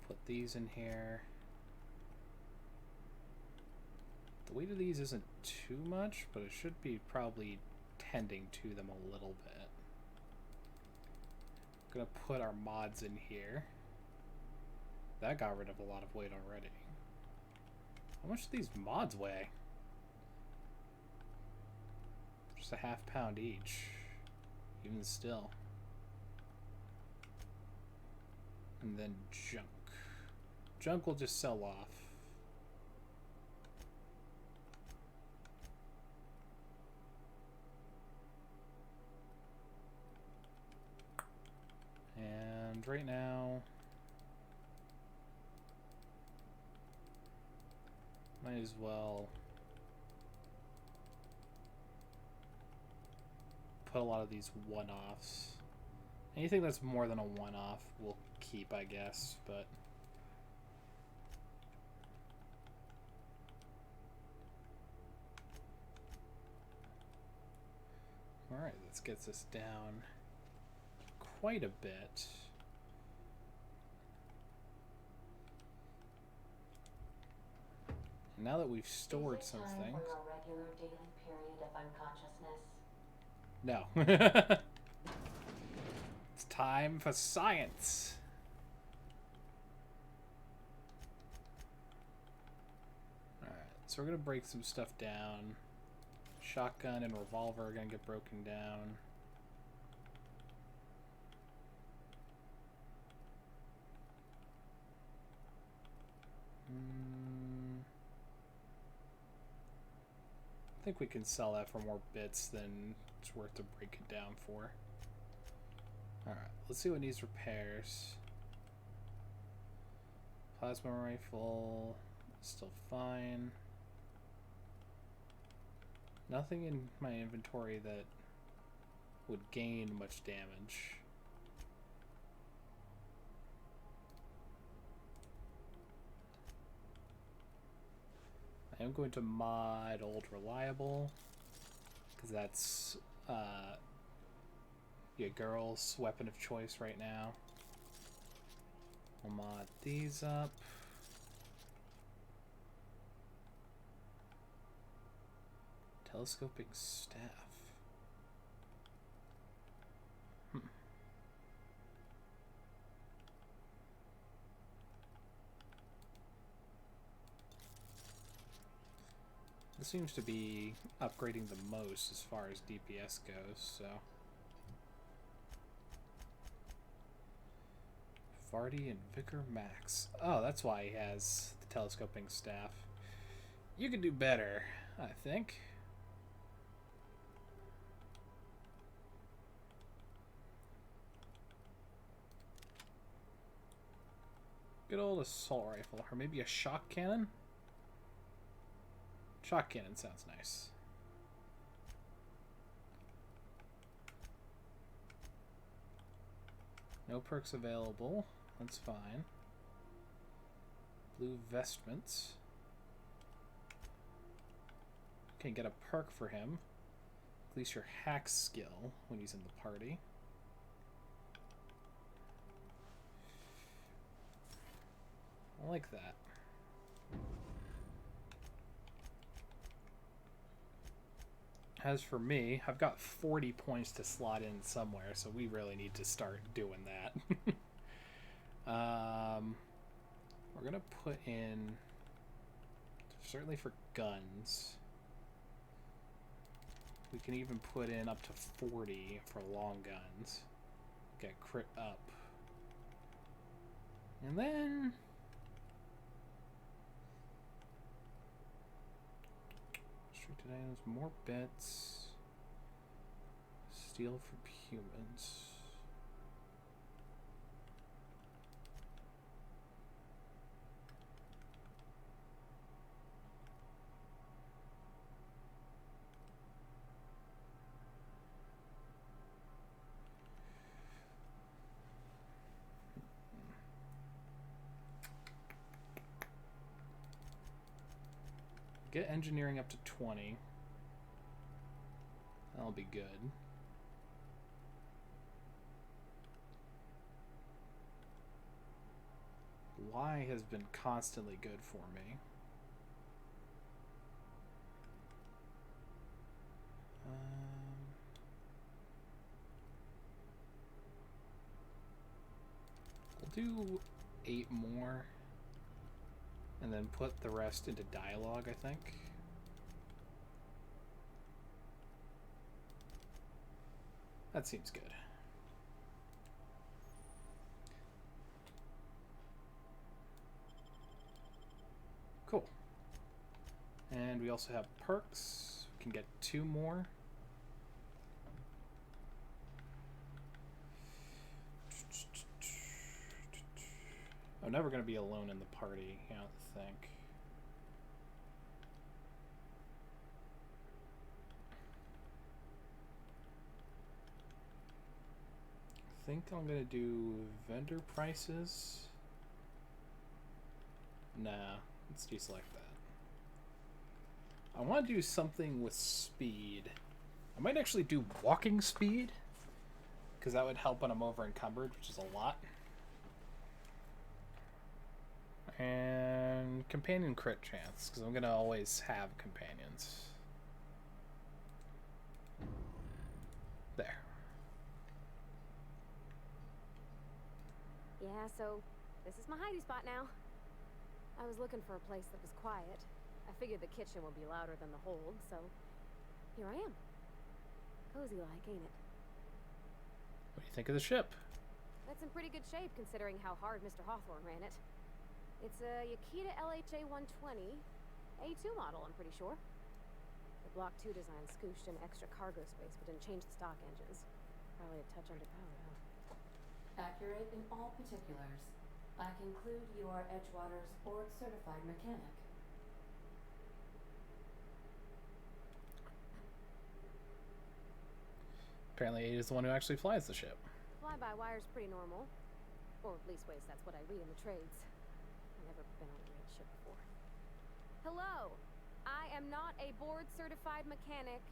Put these in here. The weight of these isn't too much, but it should be probably tending to them a little bit. I'm gonna put our mods in here. That got rid of a lot of weight already. How much do these mods weigh? Just a ½ pound each. Even still. And then junk. Junk will just sell off. And right now, might as well put a lot of these one-offs. Anything that's more than a one-off we'll keep, I guess, but alright, this gets us down quite a bit. And now that we've stored some things. For a regular daily period of unconsciousness? No. It's time for science. Alright, so we're gonna break some stuff down. Shotgun and revolver are gonna get broken down. I think we can sell that for more bits than it's worth to break it down for. Alright, let's see what needs repairs. Plasma rifle, still fine. Nothing in my inventory that would gain much damage. I am going to mod Old Reliable, because that's your girl's weapon of choice right now. We'll mod these up. Telescoping staff. seems to be upgrading the most as far as DPS goes, so. Vardy and Vicar Max. Oh, that's why he has the telescoping staff. You could do better, I think. Good old assault rifle, or maybe a shock cannon? Shock cannon sounds nice. No perks available. That's fine. Blue vestments. Okay, get a perk for him. Increase your hack skill when he's in the party. I like that. As for me, I've got 40 points to slot in somewhere, so we really need to start doing that. We're gonna put in, certainly for guns, we can even put in up to 40 for long guns. Get crit up. And then today there's more bits. Steel for humans. Get engineering up to 20. That'll be good. Y has been constantly good for me. We'll do 8 more. And then put the rest into dialogue, I think. That seems good. Cool. And we also have perks. We can get 2 more. I'm never going to be alone in the party, I don't think. I think I'm going to do vendor prices. Nah, let's deselect that. I want to do something with speed. I might actually do walking speed, because that would help when I'm over encumbered, which is a lot. And companion crit chance, because I'm going to always have companions. There. Yeah, so this is my hidey spot now. I was looking for a place that was quiet. I figured the kitchen would be louder than the hold, so here I am. Cozy like, ain't it? What do you think of the ship? That's in pretty good shape considering how hard Mr. Hawthorne ran it. It's a Yakita LHA 120, A2 model, I'm pretty sure. The Block 2 design scooshed in extra cargo space but didn't change the stock engines. Probably a touch underpowered, huh? Accurate in all particulars. I conclude you are Edgewater's board-certified mechanic. Apparently Ada is the one who actually flies the ship. Fly-by-wire's pretty normal. Or leastways, that's what I read in the trades. I've never been on a real ship before. Hello! I am not a board-certified mechanic,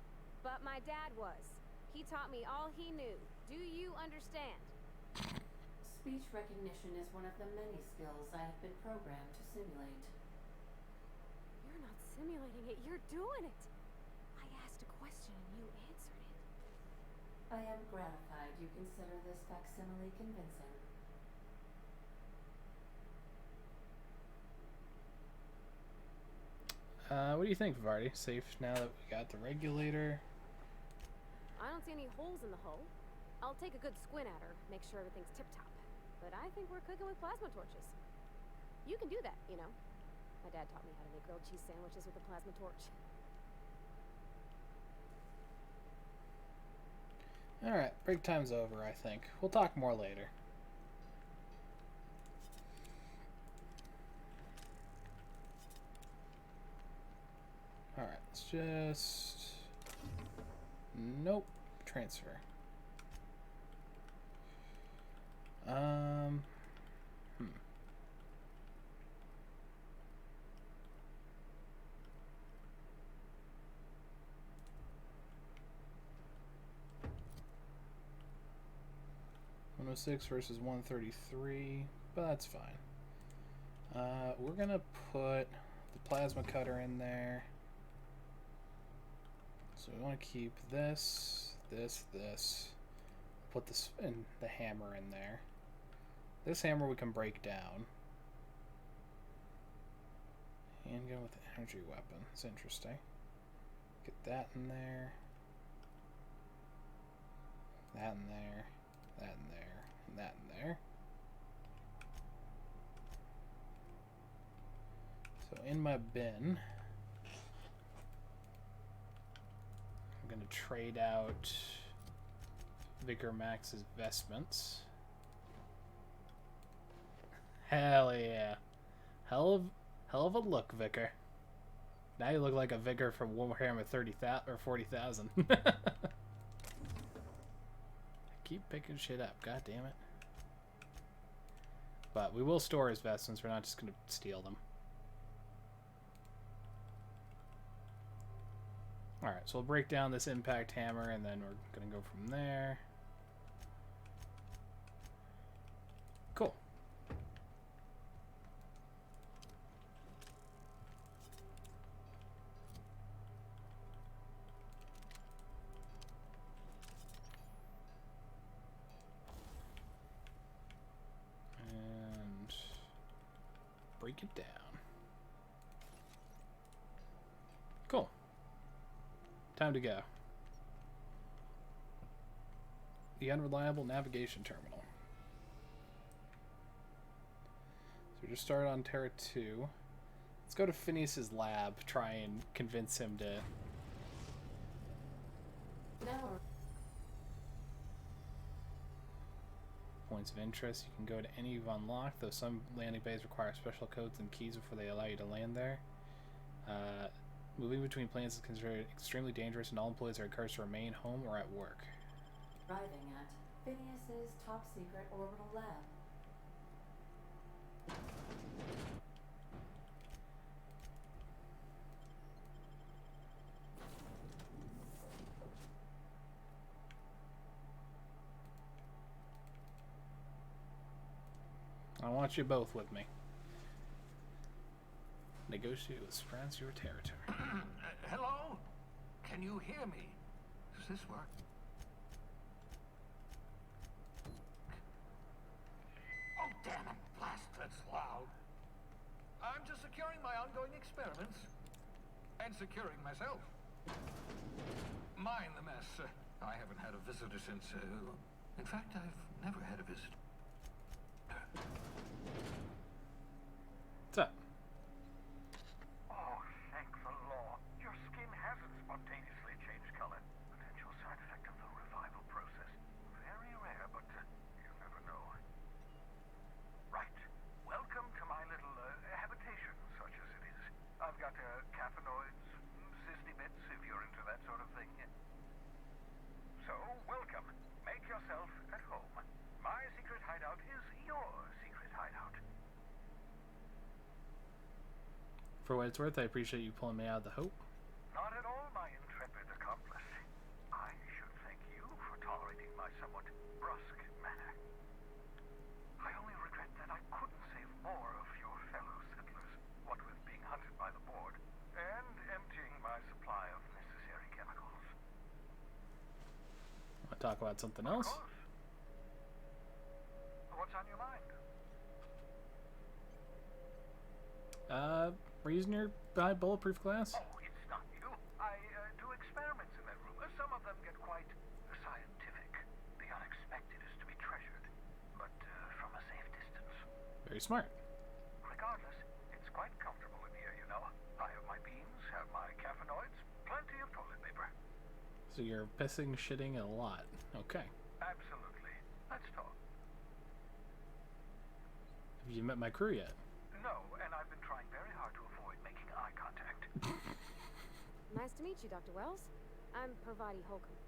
but my dad was. He taught me all he knew. Do you understand? Speech recognition is one of the many skills I have been programmed to simulate. You're not simulating it, you're doing it! I asked a question and you answered it. I am gratified you consider this facsimile convincing. What do you think, Vardy? Safe now that we got the regulator? I don't see any holes in the hull. I'll take a good squint at her, make sure everything's tip-top. But I think we're cooking with plasma torches. You can do that, you know. My dad taught me how to make grilled cheese sandwiches with a plasma torch. Alright, break time's over, I think. We'll talk more later. Alright, let's just... Nope. Transfer. Hmm. $106 versus 133, but that's fine. We're gonna put the plasma cutter in there. So we want to keep this. Put this and the hammer in there. This hammer we can break down. Handgun with an energy weapon. It's interesting. Get that in there. That in there. That in there. And that in there. So in my bin, I'm going to trade out Vicar Max's vestments. Hell yeah. Hell of a look, Vicar. Now you look like a Vicar from Warhammer 30,000 or 40,000. Keep picking shit up, god damn it. But we will store his vestments, we're not just going to steal them. Alright, so we'll break down this impact hammer and then we're going to go from there. Cool. And break it down. Cool. Time to go. The unreliable navigation terminal. So we just started on Terra 2. Let's go to Phineas's lab, try and convince him to... No. Points of interest. You can go to any you've unlocked, though some landing bays require special codes and keys before they allow you to land there. Moving between planes is considered extremely dangerous, and all employees are encouraged to remain home or at work. Arriving at Phineas's top secret orbital lab. I want you both with me. Negotiate with France your territory. Hello? Can you hear me? Does this work? Oh, damn it. Blast, that's loud. I'm just securing my ongoing experiments. And securing myself. Mind the mess. I haven't had a visitor since... in fact, I've never had a visitor. What's up? Oh, thank the law. Your skin hasn't spontaneously changed color. Potential side effect of the revival process. Very rare, but you never know. Right. Welcome to my little habitation, such as it is. I've got caffeinoids, cysty bits, if you're into that sort of thing. So, welcome. Make yourself at home. My secret hideout is your secret hideout. For what it's worth, I appreciate you pulling me out of the Hope. Not at all, my intrepid accomplice. I should thank you for tolerating my somewhat brusque manner. I only regret that I couldn't save more of your fellow settlers, what with being hunted by the board, and emptying my supply of necessary chemicals. Want to talk about something else? Of course. What's on your mind? reason you're behind bulletproof glass? Oh, it's not you. I do experiments in that room. Some of them get quite scientific. The unexpected is to be treasured, but from a safe distance. Very smart. Regardless, it's quite comfortable in here, you know. I have my beans, have my caffeinoids, plenty of toilet paper. So you're pissing, shitting a lot. Okay. Absolutely. Let's talk. Have you met my crew yet? No, and I've been trying very hard to avoid making eye contact. Nice to meet you, Dr. Wells. I'm Parvati Holcomb.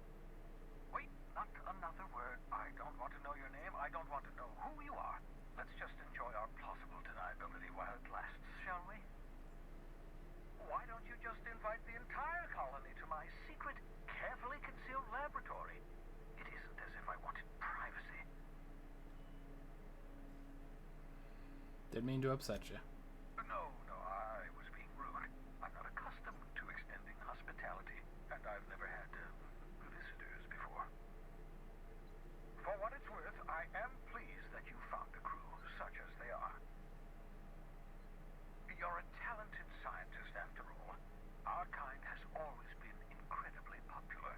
Wait, not another word. I don't want to know your name. I don't want to know who you are. Let's just enjoy our plausible deniability while it lasts, shall we? Why don't you just invite the entire colony to my secret, carefully concealed laboratory? It isn't as if I wanted privacy. Didn't mean to upset you. No, I was being rude. I'm not accustomed to extending hospitality, and I've never had visitors before. For what it's worth, I am pleased that you found a crew such as they are. You're a talented scientist, after all. Our kind has always been incredibly popular.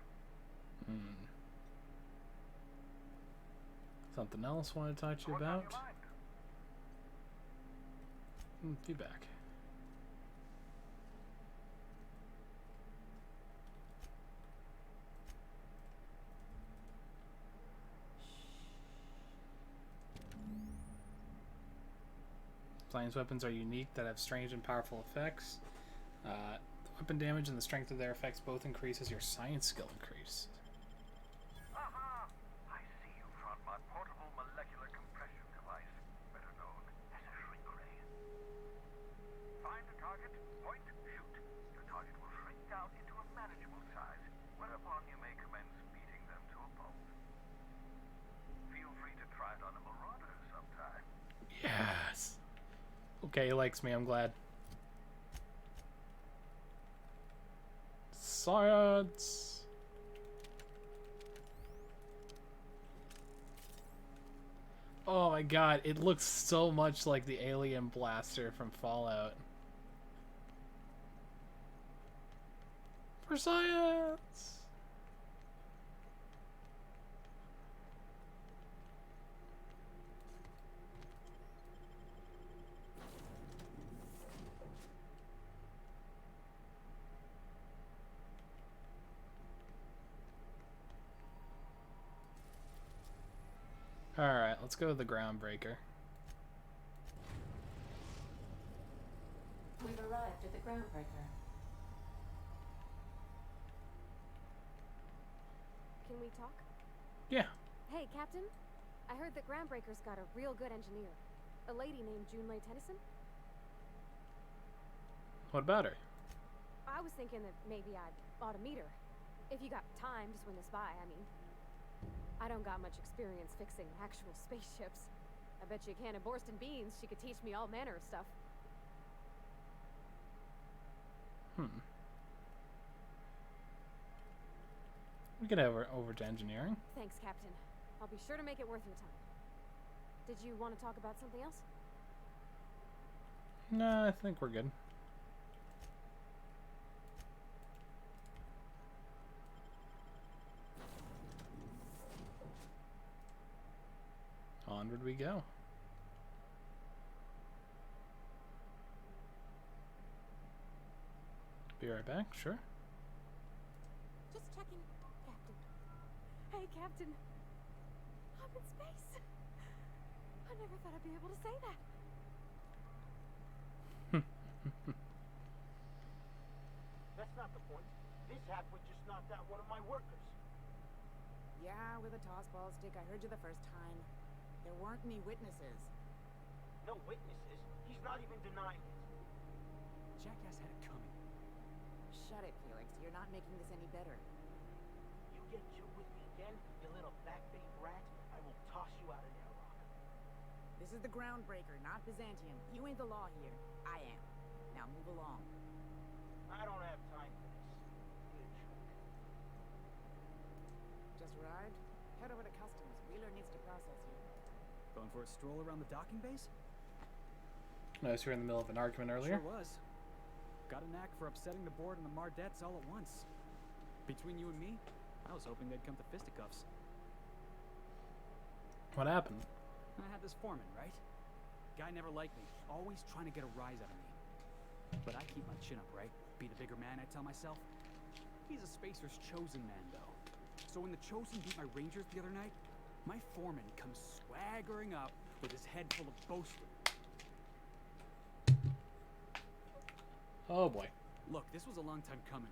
Something else I want to talk to you What's on about? your mind? Feedback. Science weapons are unique that have strange and powerful effects. The weapon damage and the strength of their effects both increase as your science skill increases. Aha! I see you found my portable molecular compression device, better known as a shrink ray. Find a target, point, shoot. The target will shrink down into a manageable size, whereupon you may commence beating them to a pulp. Feel free to try it on a marauder sometime. Yes. Okay, he likes me, I'm glad. Science. Oh my god, it looks so much like the alien blaster from Fallout. For science. Alright, let's go to the groundbreaker. We've arrived at the groundbreaker. Can we talk? Yeah. Hey, Captain. I heard that Groundbreaker's got a real good engineer. A lady named Junlei Tennyson. What about her? I was thinking that maybe I ought to meet her. If you got time to swing this by, I mean. I don't got much experience fixing actual spaceships. I bet you a can of Borston beans she could teach me all manner of stuff. We could have her over to engineering. Thanks, Captain. I'll be sure to make it worth your time. Did you want to talk about something else? Nah, I think we're good. Onward we go. Be right back, sure. Just checking, Captain. Hey, Captain. I'm in space. I never thought I'd be able to say that. That's not the point. This halfwit just knocked out one of my workers. Yeah, with a tossball stick. I heard you the first time. There weren't any witnesses. No witnesses? He's not even denying it. Jackass had it coming. Shut it, Felix. You're not making this any better. You get you with me again, you little backbait rat, I will toss you out an airlock. This is the Groundbreaker, not Byzantium. You ain't the law here. I am. Now move along. I don't have time for this. Be a jerk. Just arrived? Head over to customs. Wheeler needs to process you. Going for a stroll around the docking base? Noticed you were in the middle of an argument earlier. Sure was. Got a knack for upsetting the board and the Mardettes all at once. Between you and me, I was hoping they'd come to fisticuffs. What happened? I had this foreman, right? Guy never liked me, always trying to get a rise out of me. But I keep my chin up, right? Be the bigger man, I tell myself. He's a Spacer's chosen man, though. So when the Chosen beat my Rangers the other night, my foreman comes swaggering up with his head full of boasting. Oh boy. Look, this was a long time coming.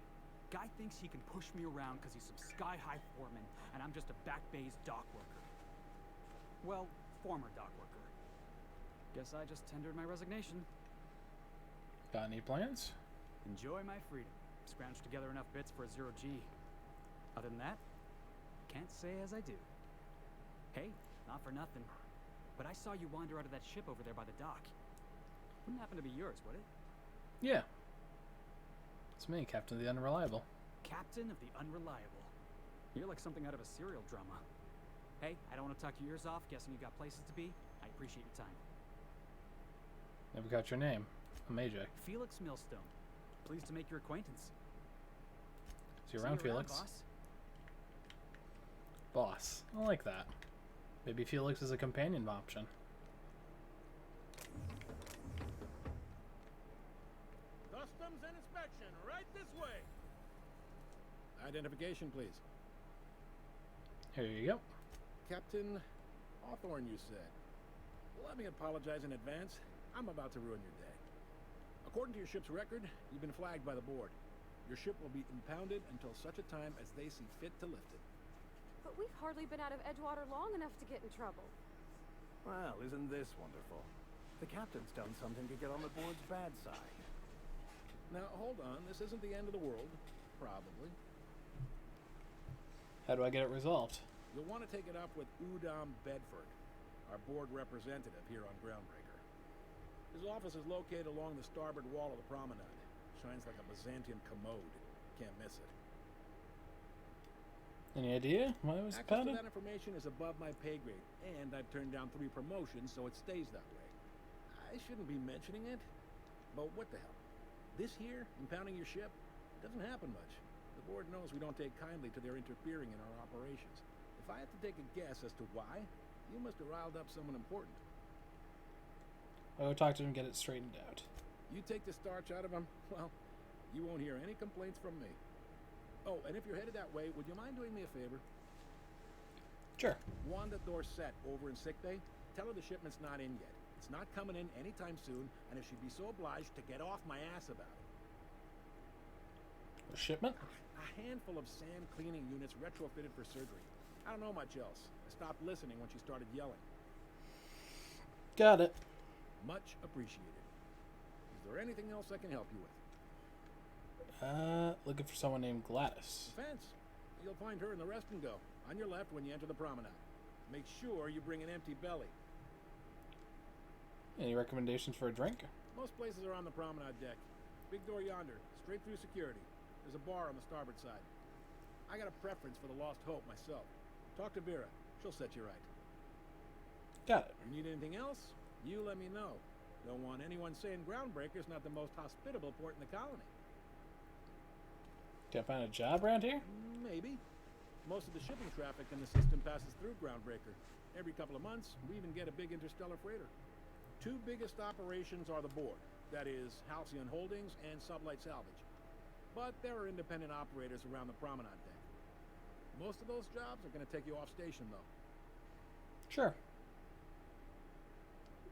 Guy thinks he can push me around because he's some sky-high foreman, and I'm just a back bay's dock worker. Well, former dock worker. Guess I just tendered my resignation. Got any plans? Enjoy my freedom. Scrounged together enough bits for a 0G. Other than that, can't say as I do. Hey, not for nothing, but I saw you wander out of that ship over there by the dock. Wouldn't happen to be yours, would it? Yeah. It's me, Captain of the Unreliable. Captain of the Unreliable. You're like something out of a serial drama. Hey, I don't want to talk your ears off, guessing you got places to be. I appreciate your time. Never got your name. I'm AJ. Felix Millstone. Pleased to make your acquaintance. See you around, Felix. Boss. Boss. I like that. Maybe Felix is a companion option. Customs and inspection, right this way. Identification, please. Here you go. Captain Hawthorne, you said. Let me apologize in advance. I'm about to ruin your day. According to your ship's record, you've been flagged by the board. Your ship will be impounded until such a time as they see fit to lift it. But we've hardly been out of Edgewater long enough to get in trouble. Well, isn't this wonderful? The captain's done something to get on the board's bad side. Now, hold on. This isn't the end of the world. Probably. How do I get it resolved? You'll want to take it up with Udom Bedford, our board representative here on Groundbreaker. His office is located along the starboard wall of the promenade. Shines like a Byzantium commode. Can't miss it. Any idea why it was Access pounded? to that information is above my pay grade, and I've turned down 3 promotions, so it stays that way. I shouldn't be mentioning it, but what the hell? This here, impounding your ship, doesn't happen much. The board knows we don't take kindly to their interfering in our operations. If I had to take a guess as to why, you must have riled up someone important. I'll go talk to him and get it straightened out. You take the starch out of him, well, you won't hear any complaints from me. Oh, and if you're headed that way, would you mind doing me a favor? Sure. Wanda Dorset over in sickbay, tell her the shipment's not in yet. It's not coming in anytime soon, and if she'd be so obliged to get off my ass about it. A shipment? A handful of sand cleaning units retrofitted for surgery. I don't know much else. I stopped listening when she started yelling. Got it. Much appreciated. Is there anything else I can help you with? Looking for someone named Gladys. Fence. You'll find her in the rest and go, on your left when you enter the promenade. Make sure you bring an empty belly. Any recommendations for a drink? Most places are on the promenade deck. Big door yonder, straight through security. There's a bar on the starboard side. I got a preference for the Lost Hope myself. Talk to Vera. She'll set you right. Got it. You need anything else? You let me know. Don't want anyone saying Groundbreaker's not the most hospitable port in the colony. Can I find a job around here? Maybe. Most of the shipping traffic in the system passes through Groundbreaker. Every couple of months, we even get a big interstellar freighter. 2 biggest operations are the board. That is, Halcyon Holdings and Sublight Salvage. But there are independent operators around the promenade deck. Most of those jobs are going to take you off station, though. Sure.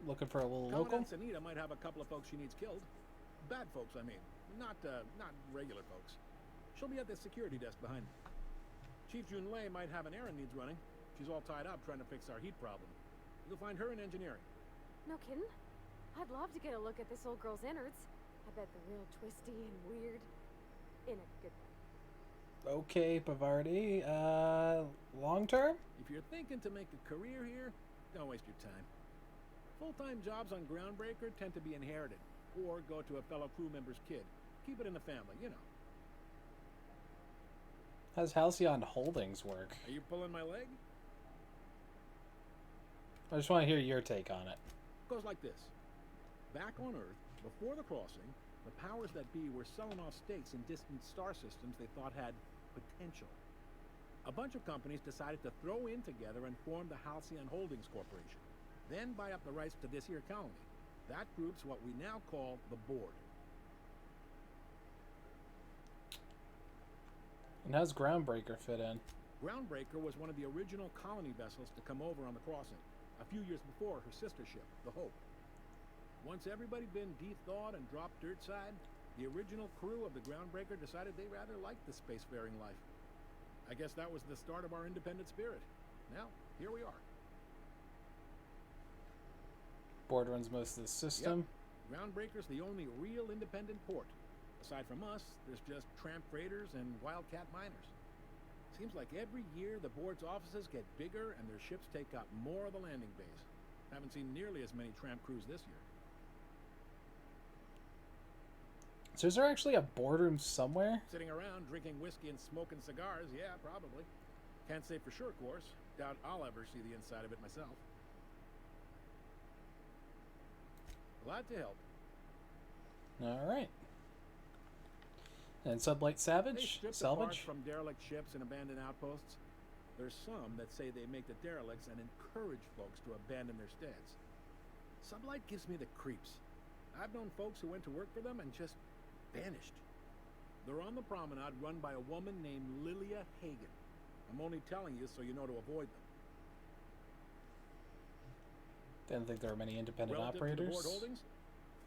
Looking for a little local? Commandant Sanita might have a couple of folks she needs killed. Bad folks, I mean. Not regular folks. She'll be at the security desk behind me. Chief Jun Lei might have an errand needs running. She's all tied up trying to fix our heat problem. You'll find her in engineering. No kidding? I'd love to get a look at this old girl's innards. I bet they're real twisty and weird. In a good way. Okay, Bavardi. Long term? If you're thinking to make a career here, don't waste your time. Full-time jobs on Groundbreaker tend to be inherited, or go to a fellow crew member's kid. Keep it in the family, you know. How's Halcyon Holdings work? Are you pulling my leg? I just want to hear your take on it. Goes like this. Back on Earth, before the crossing, the powers that be were selling off stakes in distant star systems they thought had potential. A bunch of companies decided to throw in together and form the Halcyon Holdings Corporation, then buy up the rights to this here colony. That group's what we now call the Board. And how's Groundbreaker fit in? Groundbreaker was one of the original colony vessels to come over on the crossing, a few years before her sister ship, the Hope. Once everybody been de-thawed and dropped dirtside, the original crew of the Groundbreaker decided they rather liked the spacefaring life. I guess that was the start of our independent spirit. Now, here we are. Board runs most of the system. Yep. Groundbreaker's the only real independent port. Aside from us, there's just tramp freighters and wildcat miners. Seems like every year the board's offices get bigger and their ships take up more of the landing bays. Haven't seen nearly as many tramp crews this year. So is there actually a boardroom somewhere? Sitting around drinking whiskey and smoking cigars, yeah, probably. Can't say for sure, of course. Doubt I'll ever see the inside of it myself. Glad to help. All right. And Sublight Savage? They strip parts from derelict ships and abandoned outposts. There's some that say they make the derelicts and encourage folks to abandon their steads. Sublight gives me the creeps. I've known folks who went to work for them and just vanished. They're on the promenade run by a woman named Lilia Hagen. I'm only telling you so you know to avoid them. Didn't think there were many independent Relative operators. To the board holdings?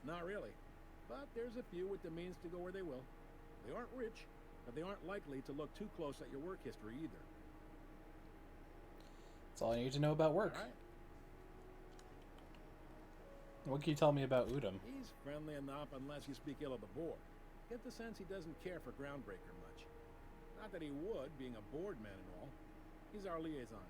Not really. But there's a few with the means to go where they will. They aren't rich, but they aren't likely to look too close at your work history either. That's all I need to know about work. All right. What can you tell me about Udom? He's friendly enough unless you speak ill of the board. Get the sense he doesn't care for Groundbreaker much. Not that he would, being a board man and all. He's our liaison.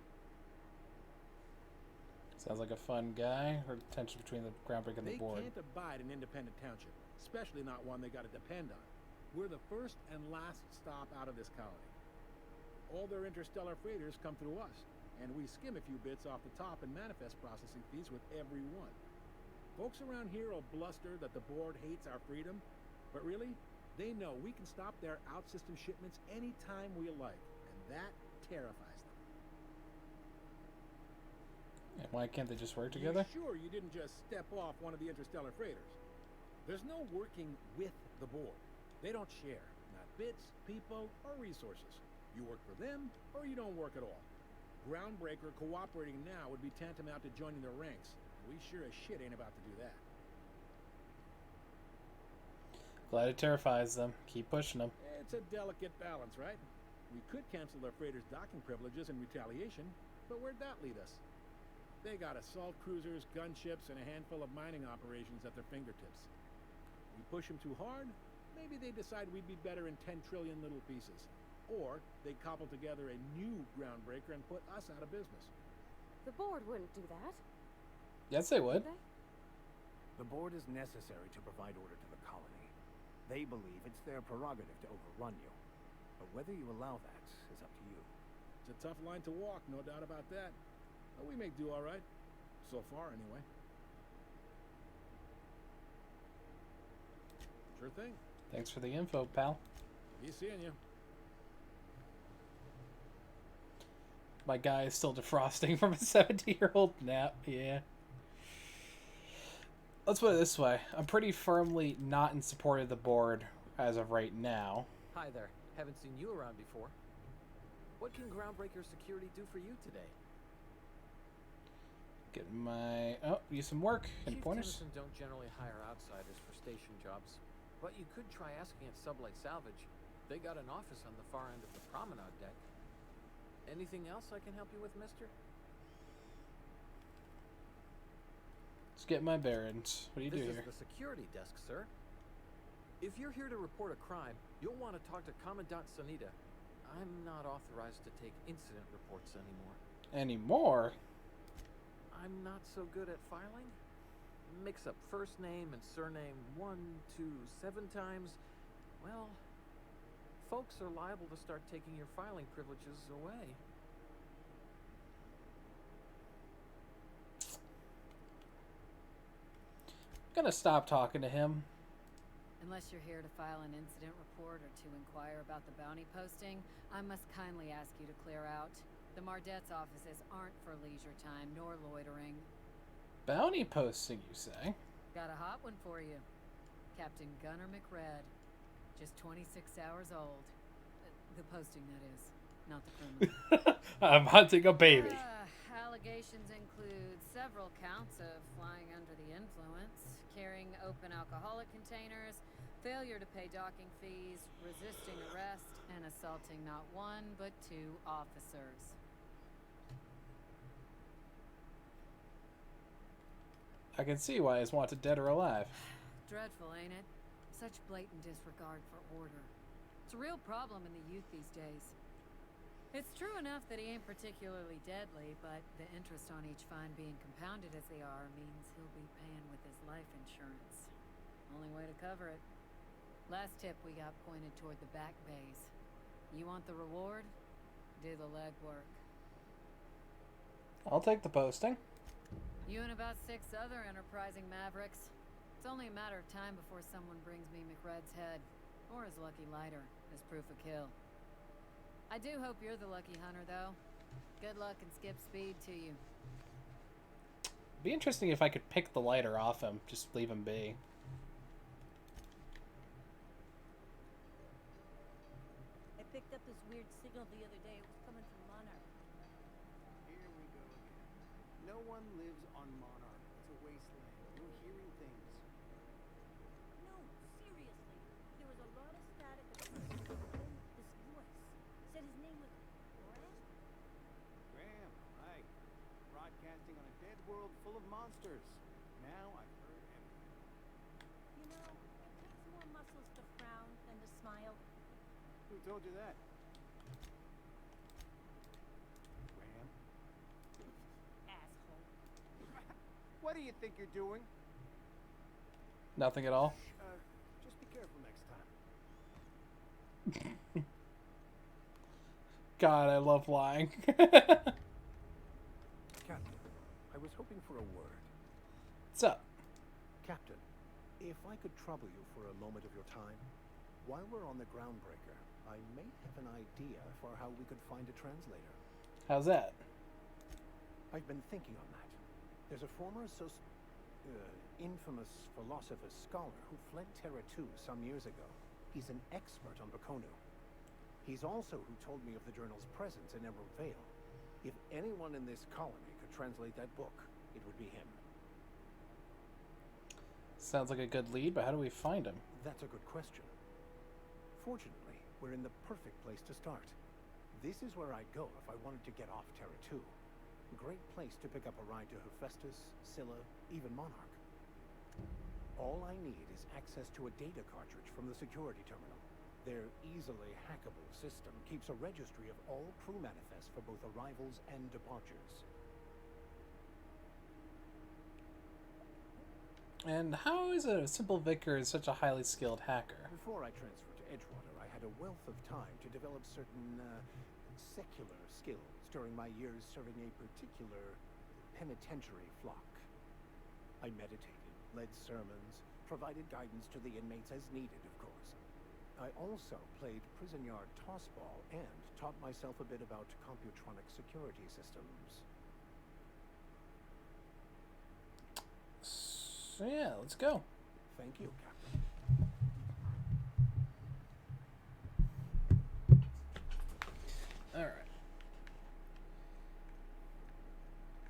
Sounds like a fun guy. Or tension between the Groundbreaker and the board. They can't abide an independent township, especially not one they got to depend on. We're the first and last stop out of this colony. All their interstellar freighters come through us, and we skim a few bits off the top and manifest processing fees with every one. Folks around here will bluster that the board hates our freedom, but really, they know we can stop their out-system shipments anytime we like, and that terrifies them. And why can't they just work together? You sure you didn't just step off one of the interstellar freighters? There's no working with the board. They don't share, not bits, people, or resources. You work for them, or you don't work at all. Groundbreaker cooperating now would be tantamount to joining their ranks. We sure as shit ain't about to do that. Glad it terrifies them. Keep pushing them. It's a delicate balance, right? We could cancel their freighters' docking privileges in retaliation, but where'd that lead us? They got assault cruisers, gunships, and a handful of mining operations at their fingertips. We push them too hard, maybe they decide we'd be better in 10 trillion little pieces. Or they cobble together a new Groundbreaker and put us out of business. The board wouldn't do that. Yes, they would. The board is necessary to provide order to the colony. They believe it's their prerogative to overrun you. But whether you allow that is up to you. It's a tough line to walk, no doubt about that. But we make do all right. So far, anyway. Sure thing. Thanks for the info, pal. Be seeing you. My guy is still defrosting from a 70-year-old nap. Yeah. Let's put it this way. I'm pretty firmly not in support of the board as of right now. Hi there. Haven't seen you around before. What can Groundbreaker Security do for you today? Get my... Oh, use some work. Any Chief pointers? Tennyson don't generally hire outsiders for station jobs. But you could try asking at Sublight Salvage. They got an office on the far end of the promenade deck. Anything else I can help you with, mister? Let's get my bearings. What do you do here? This is the security desk, sir. If you're here to report a crime, you'll want to talk to Commandant Sanita. I'm not authorized to take incident reports anymore. Anymore? I'm not so good at filing. Mix up first name and surname 1, 2, 7 times. Well, folks are liable to start taking your filing privileges away. I'm gonna stop talking to him. And Unless you're here to file an incident report or to inquire about the bounty posting, I must kindly ask you to clear out. The Mardet's offices aren't for leisure time nor loitering. Bounty posting, you say? Got a hot one for you. Captain Gunner McRed. Just 26 hours old. The posting, that is. Not the criminal. I'm hunting a baby. Allegations include several counts of flying under the influence, carrying open alcoholic containers, failure to pay docking fees, resisting arrest, and assaulting not one, but 2 officers. I can see why he's wanted dead or alive. Dreadful, ain't it? Such blatant disregard for order. It's a real problem in the youth these days. It's true enough that he ain't particularly deadly, but the interest on each fine being compounded as they are means he'll be paying with his life insurance. Only way to cover it. Last tip we got pointed toward the back bays. You want the reward? Do the legwork. I'll take the posting. You and about 6 other enterprising mavericks. It's only a matter of time before someone brings me McRed's head, or his lucky lighter, as proof of kill. I do hope you're the lucky hunter, though. Good luck and skip speed to you. Be interesting if I could pick the lighter off him. Just leave him be. I picked up this weird signal the other day. It was coming from Monarch. Here we go again. No one lives on Monarch. It's a wasteland. You're hearing things. No, seriously. There was a lot of static at first. Then this voice said his name was Graham? Graham, right. Broadcasting on a dead world full of monsters. Now I've heard everything. You know, it takes more muscles to frown than to smile. Who told you that? Graham? Asshole. What do you think you're doing? Nothing at all. Just be careful next time. God, I love lying. Captain, I was hoping for a word. What's up? Captain, if I could trouble you for a moment of your time, while we're on the Groundbreaker, I may have an idea for how we could find a translator. How's that? I've been thinking on that. There's a former infamous philosopher scholar who fled Terra 2 some years ago. He's an expert on Bakonu. He's also who told me of the journal's presence in Emerald Vale. If anyone in this colony could translate that book, it would be him. Sounds like a good lead, but how do we find him? That's a good question. Fortunately, we're in the perfect place to start. This is where I'd go if I wanted to get off Terra 2. Great place to pick up a ride to Hephaestus, Scylla, even Monarch. All I need is access to a data cartridge from the security terminal. Their easily hackable system keeps a registry of all crew manifests for both arrivals and departures. And how is a simple vicar such a highly skilled hacker? Before I transferred to Edgewater, I had a wealth of time to develop certain secular skills during my years serving a particular penitentiary flock. I meditated, led sermons, provided guidance to the inmates as needed, of course. I also played prison yard tossball and taught myself a bit about computronic security systems. So yeah, let's go. Thank you, Captain. Alright.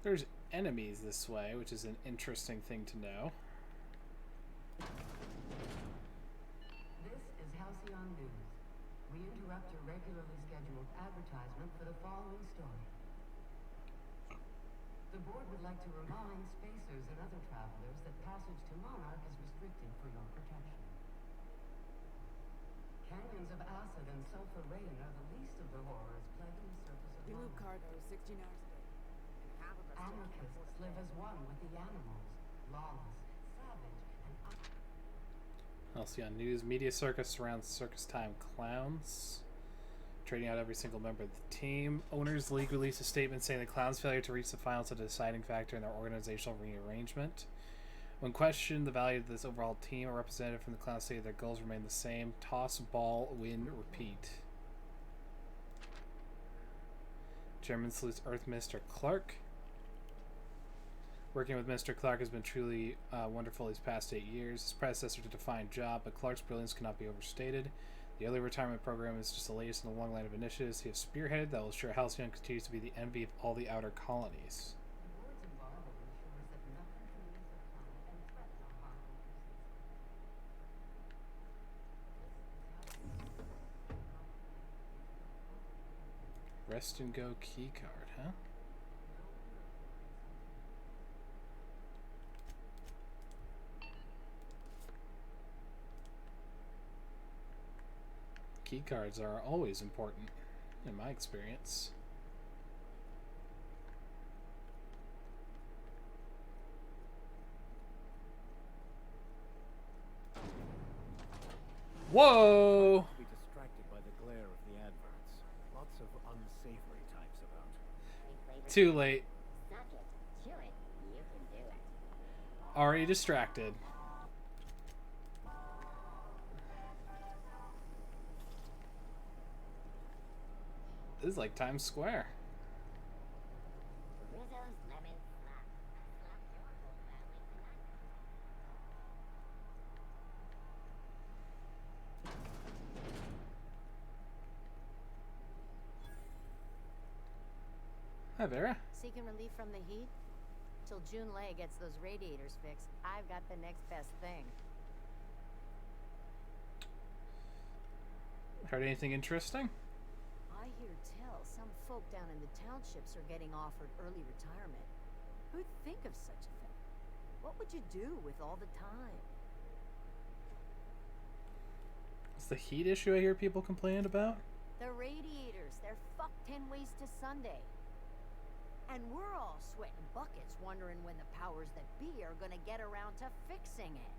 There's enemies this way, which is an interesting thing to know. This is Halcyon News. We interrupt your regularly scheduled advertisement for the following story. The board would like to remind spacers and other travelers that passage to Monarch is restricted for your protection. Canyons of acid and sulfur rain are the least of the horrors plaguing the surface of We move Monarch. cargo 16 hours a day. And half of us Anarchists live as one with the animals, lawless, savage, and Halcyon News. Media circus surrounds circus time clowns. Trading out every single member of the team. Owners league released a statement saying the clowns' failure to reach the finals is a deciding factor in their organizational rearrangement. When questioned, the value of this overall team, a representative from the clown stated their goals remain the same. Toss, ball, win, repeat. Chairman salutes Earth Mr. Clark. Working with Mr. Clark has been truly wonderful these past 8 years. His predecessor did a fine job, but Clark's brilliance cannot be overstated. The early retirement program is just the latest in a long line of initiatives he has spearheaded that will ensure Halcyon continues to be the envy of all the outer colonies. Rest and go key card, huh? Key cards are always important, in my experience. Whoa! Be distracted by the glare of the adverts. Lots of unsavory types about. Too late. Suck it. Chew it. You can do it. Already distracted. This is like Times Square. Rizzo's lemon slap. Slap your whole family tonight. Hi, Vera. Seeking relief from the heat? Till June Lay gets those radiators fixed, I've got the next best thing. Heard anything interesting? I hear tell some folk down in the townships are getting offered early retirement. Who'd think of such a thing? What would you do with all the time? It's the heat issue I hear people complaining about. The radiators, they're fucked 10 ways to Sunday. And we're all sweating buckets wondering when the powers that be are gonna get around to fixing it.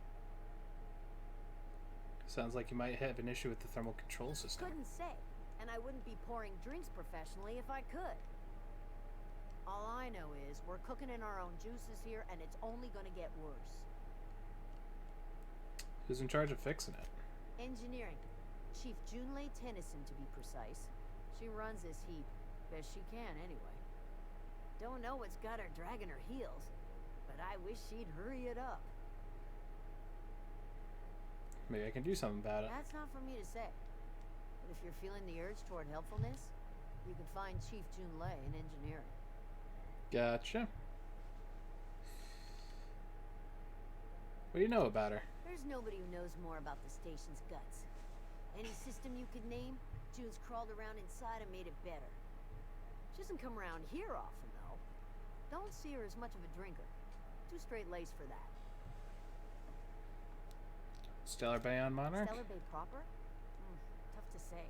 Sounds like you might have an issue with the thermal control system. Couldn't say. And I wouldn't be pouring drinks professionally if I could. All I know is we're cooking in our own juices here and it's only gonna get worse. Who's in charge of fixing it? Engineering. Chief Junlei Tennyson, to be precise. She runs this heap. Best she can, anyway. Don't know what's got her dragging her heels, but I wish she'd hurry it up. Maybe I can do something about it. That's not for me to say. But if you're feeling the urge toward helpfulness, you can find Chief Junlei in engineering. Gotcha. What do you know about her? There's nobody who knows more about the station's guts. Any system you could name, June's crawled around inside and made it better. She doesn't come around here often, though. Don't see her as much of a drinker. Too straight-laced for that. Stellar Bay on Monarch? Stellar Bay proper? Tough to say.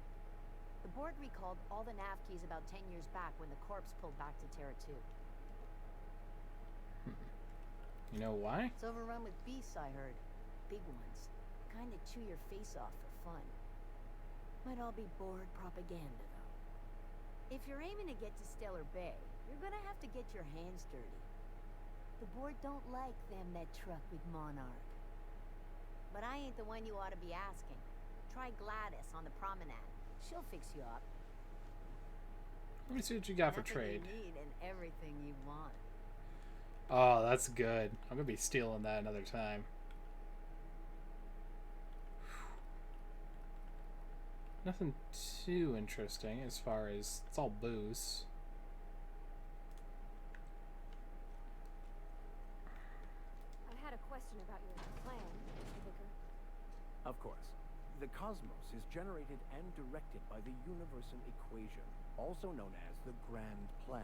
The board recalled all the nav keys about 10 years back when the corps pulled back to Terra 2. You know why? It's overrun with beasts, I heard. Big ones. Kind that chew your face off for fun. Might all be board propaganda, though. If you're aiming to get to Stellar Bay, you're gonna have to get your hands dirty. The board don't like them that truck with Monarch. But I ain't the one you ought to be asking. Try Gladys on the promenade. She'll fix you up. Let me see what you got for Nothing trade. you need and everything you want. Oh, that's good. I'm gonna be stealing that another time. Nothing too interesting as far as it's all booze. I had a question about your plan, Mr. Vicar. Of course. The cosmos is generated and directed by the universal equation, also known as the Grand Plan.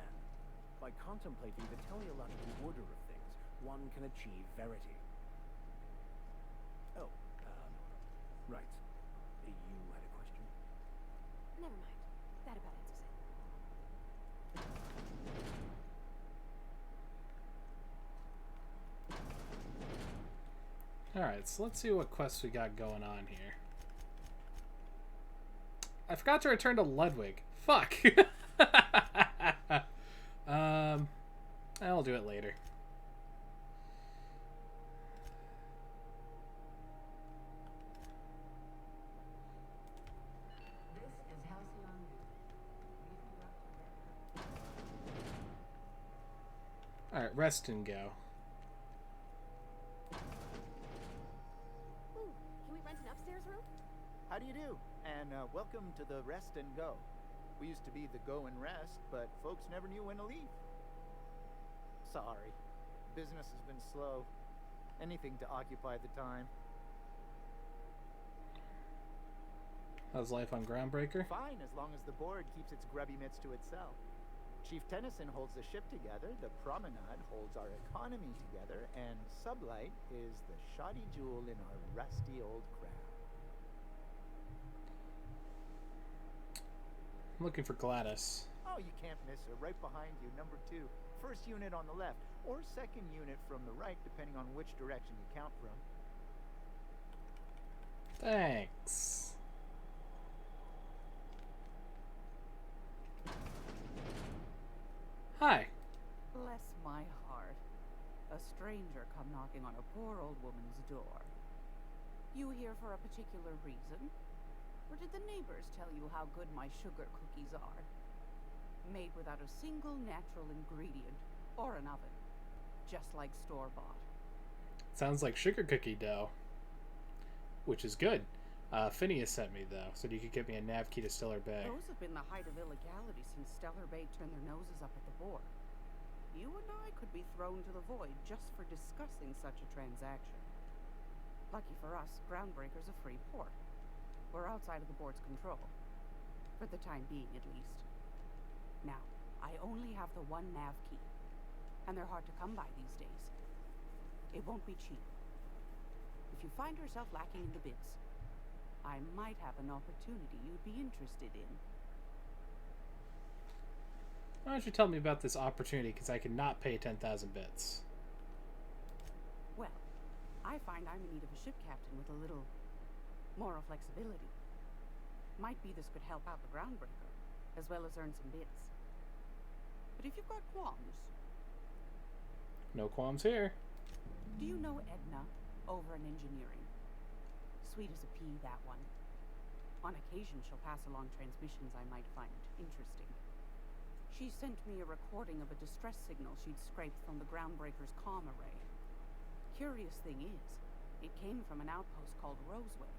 By contemplating the teleological order of things, one can achieve verity. Oh, right. You had a question? Never mind. That about answers it. Alright, so let's see what quests we got going on here. I forgot to return to Ludwig. Fuck! I'll do it later. Alright, rest and go. Ooh, can we rent an upstairs room? How do you do? And welcome to the Rest and Go. We used to be the Go and Rest, but folks never knew when to leave. Sorry. Business has been slow. Anything to occupy the time. How's life on Groundbreaker? Fine, as long as the board keeps its grubby mitts to itself. Chief Tennyson holds the ship together, the Promenade holds our economy together, and Sublight is the shoddy jewel in our rusty old crown. I'm looking for Gladys. Oh, you can't miss her. Right behind you, number 2. First unit on the left, or second unit from the right, depending on which direction you count from. Thanks. Hi. Bless my heart. A stranger come knocking on a poor old woman's door. You here for a particular reason? Or did the neighbors tell you how good my sugar cookies are? Made without a single natural ingredient or an oven. Just like store-bought. Sounds like sugar cookie dough. Which is good. Phineas sent me, though, so you could get me a nav key to Stellar Bay. Those have been the height of illegality since Stellar Bay turned their noses up at the board. You and I could be thrown to the void just for discussing such a transaction. Lucky for us, Groundbreaker's a free port. We're outside of the board's control. For the time being, at least. Now, I only have the one nav key. And they're hard to come by these days. It won't be cheap. If you find yourself lacking in the bits, I might have an opportunity you'd be interested in. Why don't you tell me about this opportunity, because I cannot pay 10,000 bits. Well, I find I'm in need of a ship captain with a little moral flexibility. Might be this could help out the Groundbreaker, as well as earn some bits. But if you've got qualms... No qualms here. Do you know Edna, over in engineering? Sweet as a pea, that one. On occasion, she'll pass along transmissions I might find interesting. She sent me a recording of a distress signal she'd scraped from the Groundbreaker's comm array. Curious thing is, it came from an outpost called Roseway.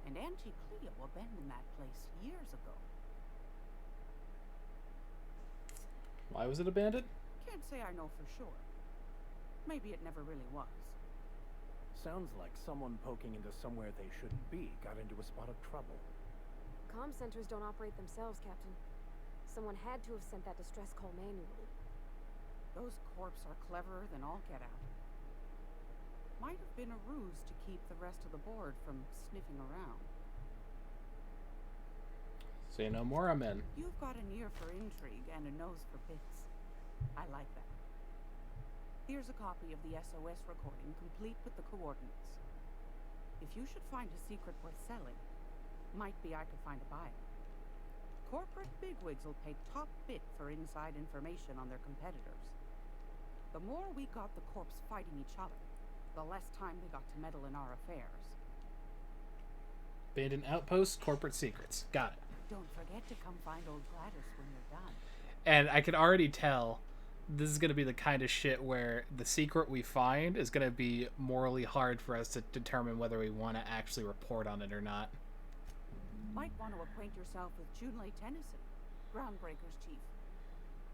And Auntie Cleo abandoned that place years ago. Why was it abandoned? Can't say I know for sure. Maybe it never really was. Sounds like someone poking into somewhere they shouldn't be got into a spot of trouble. Comm centers don't operate themselves, Captain. Someone had to have sent that distress call manually. Those corps are cleverer than all get out. Might have been a ruse to keep the rest of the board from sniffing around. Say no more, I'm in. You've got an ear for intrigue and a nose for bits. I like that. Here's a copy of the SOS recording, complete with the coordinates. If you should find a secret worth selling, might be I could find a buyer. Corporate bigwigs will pay top bit for inside information on their competitors. The more we got the corps fighting each other, the less time they got to meddle in our affairs. Abandoned outpost, corporate secrets. Got it. Don't forget to come find old Gladys when you're done. And I can already tell this is going to be the kind of shit where the secret we find is going to be morally hard for us to determine whether we want to actually report on it or not. Might want to acquaint yourself with Junlei Tennyson, Groundbreaker's chief.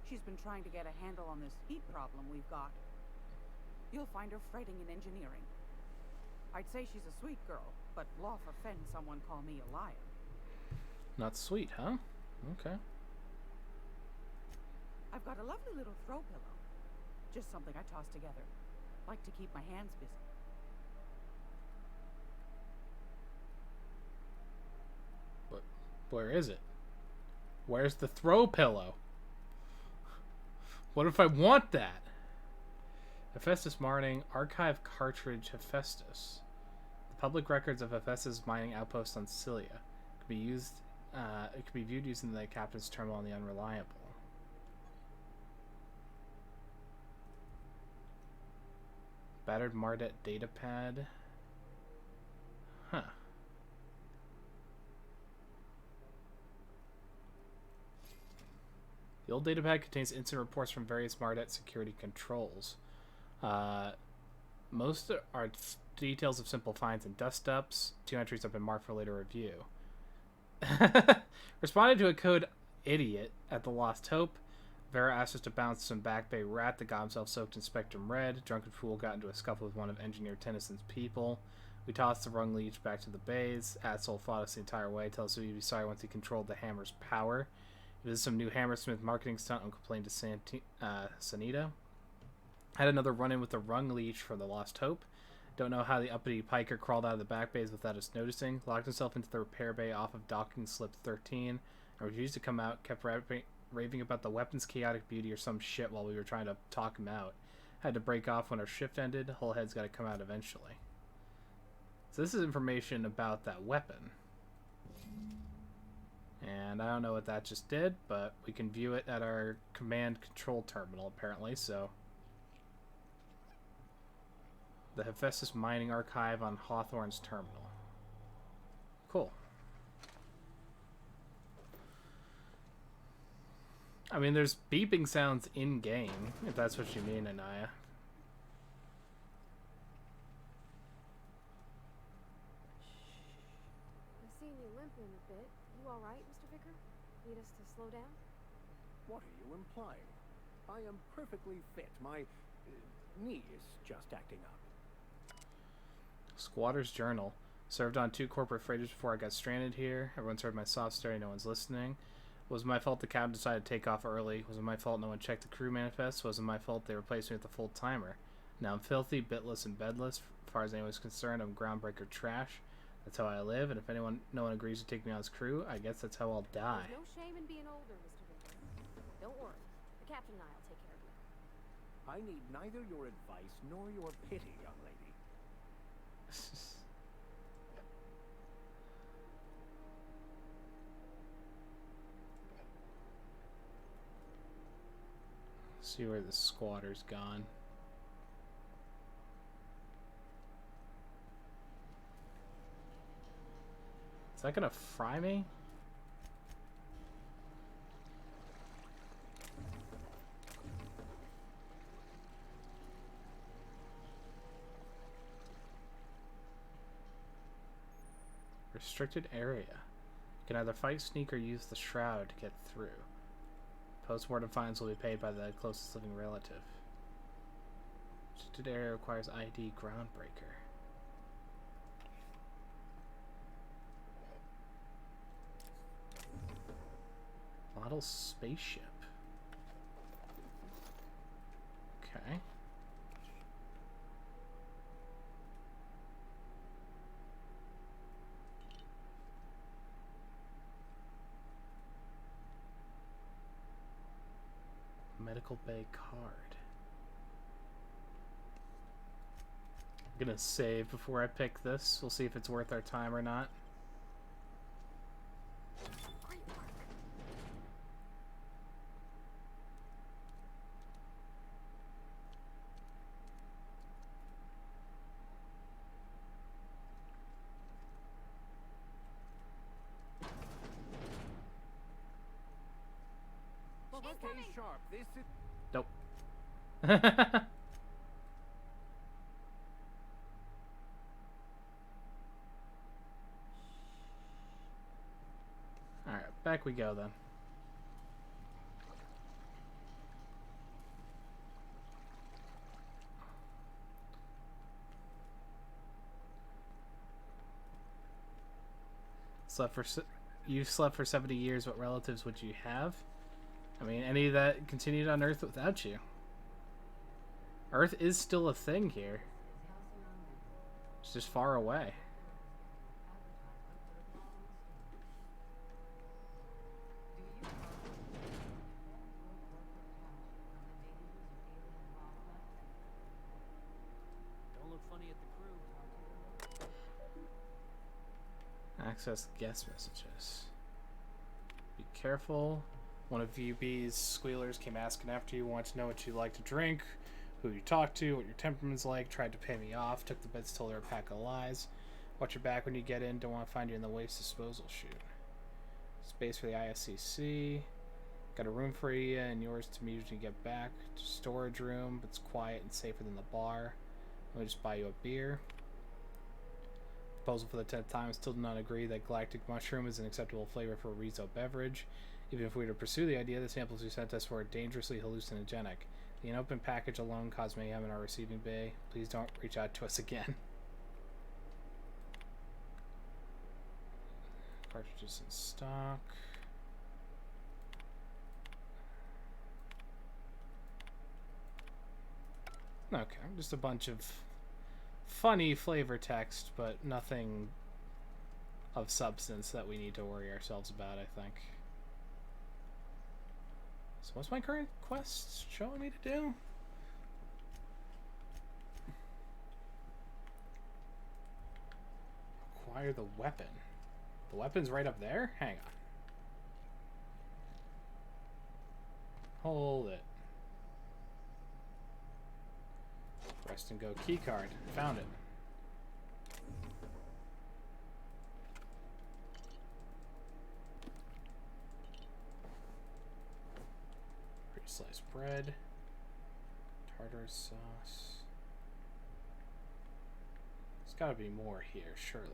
She's been trying to get a handle on this heat problem we've got. You'll find her fretting in engineering. I'd say she's a sweet girl, but law forfend someone call me a liar. Not sweet, huh? Okay. I've got a lovely little throw pillow. Just something I toss together. Like to keep my hands busy. But where is it? Where's the throw pillow? What if I want that? Hephaestus mining archive cartridge Hephaestus. The public records of Hephaestus mining outpost on Cilia could be used. It could be viewed using the captain's terminal on the Unreliable. Battered Mardet datapad. Huh. The old datapad contains instant reports from various Mardet security controls. Most are details of simple finds and dust-ups. 2 entries have been marked for later review. Responded to a code idiot at the Lost Hope. Vera asked us to bounce some Back Bay rat that got himself soaked in Spectrum Red. Drunken fool got into a scuffle with one of Engineer Tennyson's people. We tossed the rung leech back to the bays. Asshole fought us the entire way. Tell us he'd be sorry once he controlled the hammer's power. He was some new Hammersmith marketing stunt and complained to Sanita. Had another run-in with the rung leech for the Lost Hope. Don't know how the uppity piker crawled out of the back bays without us noticing. Locked himself into the repair bay off of docking slip 13. And refused to come out. Kept raving about the weapon's chaotic beauty or some shit while we were trying to talk him out. Had to break off when our shift ended. Whole head's got to come out eventually. So this is information about that weapon. And I don't know what that just did, but we can view it at our command control terminal apparently, so... The Hephaestus Mining Archive on Hawthorne's terminal. Cool. I mean, there's beeping sounds in-game, if that's what you mean, Anaya. I've seen you limping a bit. You alright, Mr. Vicar? Need us to slow down? What are you implying? I am perfectly fit. My knee is just acting up. Squatter's Journal. Served on 2 corporate freighters before I got stranded here. Everyone's heard my sob story, no one's listening. Was it my fault the captain decided to take off early? Was it my fault no one checked the crew manifest? Was it my fault they replaced me with a full-timer? Now I'm filthy, bitless, and bedless. As far as anyone's concerned, I'm groundbreaker trash. That's how I live, and if no one agrees to take me on as crew, I guess that's how I'll die. There's no shame in being older, Mr. Vicker. Don't worry. The captain and I'll take care of you. I need neither your advice nor your pity, young lady. See where the squatter's gone. Is that gonna fry me? Restricted area. You can either fight, sneak, or use the shroud to get through. Post-mortem fines will be paid by the closest living relative. Restricted area requires ID groundbreaker. Model spaceship. Okay. Medical bay card. I'm gonna save before I pick this. We'll see if it's worth our time or not. Great work. Okay, sharp. This is... Nope. Alright, back we go then. You slept for 70 years. What relatives would you have? I mean, any that continued on Earth without you. Earth is still a thing here. It's just far away. Don't look funny at the crew. Access guest messages. Be careful. One of VB's squealers came asking after you, wanted to know what you like to drink, who you talk to, what your temperament's like, tried to pay me off, took the bets, told her a pack of lies. Watch your back when you get in, don't want to find you in the waste disposal chute. Space for the ISCC. Got a room for you and yours to meet when you get back. Storage room, but it's quiet and safer than the bar. Let me just buy you a beer. Proposal for the 10th time. Still do not agree that galactic mushroom is an acceptable flavor for a Rizo beverage. Even if we were to pursue the idea, the samples you sent us were dangerously hallucinogenic. The unopened package alone caused mayhem in our receiving bay. Please don't reach out to us again. Cartridges in stock. Okay, just a bunch of funny flavor text, but nothing of substance that we need to worry ourselves about, I think. So what's my current quest showing me to do? Acquire the weapon. The weapon's right up there? Hang on. Hold it. Rest and go keycard. Found it. Pre-sliced bread. Tartar sauce. There's gotta be more here, surely.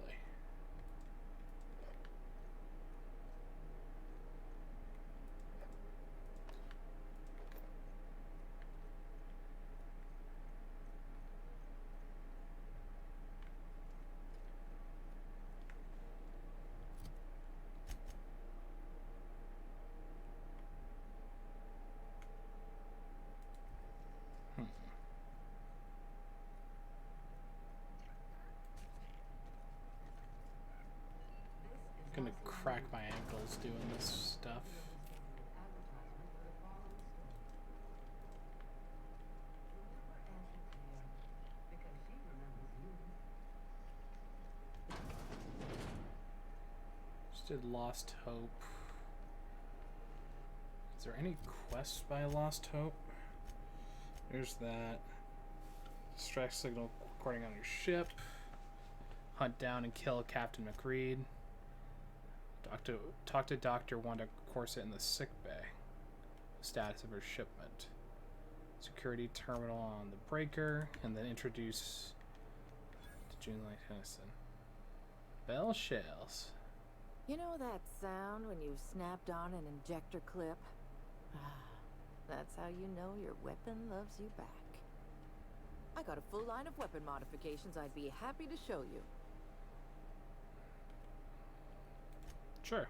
I'm gonna crack my ankles doing this stuff. Just did Lost Hope. Is there any quest by Lost Hope? There's that. Distract signal recording on your ship. Hunt down and kill Captain McReed. Talk to Dr. Wanda Corset in the sick bay. Status of her shipment. Security terminal on the breaker. And then introduce to June Light Tennyson. Bell shells. You know that sound when you've snapped on an injector clip? That's how you know your weapon loves you back. I got a full line of weapon modifications I'd be happy to show you. Sure.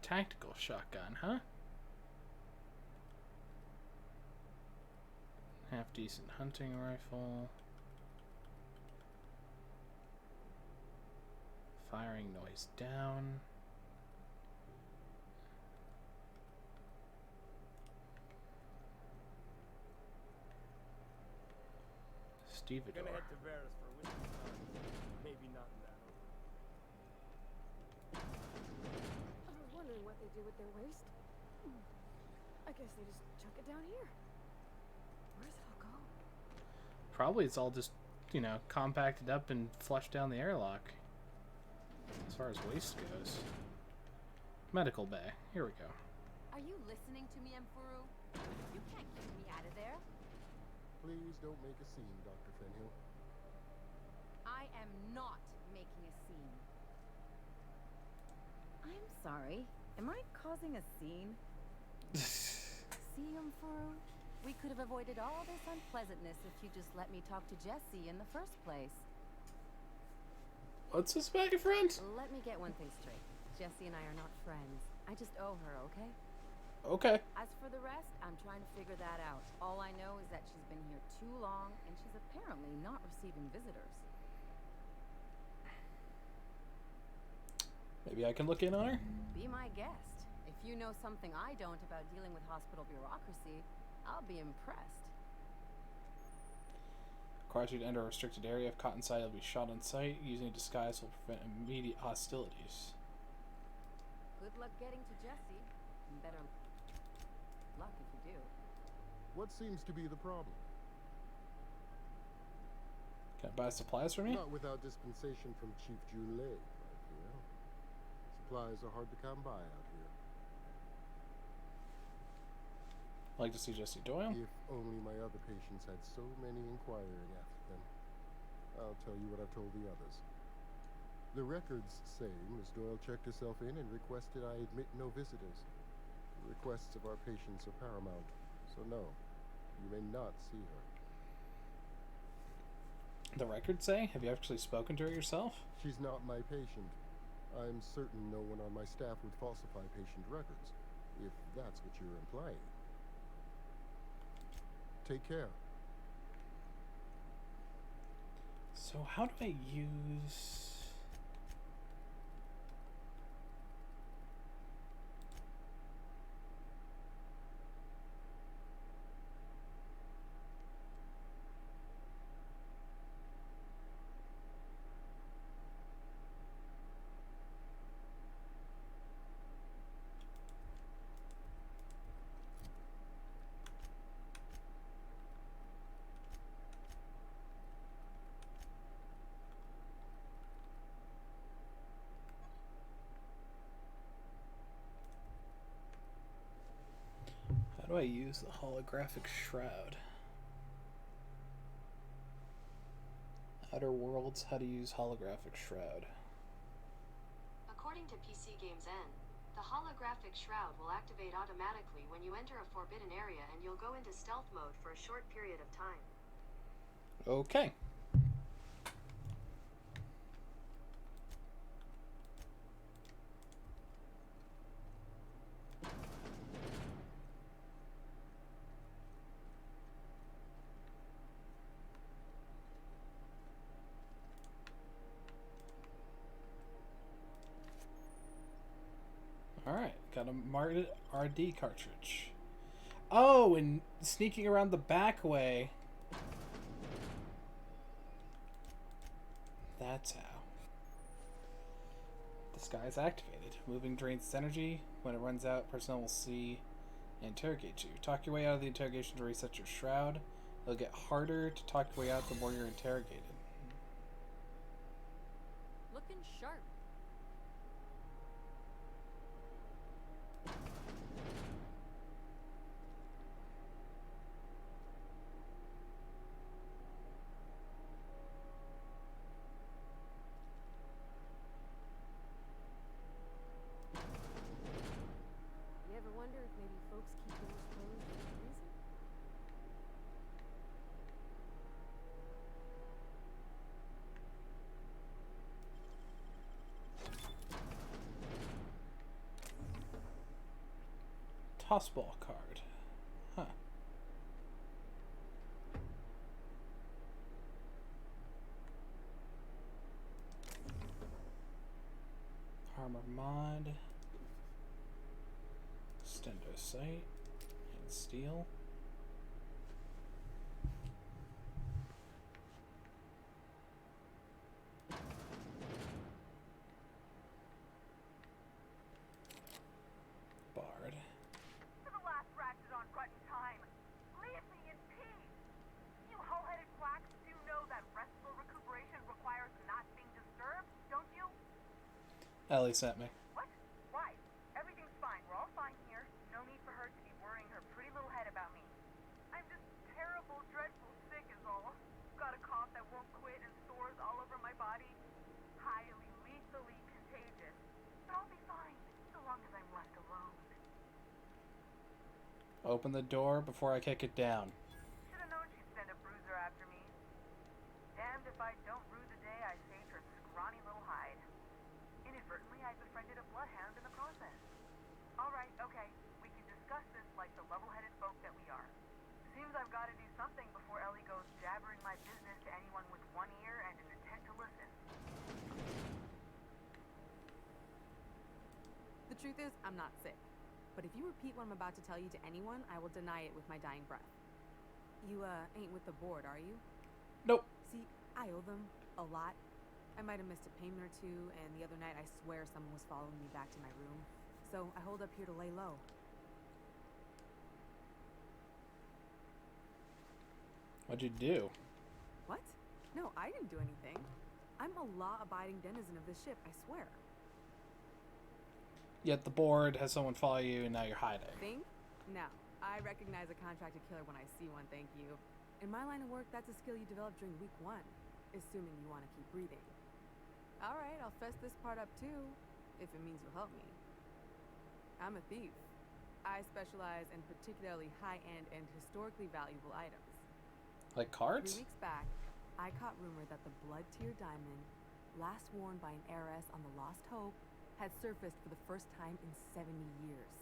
Tactical shotgun, huh? Half decent hunting rifle. Firing noise down. Stevedore. Gonna head to Varus for a winter sun. Maybe not in that order. I was wondering what they do with their waste. I guess they just chuck it down here. Where's it all go? Probably it's all just, you know, compacted up and flushed down the airlock. As far as waste goes. Medical bay. Here we go. Are you listening to me, Emfuru? You can't keep me out of there. Please don't make a scene, Dr. Fenhill. I am not making a scene. I'm sorry. Am I causing a scene? See, Emfuru? We could have avoided all this unpleasantness if you just let me talk to Jessie in the first place. What's this back and front? Let me get one thing straight. Jessie and I are not friends. I just owe her, okay? Okay. As for the rest, I'm trying to figure that out. All I know is that she's been here too long, and she's apparently not receiving visitors. Maybe I can look in on her? Be my guest. If you know something I don't about dealing with hospital bureaucracy, I'll be impressed. Requires you to enter a restricted area. If caught inside, you'll be shot on sight. Using a disguise will prevent immediate hostilities. Good luck getting to Jessie. And better luck if you do. What seems to be the problem? Can I buy supplies from you? Not without dispensation from Chief Junlei, right here. Supplies are hard to come by out here. I'd like to see Jesse Doyle. If only my other patients had so many inquiring after them. I'll tell you what I've told the others. The records say Miss Doyle checked herself in and requested I admit no visitors. The requests of our patients are paramount, so no, you may not see her. The records say? Have you actually spoken to her yourself? She's not my patient. I'm certain no one on my staff would falsify patient records, if that's what you're implying. Take care. So how do I use... How do I use the holographic shroud? Outer Worlds, how to use holographic shroud. According to PC Games N, the holographic shroud will activate automatically when you enter a forbidden area, and you'll go into stealth mode for a short period of time. Okay. Alright, got a marked RD cartridge. Oh, and sneaking around the back way. That's how. Disguise activated. Moving drains its energy. When it runs out, personnel will see and interrogate you. Talk your way out of the interrogation to reset your shroud. It'll get harder to talk your way out the more you're interrogated. Looking sharp. You ever wonder if maybe folks keep doors closed for a reason? Tossball card. Huh. Armor mod. Extendo sight. And steel. Bard. For the last ratchet on Grutton time, leave me in peace! You hull-headed quacks do know that restful recuperation requires not being disturbed, don't you? Ellie sent me. What? Why? Everything's fine. We're all fine here. No need for her to be worrying her pretty little head about me. I'm just terrible, dreadful sick is all. Got a cough that won't quit and sores all over my body. Highly, lethally contagious. But I'll be fine, so long as I'm left alone. Open the door before I kick it down. Should've known she'd send a bruiser after me. Damned if I don't rue the day I saved her scrawny little hide. Inadvertently, I befriended a bloodhound in the process. Alright, okay. We can discuss this like the level-headed folk that we are. Seems I've got to do something before Ellie goes jabbering my business to anyone with one ear and an intent to listen. The truth is, I'm not sick. But if you repeat what I'm about to tell you to anyone, I will deny it with my dying breath. You, ain't with the board, are you? Nope. See, I owe them a lot. I might have missed a payment or two, and the other night I swear someone was following me back to my room. So I hold up here to lay low. What'd you do? What? No, I didn't do anything. I'm a law-abiding denizen of this ship, I swear. Yet the board has someone follow you and now you're hiding. Think? No. I recognize a contracted killer when I see one, thank you. In my line of work, that's a skill you develop during week 1, assuming you want to keep breathing. Alright, I'll fess this part up too, if it means you'll help me. I'm a thief. I specialize in particularly high-end and historically valuable items. Like cards? 3 weeks back, I caught rumor that the blood-tier diamond, last worn by an heiress on the Lost Hope, had surfaced for the first time in 70 years.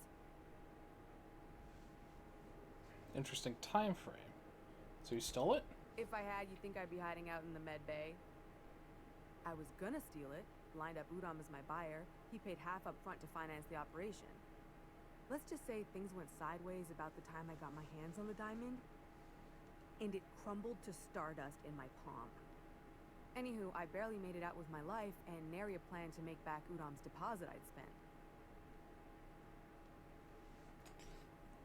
Interesting time frame. So you stole it? If I had, you'd think I'd be hiding out in the med bay. I was gonna steal it, lined up Udom as my buyer. He paid half up front to finance the operation. Let's just say things went sideways about the time I got my hands on the diamond, and it crumbled to stardust in my palm. Anywho, I barely made it out with my life, and nary a plan to make back Udom's deposit I'd spent.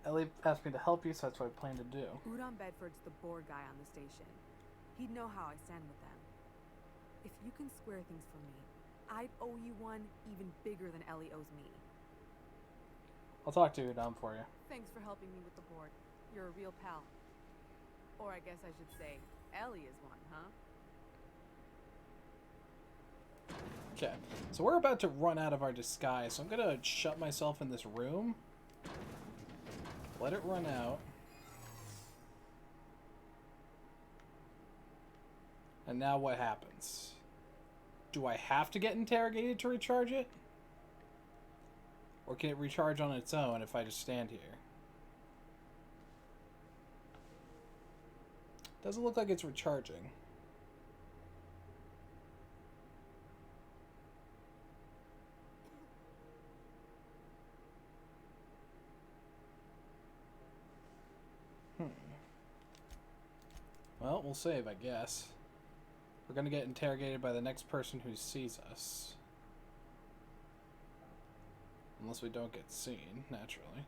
Ellie asked me to help you, so that's what I plan to do. Udom Bedford's the board guy on the station. He'd know how I stand with them. If you can square things for me, I'd owe you one even bigger than Ellie owes me. I'll talk to Udom for you. Thanks for helping me with the board. You're a real pal. Or I guess I should say, Ellie is one, huh? Okay, so we're about to run out of our disguise, so I'm gonna shut myself in this room. Let it run out. And now what happens? Do I have to get interrogated to recharge it? Or can it recharge on its own if I just stand here? Doesn't look like it's recharging. Well, we'll save, I guess. We're gonna get interrogated by the next person who sees us. Unless we don't get seen, naturally.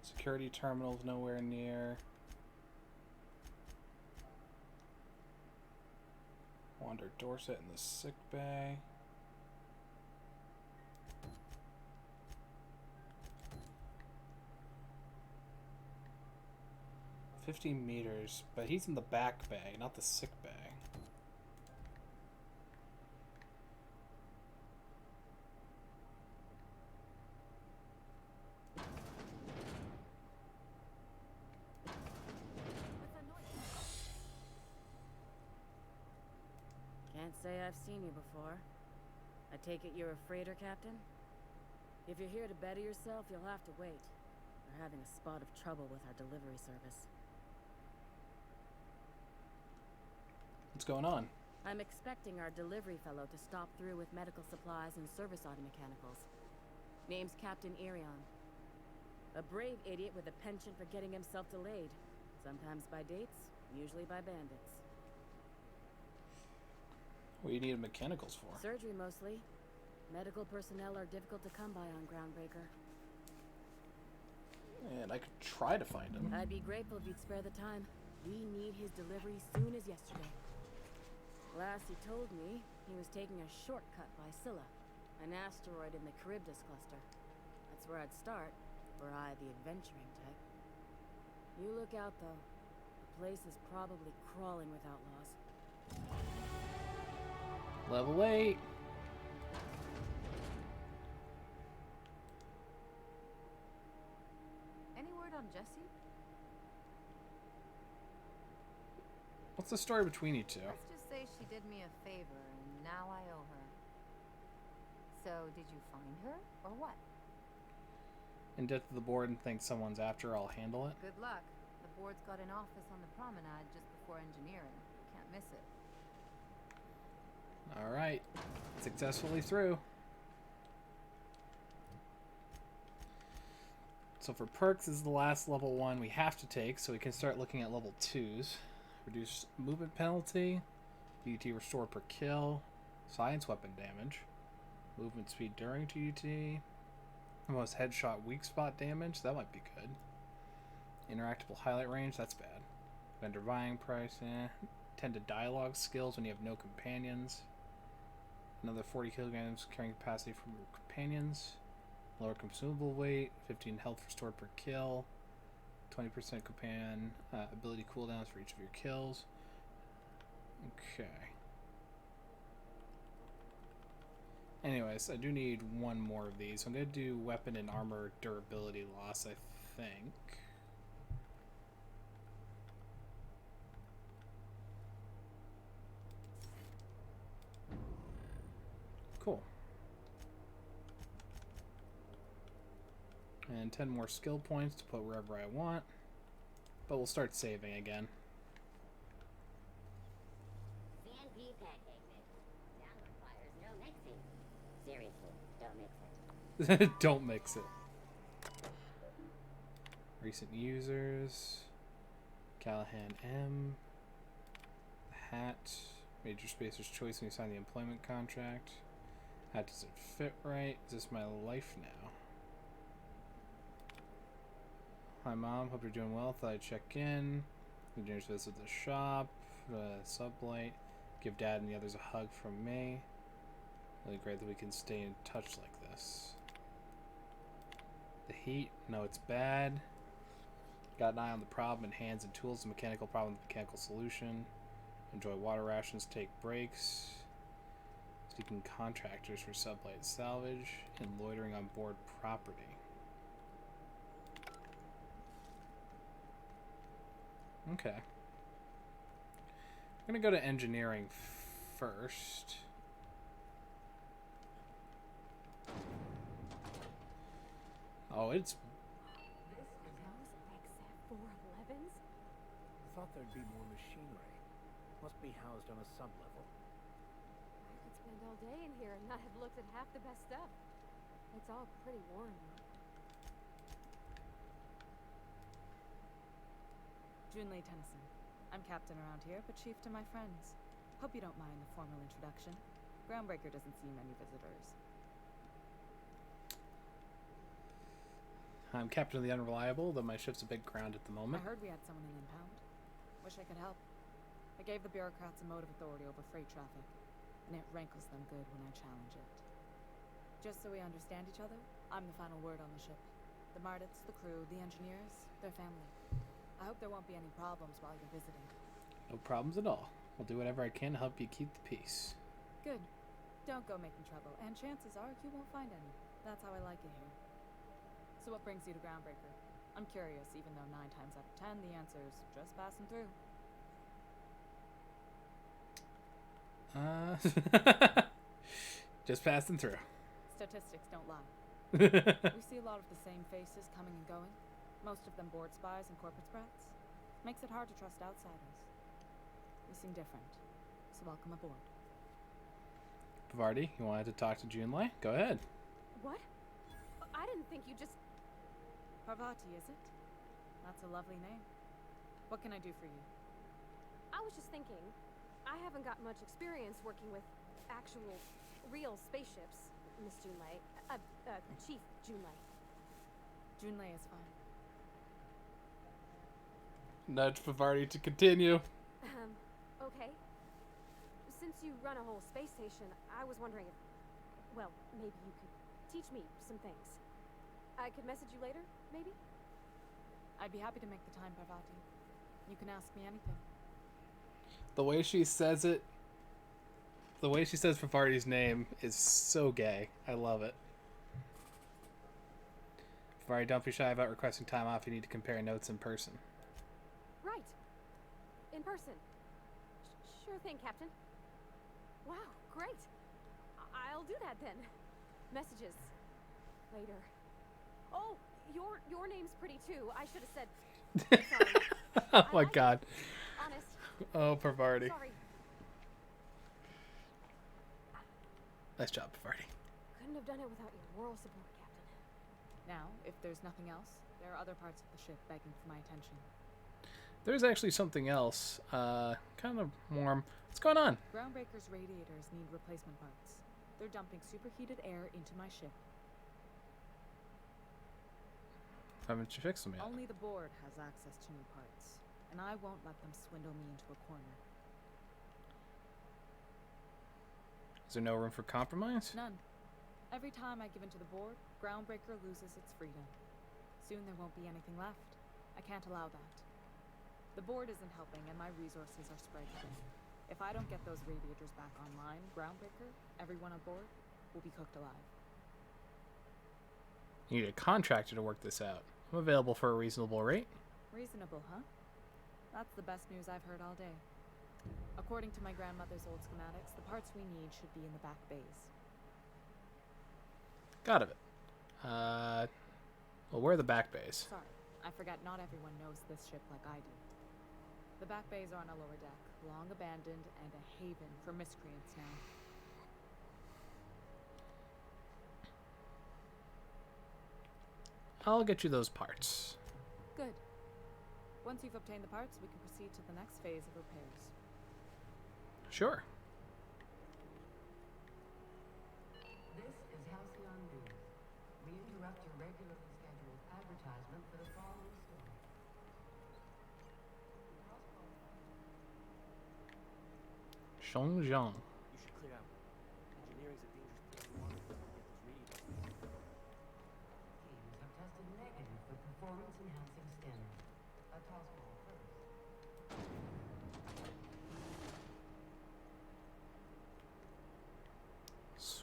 Security terminal's nowhere near. Wander Dorset in the sick bay. "50 meters, but he's in the back bay, not the sick bay. Can't say I've seen you before. I take it you're a freighter captain? If you're here to better yourself, you'll have to wait. We're having a spot of trouble with our delivery service. What's going on? I'm expecting our delivery fellow to stop through with medical supplies and service auto mechanicals. Name's Captain Irion. A brave idiot with a penchant for getting himself delayed. Sometimes by dates, usually by bandits. What do you need mechanicals for? Surgery mostly. Medical personnel are difficult to come by on Groundbreaker. And I could try to find him. I'd be grateful if you'd spare the time. We need his delivery soon as yesterday. Last he told me, he was taking a shortcut by Scylla, an asteroid in the Charybdis cluster. That's where I'd start, were I the adventuring type. You look out, though. The place is probably crawling with outlaws. Level 8. Any word on Jessie? What's the story between you two? Let's just say she did me a favor, and now I owe her. So, did you find her, or what? In debt to the board and think someone's after her, I'll handle it? Good luck. The board's got an office on the promenade just before engineering. Can't miss it. Alright. Successfully through. So for perks, this is the last level 1 we have to take, so we can start looking at level 2s. Reduce movement penalty, BT restored per kill, science weapon damage, Movement speed during TDT. Most headshot weak spot damage. That might be good. Interactable highlight range. That's bad. Vendor buying price. 10 to dialogue skills when you have no companions. Another 40 kilograms carrying capacity from your companions. Lower consumable weight. 15 health restored per kill. 20% companion ability cooldowns for each of your kills. Okay. Anyways, I do need one more of these. I'm going to do weapon and armor durability loss, I think. Cool. And 10 more skill points to put wherever I want. But we'll start saving again. CNP pancake mix. Sound requires no mixing. Seriously, don't mix it. Don't mix it. Recent users. Callahan M. The hat. Major Spacer's choice when you sign the employment contract. Hat doesn't fit right. Is this my life now? Hi Mom, hope you're doing well. Thought I'd check in. Engineers visit the shop. Sublight. Give Dad and the others a hug from me. Really great that we can stay in touch like this. The heat, no, it's bad. Got an eye on the problem in hands and tools. The mechanical problem with the mechanical solution. Enjoy water rations, take breaks. Seeking contractors for sublight salvage. And loitering on board property. Okay. I'm gonna go to engineering first. Oh, it's... Those XF411s? Thought there'd be more machinery. Must be housed on a sub-level. I could spend all day in here and not have looked at half the best stuff. It's all pretty worn, though. Junlei Tennyson. I'm captain around here, but chief to my friends. Hope you don't mind the formal introduction. Groundbreaker doesn't see many visitors. I'm captain of the Unreliable, though my ship's a bit ground at the moment. I heard we had someone in impound. Wish I could help. I gave the bureaucrats a motive authority over freight traffic, and it rankles them good when I challenge it. Just so we understand each other, I'm the final word on the ship. The Mardits, the crew, the engineers, their family. I hope there won't be any problems while you're visiting. No problems at all. I'll do whatever I can to help you keep the peace. Good. Don't go making trouble, and chances are you won't find any. That's how I like it here. So what brings you to Groundbreaker? I'm curious, even though 9 times out of 10 the answer is just passing through. Just passing through. Statistics don't lie. We see a lot of the same faces coming and going. Most of them board spies and corporate sprats. Makes it hard to trust outsiders. We seem different, so welcome aboard. Pavardi, you wanted to talk to Junlei? Go ahead. What? I didn't think you just... Parvati, is it? That's a lovely name. What can I do for you? I was just thinking, I haven't got much experience working with actual, real spaceships, Miss Junlei. Chief Junlei. Junlei is fine. Nudge Pavardi to continue. Okay. Since you run a whole space station, I was wondering if, well, maybe you could teach me some things. I could message you later, maybe? I'd be happy to make the time, Parvati. You can ask me anything. The way she says it, the way she says Pavardi's name is so gay. I love it. Pavardi, don't be shy about requesting time off. You need to compare notes in person. Right. In person. Sure thing, Captain. Wow, great. I'll do that then. Messages. Later. Oh, your name's pretty too. I should have said... Sorry. Oh my god. Honest. Oh, Pavardi. Sorry. Nice job, Pavardi. Couldn't have done it without your moral support, Captain. Now, if there's nothing else, there are other parts of the ship begging for my attention. There's actually something else. Kind of warm. What's going on? Groundbreaker's radiators need replacement parts. They're dumping superheated air into my ship. Haven't you fixed them yet? Only the board has access to new parts, and I won't let them swindle me into a corner. Is there no room for compromise? None. Every time I give in to the board, Groundbreaker loses its freedom. Soon there won't be anything left. I can't allow that. The board isn't helping, and my resources are spread thin. If I don't get those radiators back online, Groundbreaker, everyone on board, will be cooked alive. You need a contractor to work this out. I'm available for a reasonable rate. Reasonable, huh? That's the best news I've heard all day. According to my grandmother's old schematics, the parts we need should be in the back bays. Got it. Well, where are the back bays? Sorry, I forgot not everyone knows this ship like I do. The back bays are on a lower deck, long abandoned and a haven for miscreants now. I'll get you those parts. Good. Once you've obtained the parts, we can proceed to the next phase of repairs. Sure. This is Halcyon News. We interrupt your regularly scheduled advertisement for the following story. Shongjiang. You should clear out. Engineering's a dangerous place to wander. Get those radiators. Teams have tested negative for performance-enhancing standards. A toss ball first.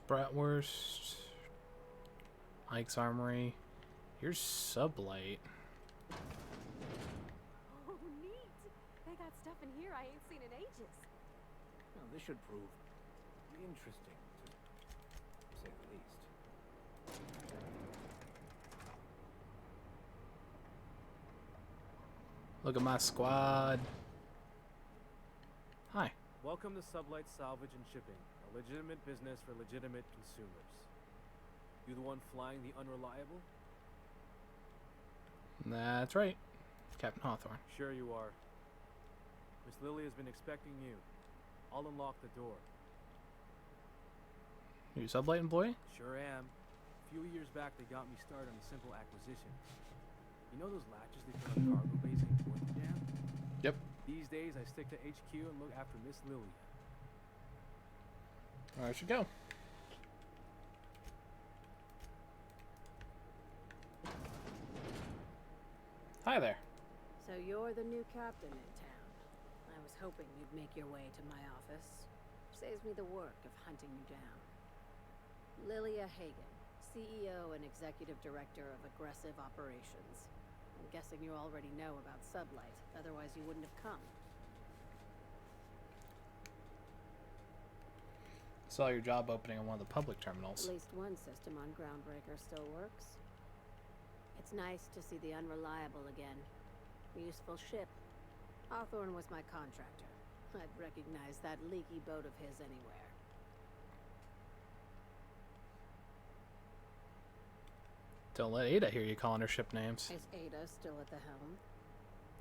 Bratwurst, Ike's Armory. Here's Sublight. Oh, neat! They got stuff in here I ain't seen in ages. Now, this should prove interesting, to say the least. Look at my squad. Hi. Welcome to Sublight Salvage and Shipping, a legitimate business for legitimate consumers. You the one flying the Unreliable? That's right. Captain Hawthorne. Sure you are. Miss Lily has been expecting you. I'll unlock the door. You Sublight employee? Sure am. A few years back, they got me started on a simple acquisition. You know those latches they put on cargo bays and import them down? Yep. These days, I stick to HQ and look after Miss Lily. I should go. Hi there. So you're the new captain in town. I was hoping you'd make your way to my office. Saves me the work of hunting you down. Lilia Hagen, CEO and Executive Director of Aggressive Operations. I'm guessing you already know about Sublight, otherwise you wouldn't have come. Saw your job opening on one of the public terminals. At least one system on Groundbreaker still works. It's nice to see the Unreliable again. Useful ship. Hawthorne was my contractor. I'd recognize that leaky boat of his anywhere. Don't let Ada hear you calling her ship names. Is Ada still at the helm?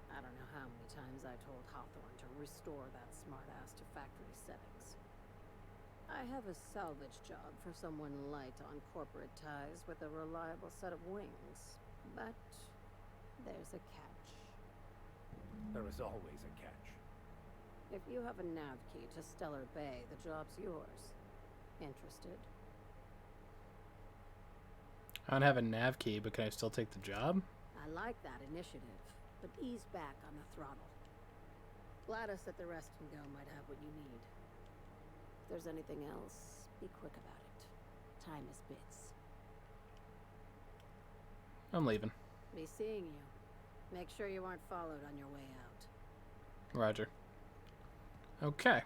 I don't know how many times I told Hawthorne to restore that smartass to factory settings. I have a salvage job for someone light on corporate ties with a reliable set of wings. But there's a catch. There is always a catch. If you have a nav key to Stellar Bay, the job's yours. Interested? I don't have a nav key, but can I still take the job? I like that initiative, but ease back on the throttle. Gladys at the Rest and Go might have what you need. If there's anything else, be quick about it. Time is bits. I'm leaving. Be seeing you. Make sure you aren't followed on your way out. Roger. Okay.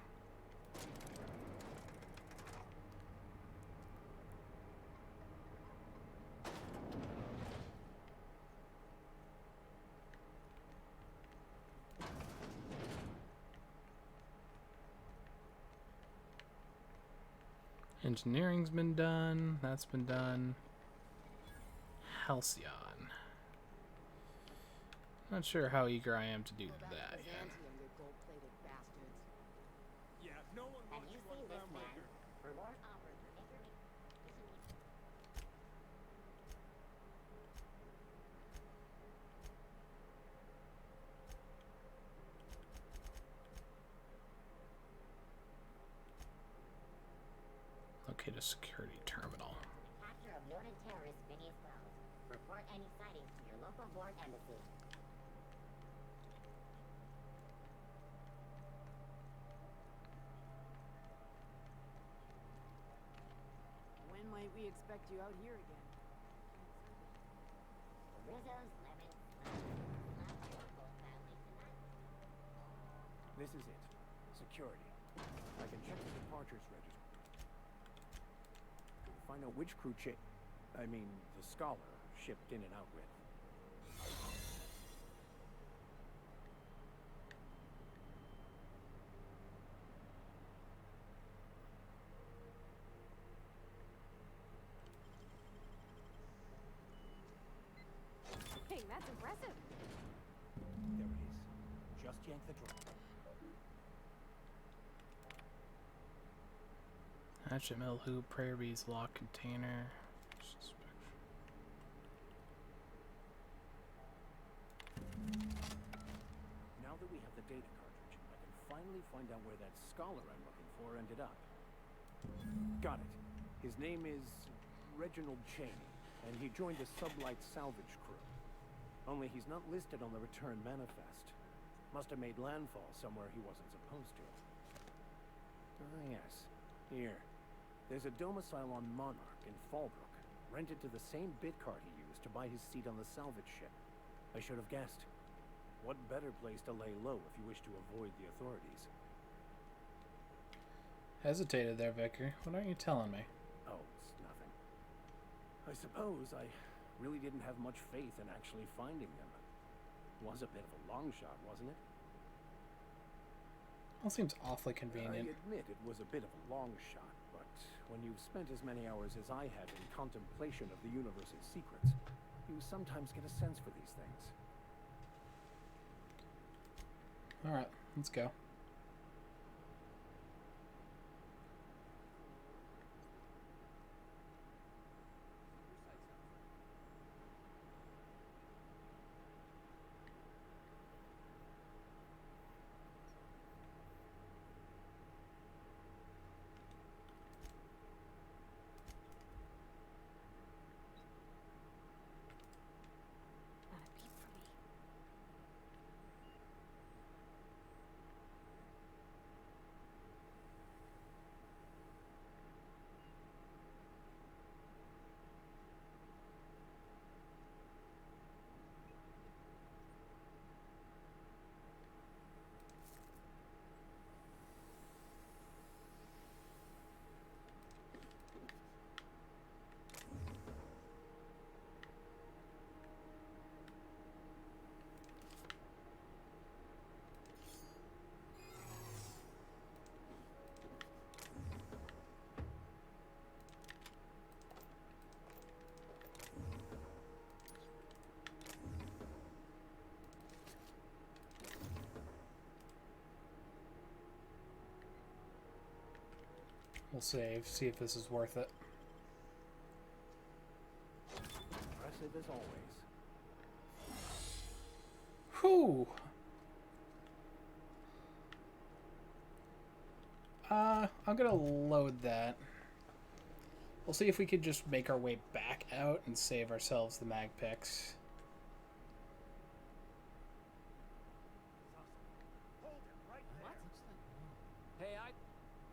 Engineering's been done. That's been done. Halcyon. Not sure how eager I am to do that yet. Yeah, no one Have wants you you on seen this man? Groundbreaker. War offered to Locate a security terminal. Capture of noted terrorist Phineas Wells. Report any sightings to your local board embassy. When might we expect you out here again? Rizzo's Lemon Local family tonight. This is it. Security. I can check the departures register. Find out which crew the Scholar, shipped in and out with. Hey, that's impressive. There it is. Just yank the drawer. Hatchet mill hoop, prayer bees, lock container. Now that we have the data cartridge, I can finally find out where that Scholar I'm looking for ended up. Got it. His name is Reginald Cheney, and he joined the Sublight salvage crew. Only he's not listed on the return manifest. Must have made landfall somewhere he wasn't supposed to. Ah, yes. Here. There's a domicile on Monarch in Fallbrook, rented to the same bit card he used to buy his seat on the salvage ship. I should have guessed. What better place to lay low if you wish to avoid the authorities? Hesitated there, Vicar. What aren't you telling me? Oh, it's nothing. I suppose I really didn't have much faith in actually finding them. Was a bit of a long shot, wasn't it? Well, seems awfully convenient. I admit it was a bit of a long shot, but when you've spent as many hours as I have in contemplation of the universe's secrets, you sometimes get a sense for these things. Alright, let's go. Not a peep for me. We'll save, see if this is worth it. Impressive as always. Whew! I'm gonna load that. We'll see if we could just make our way back out and save ourselves the mag picks.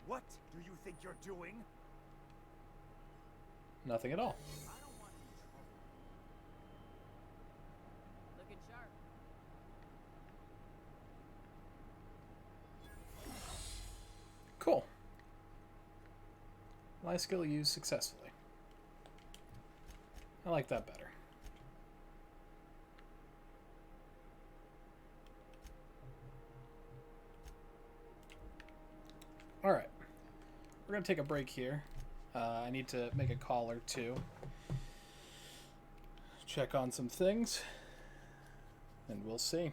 What do you think you're doing? Nothing at all. Looking sharp. Cool. Life skill used successfully. I like that better. Alright. We're going to take a break here. I need to make a call or two. Check on some things. And we'll see.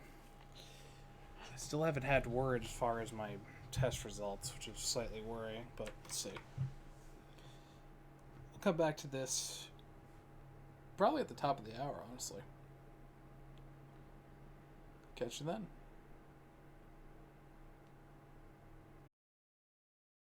I still haven't had word as far as my test results, which is slightly worrying, but let's see. We'll come back to this probably at the top of the hour, honestly. Catch you then.